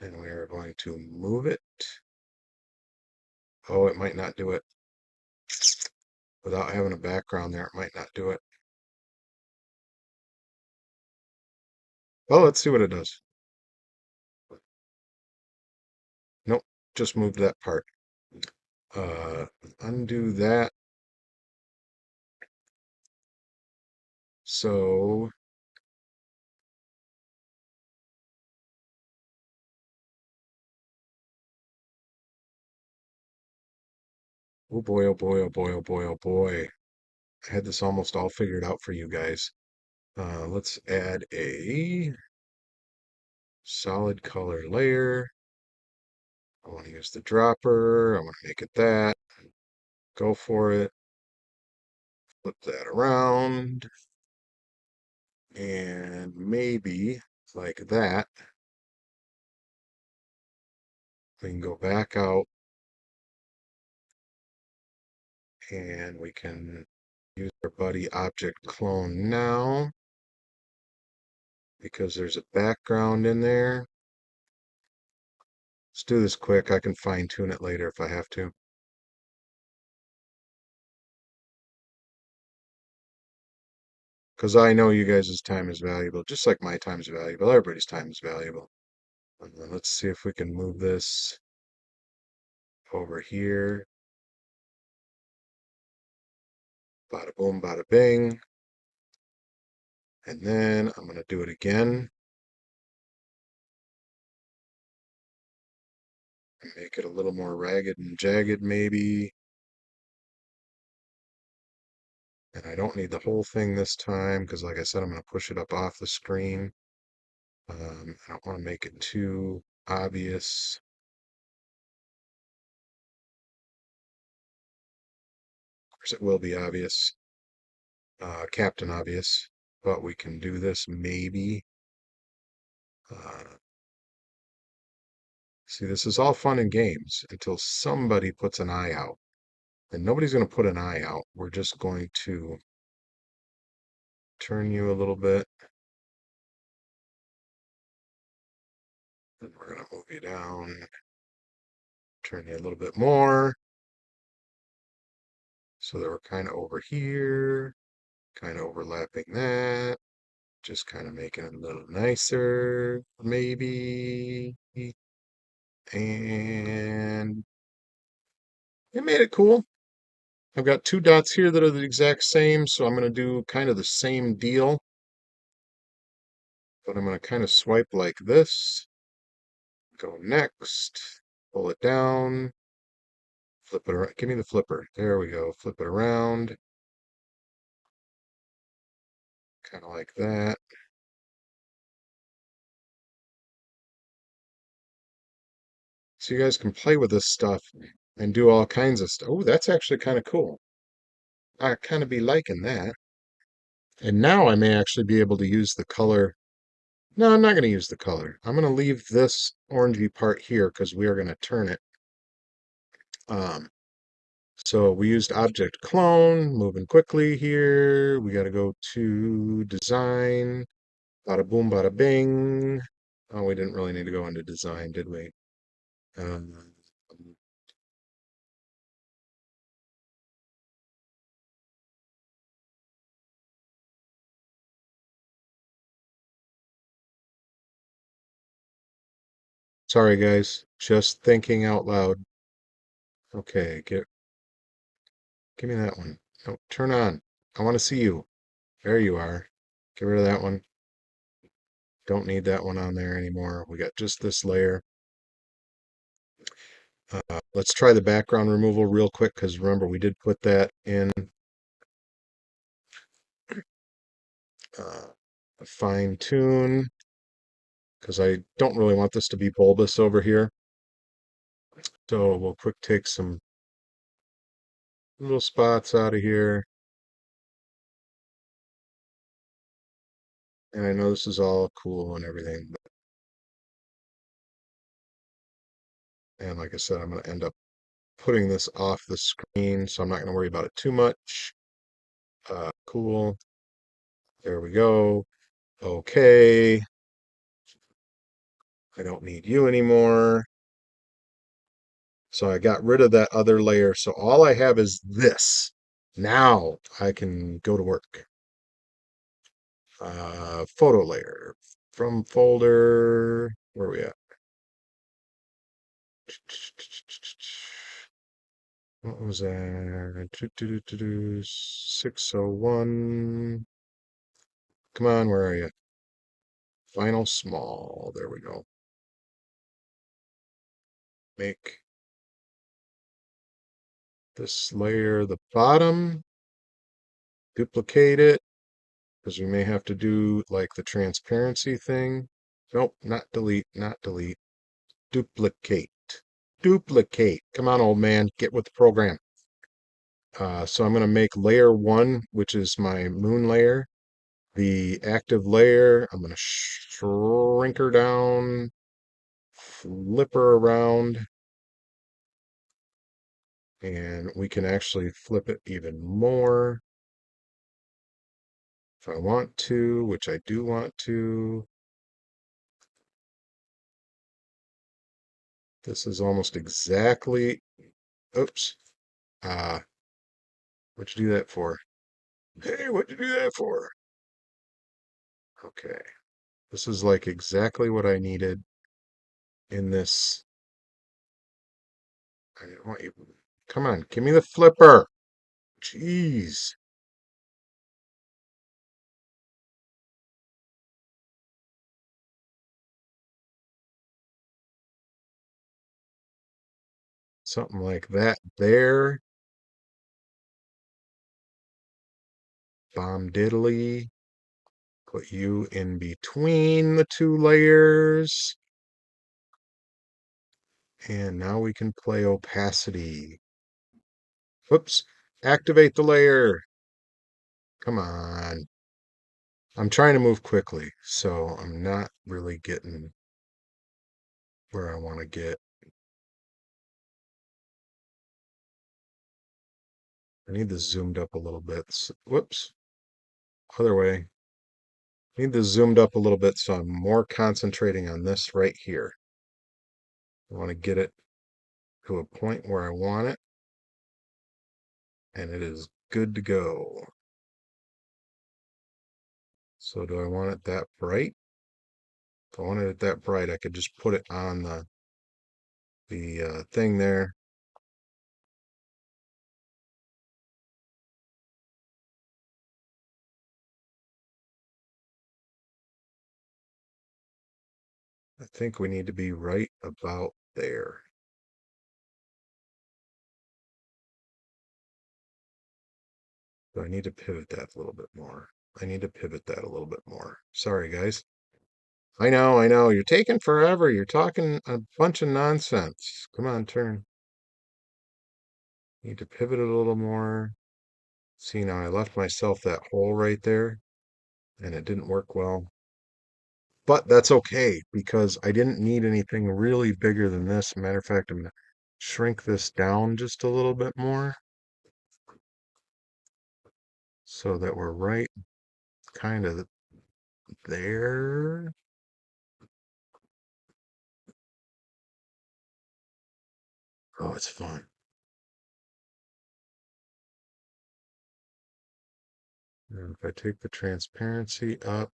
Speaker 1: And we are going to move it. Oh, it might not do it. Without having a background there, it might not do it. Well, let's see what it does. Nope, just moved that part. Undo that. So oh boy, oh boy, oh boy, oh boy, oh boy. I had this almost all figured out for you guys. Let's add a solid color layer. I want to use the dropper. I want to make it that. Go for it. Flip that around. And maybe like that. We can go back out and we can use our buddy object clone now because there's a background in there. Let's do this quick. I can fine tune it later if I have to. Because I know you guys' time is valuable, just like my time is valuable. Everybody's time is valuable. Let's see if we can move this over here. Bada boom, bada bing. And then I'm going to do it again. Make it a little more ragged and jagged, maybe. And I don't need the whole thing this time because, like I said, I'm going to push it up off the screen. I don't want to make it too obvious. Of course, it will be obvious, Captain Obvious, but we can do this maybe. See, this is all fun and games until somebody puts an eye out. And nobody's going to put an eye out. We're just going to turn you a little bit. And we're going to move you down. Turn you a little bit more. So that we're kind of over here. Kind of overlapping that. Just kind of making it a little nicer, maybe. And it made it cool. I've got two dots here that are the exact same, so I'm going to do kind of the same deal. But I'm going to kind of swipe like this. Go next. Pull it down. Flip it around. Give me the flipper. There we go. Flip it around. Kind of like that. So you guys can play with this stuff and do all kinds of stuff. Oh, that's actually kind of cool. I kind of be liking that. And now I may actually be able to use the color. No, I'm not going to use the color. I'm going to leave this orangey part here because we are going to turn it. So we used object clone, moving quickly here. We got to go to design. Bada boom, bada bing. Oh, we didn't really need to go into design, did we? Um, Sorry, guys. Just thinking out loud. Okay, give me that one. No, turn on. I want to see you. There you are. Get rid of that one. Don't need that one on there anymore. We got just this layer. Let's try the background removal real quick because remember we did put that in fine tune because I don't really want this to be bulbous over here. So we'll quick take some little spots out of here. And I know this is all cool and everything, and like I said, I'm going to end up putting this off the screen, so I'm not going to worry about it too much. Cool. There we go. Okay. I don't need you anymore. So I got rid of that other layer. So all I have is this. Now I can go to work. Photo layer. From folder. Where are we at? What was that? 601. Come on, where are you? Final small. There we go. Make this layer the bottom. Duplicate it because we may have to do like the transparency thing. Nope, not delete, not delete. Duplicate. Duplicate. Come on, old man, get with the program. So I'm going to make layer one, which is my moon layer, the active layer. I'm going to shrink her down, flip her around, and we can actually flip it even more if I want to, which I do want to. This is almost exactly, oops, what'd you do that for? Hey, what'd you do that for? Okay, this is like exactly what I needed in this. I want you, come on, give me the flipper. Jeez. Something like that there. bomb diddly. Put you in between the two layers. And now we can play opacity. Whoops. Activate the layer. Come on. I'm trying to move quickly, so I'm not really getting where I want to get. I need this zoomed up a little bit. Whoops. Other way. I need this zoomed up a little bit so I'm more concentrating on this right here. I want to get it to a point where I want it, and it is good to go. So do I want it that bright? If I wanted it that bright, I could just put it on the thing there. I think we need to be right about there. So I need to pivot that a little bit more. I need to pivot that a little bit more. Sorry, guys. I know. You're taking forever. You're talking a bunch of nonsense. Come on, turn. Need to pivot it a little more. See, now I left myself that hole right there, and it didn't work well. But that's okay, because I didn't need anything really bigger than this. Matter of fact, I'm going to shrink this down just a little bit more so that we're right kind of there. Oh, it's fun. And if I take the transparency up,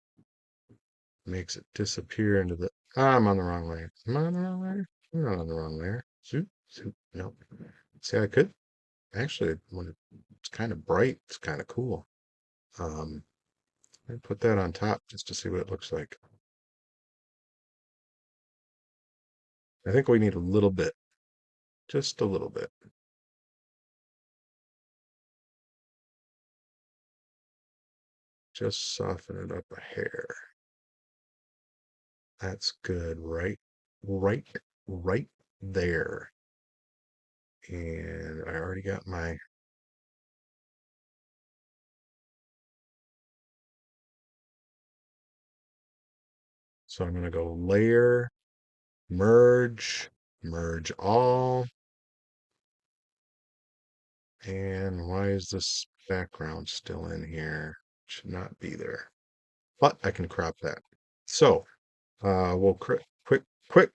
Speaker 1: makes it disappear into the. Ah, I'm on the wrong layer. Am I on the wrong layer? I'm not on the wrong layer. Zoop, zoop. Nope. See, I could actually, when it's kind of bright, it's kind of cool. I put that on top just to see what it looks like. I think we need a little bit, just a little bit. Just soften it up a hair. That's good, right there. And I already got my. So I'm going to go layer, merge, merge all. And why is this background still in here? Should not be there. But I can crop that. So we'll quick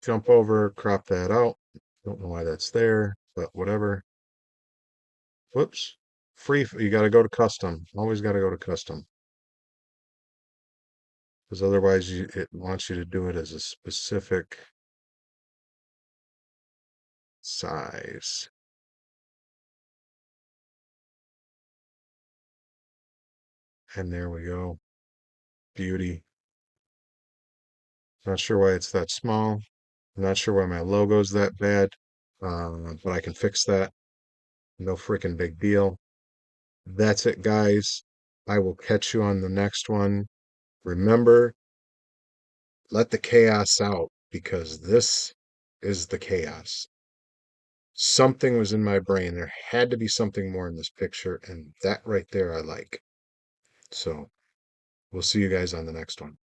Speaker 1: jump over, crop that out. Don't know why that's there, but whatever. Whoops. You got to go to custom. Always got to go to custom. Because otherwise it wants you to do it as a specific size. And there we go. Beauty. Not sure why it's that small. I'm not sure why my logo's that bad. But I can fix that. No freaking big deal. That's it, guys. I will catch you on the next one. Remember, let the chaos out, because this is the chaos. Something was in my brain. There had to be something more in this picture, and that right there I like. So we'll see you guys on the next one.